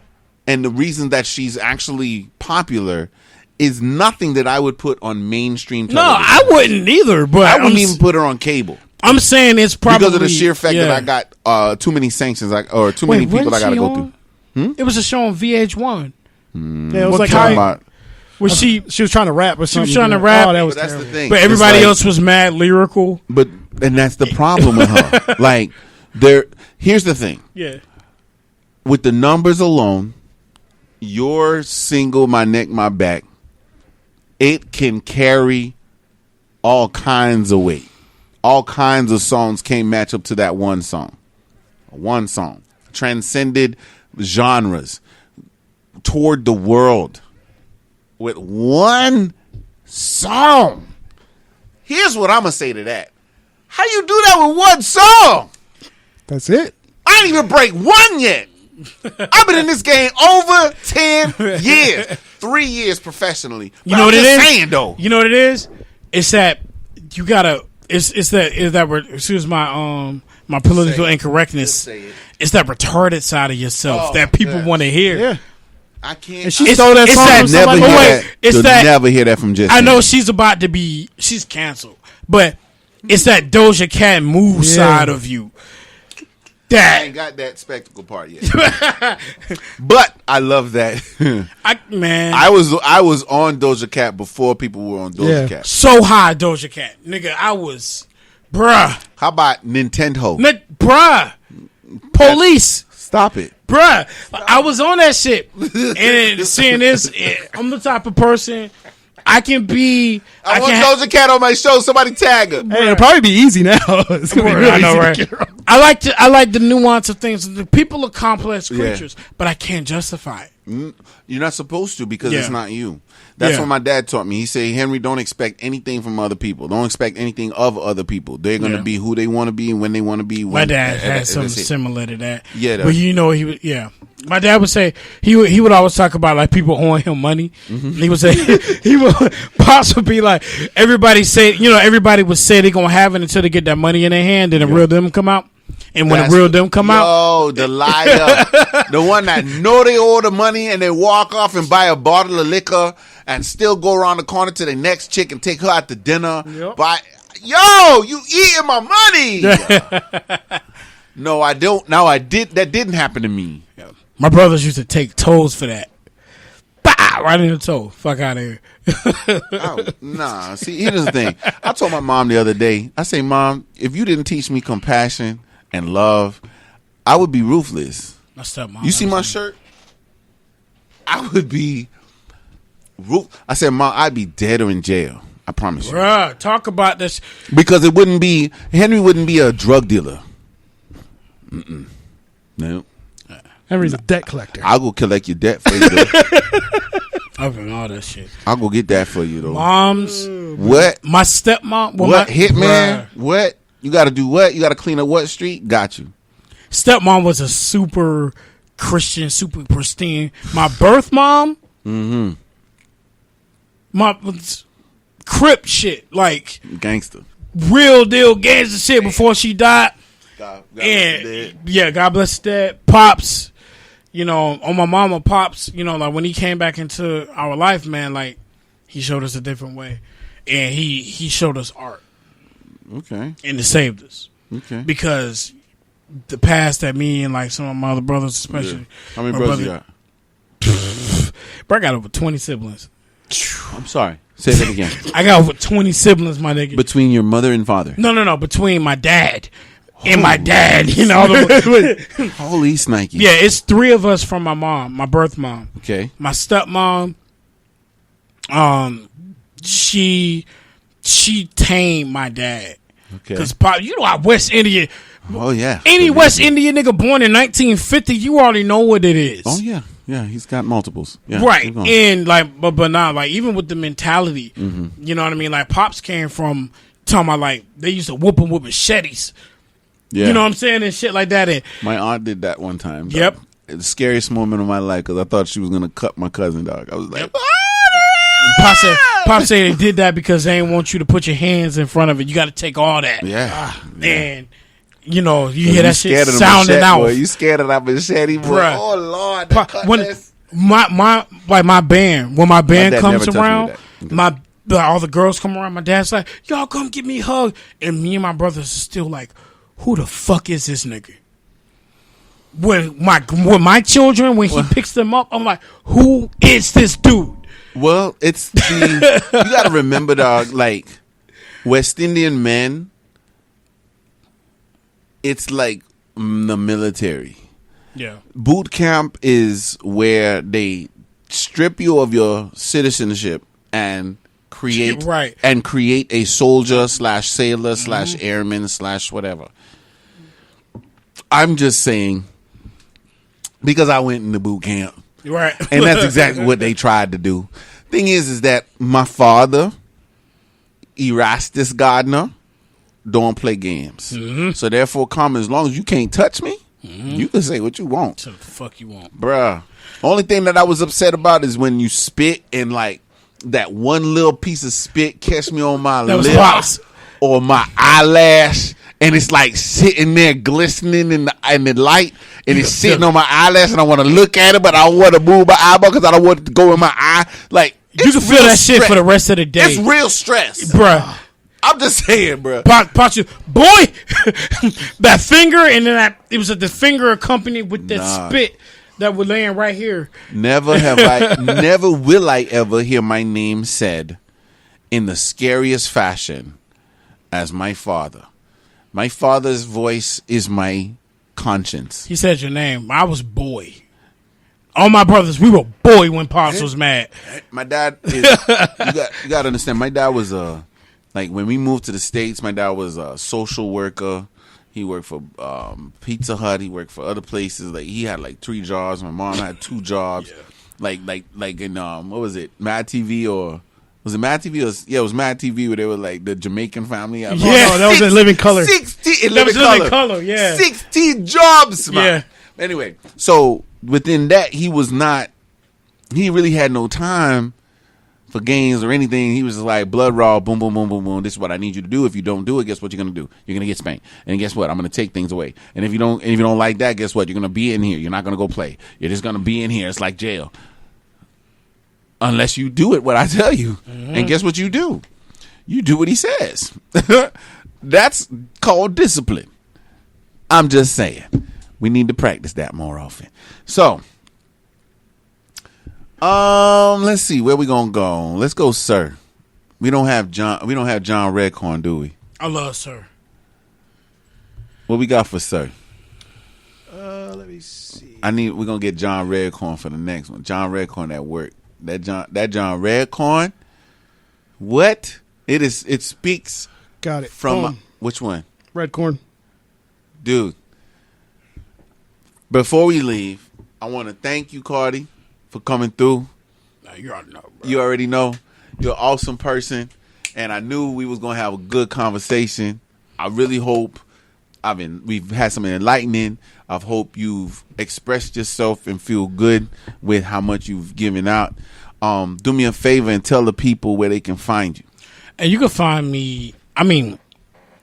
and the reason that she's actually popular, is nothing that I would put on mainstream television. No, I wouldn't either. But I wouldn't even put her on cable. I'm saying it's probably because of the sheer fact that I got too many sanctions, or too many people I got to go through. It was a show on VH1. Yeah, it was like how she was trying to rap or something. She was trying to rap. Oh, that was that's terrible. the thing. But everybody else was mad lyrical. And that's the problem with her. Like, here's the thing. Yeah. With the numbers alone, your single, My Neck, My Back, it can carry all kinds of weight. All kinds of songs can't match up to that one song. One song. Transcended genres. Toured the world with one song. Here's what I'm going to say to that. How you do that with one song? That's it. I didn't even break one yet. I've been in this game over 10 years. 3 years professionally. But You know what it is? Saying, though. You know what it is? It's that you gotta. It's that. Excuse my my political incorrectness. It's that retarded side of yourself that people want to hear. Yeah. I can't. And she stole that song from somebody. Never hear that from Jesse. I know she's about to be. She's canceled, but it's that Doja Cat move side of you. I ain't got that spectacle part yet. But I love that. I was on Doja Cat before people were on Doja Cat. So high Doja Cat. Nigga, I was bruh. How about Nintendo? Bruh. Police. Stop it. Bruh. I was on that shit. And seeing this, I'm the type of person I can be. I want Doja Cat on my show. Somebody tag her. Hey, it'll probably be easy now. It's gonna be really I know, easy right? to get her on. I like the nuance of things. The people are complex creatures, but I can't justify it. You're not supposed to because it's not you. That's what my dad taught me. He said, Henry, don't expect anything from other people. Don't expect anything of other people. They're going to be who they want to be and when they want to be. My dad had something similar to that. Yeah. But he would, my dad would say, he would always talk about like people owing him money. Mm-hmm. He would say, he would possibly be like, everybody would say they're going to have it until they get that money in their hand and the real them come out. And when the real them come out. Oh, the liar. The one that know they owe the money and they walk off and buy a bottle of liquor and still go around the corner to the next chick and take her out to dinner. Yep. You eating my money. No, I don't. No, I did. That didn't happen to me. My brothers used to take tolls for that. Bah! Right in the toe. Fuck out of here. Nah. See, here's the thing. I told my mom the other day, I say, Mom, if you didn't teach me compassion and love, I would be ruthless. My stepmom. You see my shirt? I would be I said, Mom, I'd be dead or in jail. I promise you. Bruh, talk about this. Because Henry wouldn't be a drug dealer. No. Henry's a debt collector. I'll go collect your debt for you, though. I've all that shit. I'll go get that for you, though. Moms. What? My stepmom. What? Hitman? What? You got to do what? You got to clean up what street? Got you. Stepmom was a super Christian, super pristine. My birth mom. Mm-hmm. My Crip shit. Like. Gangster. Real deal gangster shit before she died. God bless her dad. Pops. On my mama, Pops, like when he came back into our life, man, like he showed us a different way. And he showed us art. Okay. And it saved us. Okay. Because the past that me and like some of my other brothers, especially. How many brothers you got? Bro, I got over 20 siblings. I'm sorry. Say that again. I got over 20 siblings, my nigga. Between your mother and father? No. Between my dad and my dad. You know. Holy Snikey. Yeah, it's 3 of us from my mom, my birth mom. Okay. My stepmom, she tamed my dad. Okay. Because you know how West Indian. Oh yeah. Any West Indian nigga born in 1950, you already know what it is. Oh yeah. Yeah, he's got multiples. Yeah, right. And like, but not like even with the mentality, you know what I mean? Like, Pops came from talking about like they used to whoop him with machetes. Yeah. You know what I'm saying? And shit like that. And my aunt did that one time. Yep. The scariest moment of my life because I thought she was going to cut my cousin, dog. I was like, Pops said they did that because they didn't want you to put your hands in front of it. You got to take all that. Yeah. And, you know, you hear that shit sounding out. Boy. You scared of that machete, boy. Bruh. Oh, Lord. When my band, when my band comes around, all the girls come around, my dad's like, y'all come give me a hug. And me and my brothers are still like, who the fuck is this nigga? When my children, when he picks them up, I'm like, who is this dude? Well, it's you got to remember, dog, like West Indian men, it's like the military. Yeah. Boot camp is where they strip you of your citizenship and create a soldier / sailor / airman / whatever. I'm just saying, because I went into boot camp. Right. And that's exactly what they tried to do. Thing is that my father, Erastus Gardner, don't play games. So therefore, as long as you can't touch me, you can say what you want. So the fuck you want. Bruh. Only thing that I was upset about is when you spit and like that one little piece of spit catch me on my lip or my eyelash. And it's like sitting there glistening in the light, and it's sitting on my eyelash, and I want to look at it, but I don't want to move my eyeball because I don't want it to go in my eye. Like, you can feel that shit for the rest of the day. It's real stress, bruh. I'm just saying, bruh. Boy, that finger, and then it was the finger accompanied with that spit that was laying right here. Never will I ever hear my name said in the scariest fashion as my father. My father's voice is my conscience. He said your name. I was boy. All my brothers, we were boy when Pops was mad. My dad is, you got to understand, my dad was like when we moved to the States, my dad was a social worker. He worked for Pizza Hut. He worked for other places. Like he had like 3 jobs. My mom had 2 jobs. Yeah. Like in what was it? Mad TV or was it Mad TV? It was Mad TV where they were like the Jamaican family. Yeah, that was in Living Color. 16 Living Color. Yeah, 16 jobs, man. Yeah. Anyway, so within that, he really had no time for games or anything. He was just like blood raw, boom, boom, boom, boom, boom. This is what I need you to do. If you don't do it, guess what you're gonna do? You're gonna get spanked. And guess what? I'm gonna take things away. And if you don't like that, guess what? You're gonna be in here. You're not gonna go play. You're just gonna be in here. It's like jail. Unless you do it what I tell you. And guess what you do? You do what he says. That's called discipline. I'm just saying. We need to practice that more often. So, let's see where we gonna go. Let's go, Sir. We don't have John Redcorn, do we? I love Sir. What we got for Sir? Let me see. We're gonna get John Redcorn for the next one. John Redcorn at work. That John Redcorn. What? It speaks. Got it. From which one? Redcorn. Dude. Before we leave, I want to thank you, Cardi, for coming through. You already know, bro. You already know. You're an awesome person, and I knew we was gonna have a good conversation. I really hope we've had some enlightening. I hope you've expressed yourself and feel good with how much you've given out. Do me a favor and tell the people where they can find you. And you can find me. You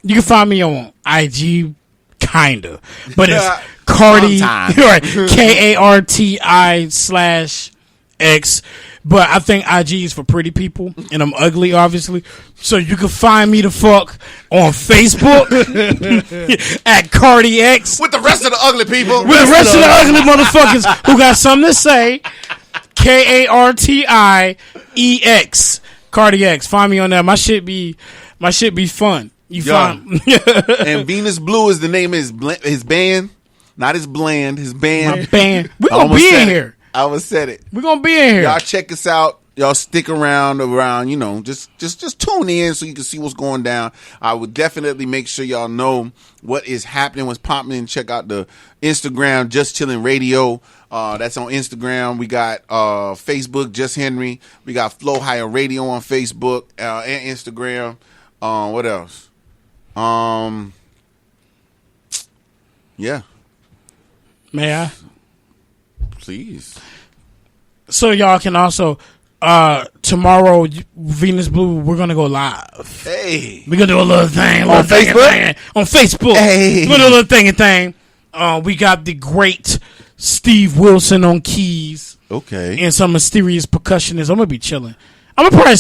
can find me on IG, kinda, but it's Cardi, right? KARTI/X. But I think IG is for pretty people, and I'm ugly, obviously. So you can find me the fuck on Facebook at Cardi X with the rest of the ugly people. With the rest of the ugly motherfuckers who got something to say. KARTIEX. Cardi X. Find me on that. My shit be fun. You find and Venus Blue is the name of his band, not his bland, his band. My band. We're gonna be in here. I almost said it. We're gonna be in here. Y'all check us out. Y'all stick around, you know, just tune in so you can see what's going down. I would definitely make sure y'all know what is happening, what's popping, and check out the Instagram, Just Chillin Radio. That's on Instagram. We got Facebook, Just Henry. We got Flow Higher Radio on Facebook and Instagram. What else? Yeah. May I? Please. So y'all can also tomorrow, Venus Blue, we're gonna go live. Hey, we're gonna do a little thing on Facebook. On Facebook, hey, we're gonna do a little thing. We got the great Steve Wilson on keys. Okay, and some mysterious percussionist. I'm gonna be chilling. I'm gonna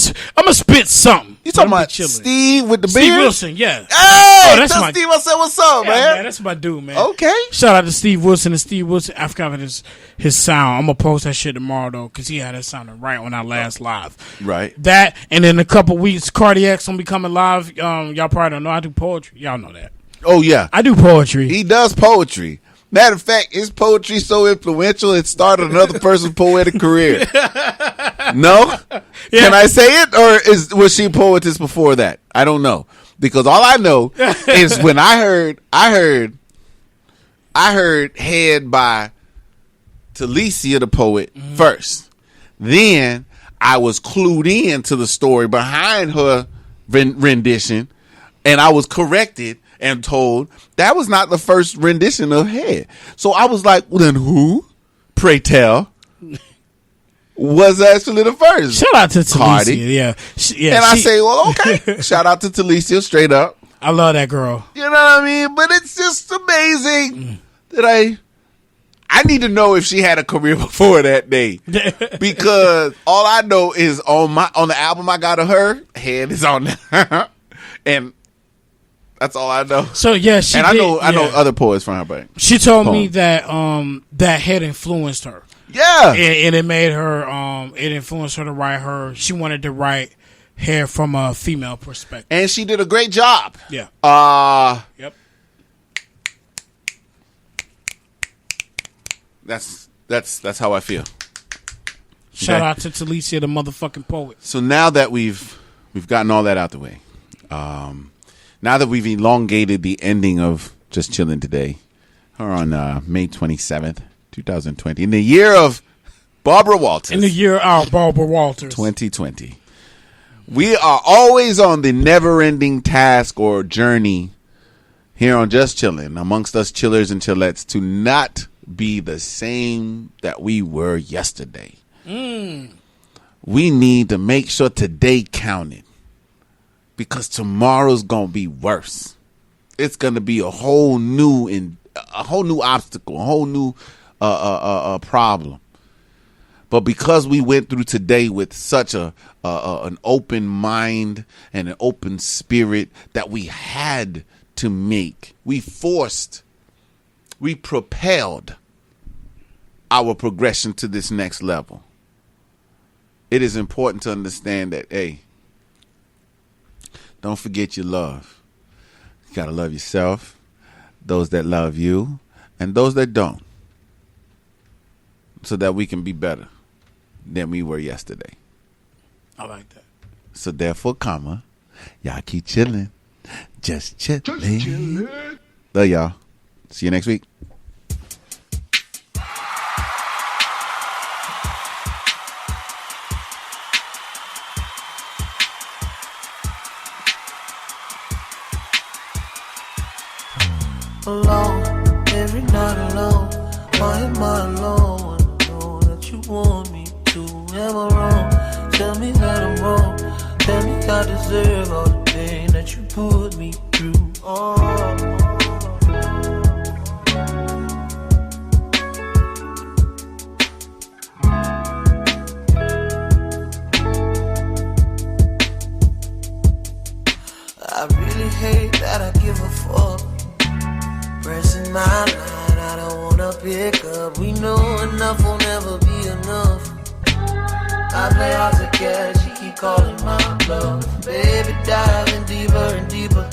spit something. You talking about Steve with the beard? Steve Wilson, yeah. Hey, that's my Steve Wilson. What's up, man? That's my dude, man. Okay. Shout out to Steve Wilson and Steve Wilson. I forgot his sound. I'm gonna post that shit tomorrow though, because he had that sounding right on our last live. Right. That, and in a couple weeks, Cardi X gonna be coming live. Y'all probably don't know I do poetry. Y'all know that. Oh yeah, I do poetry. He does poetry. Matter of fact, his poetry so influential it started another person's poetic career. No? Yeah. Can I say it, or was she a poetess before that? I don't know, because all I know is when I heard "Head" by Talicia the poet first. Then I was clued in to the story behind her rendition, and I was corrected and told that was not the first rendition of "Head." So I was like, well, then who, pray tell, was actually the first? Shout out to Cardi. Talicia, yeah. I say, well, okay. Shout out to Talicia, straight up. I love that girl. You know what I mean? But it's just amazing that I need to know if she had a career before that day, because all I know is on the album I got of her, "Head" is on there, and that's all I know. So yeah, I know other poets from her, but she told me that that "Head" influenced her. Yeah, and it made her it influenced her to write her. She wanted to write "Hair" from a female perspective, and she did a great job. Yeah. Yep. That's how I feel. Shout out to Talicia, the motherfucking poet. So now that we've gotten all that out the way, now that we've elongated the ending of Just Chillin' today, or on May 27th, 2020, in the year of Barbara Walters. In the year of Barbara Walters. 2020. We are always on the never-ending task or journey here on Just Chillin', amongst us chillers and chillettes, to not be the same that we were yesterday. We need to make sure today counted, because tomorrow's gonna be worse. It's gonna be a whole new obstacle, a whole new problem. But because we went through today with such an open mind and an open spirit that we had to make, we propelled our progression to this next level. It is important to understand that, hey, don't forget your love. You got to love yourself, those that love you, and those that don't, so that we can be better than we were yesterday. I like that. So therefore, y'all keep chilling. Just chilling. Love y'all. See you next week. Alone, every night alone. Why am I alone? I know that you want me to. Am I wrong? Tell me that I'm wrong. Tell me I deserve all the pain that you put me through. I really hate that I give a fuck. Pressing my line, I don't wanna pick up. We know enough will never be enough. I play hard to get, she keep calling my bluff. Baby, diving deeper and deeper.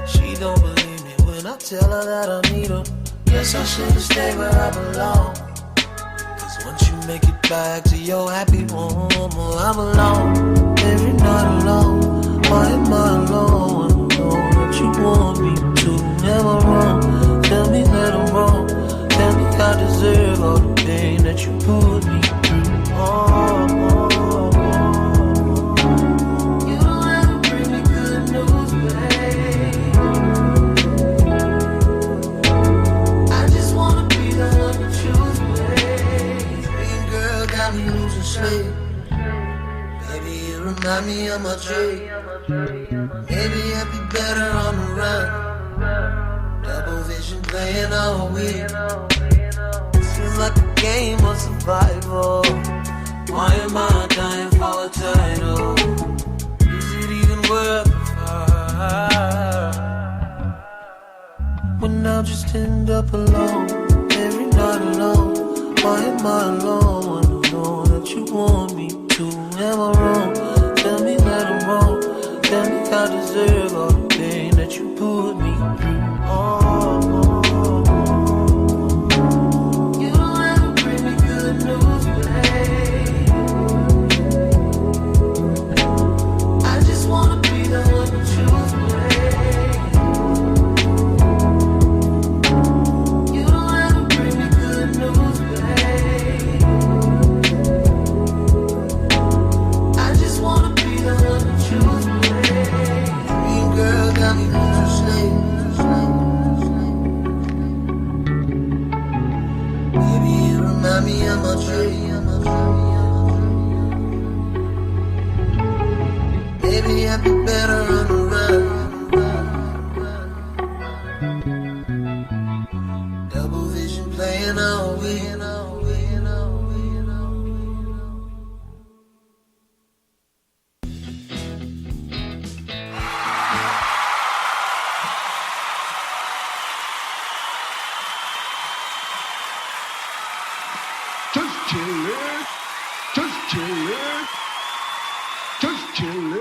She don't believe me when I tell her that I need her. Guess I should've stayed where I belong. Cause once you make it back to your happy home, I'm alone. Every night alone. Why am I alone? Know that you want me to. Am I wrong? Tell me that I'm wrong. Tell me I deserve all the pain that you put me through. You don't have to bring me good news, babe. I just wanna be the one to choose, babe. Dream girl got me losing sleep. Baby, you remind me of my dream. Maybe I'd be better on the run. Double vision playing all week. This feels like a game of survival. Why am I dying for a title? Is it even worth the fight? When I'll just end up alone, every night alone. Why am I alone? I don't know that you want me to. Am I wrong? Tell me that I'm wrong. Tell me I deserve all the pain that you put me through. You don't have to bring me good news, babe. I just wanna be the one to choose, babe. You don't have to bring me good news, babe. I just wanna be the one to choose, babe. Green girl got me losing sleep. Baby, you remind me of my dream. Maybe I'd be better on the run. Double vision playing all week. Just chill it. Just chill it. Just chill it.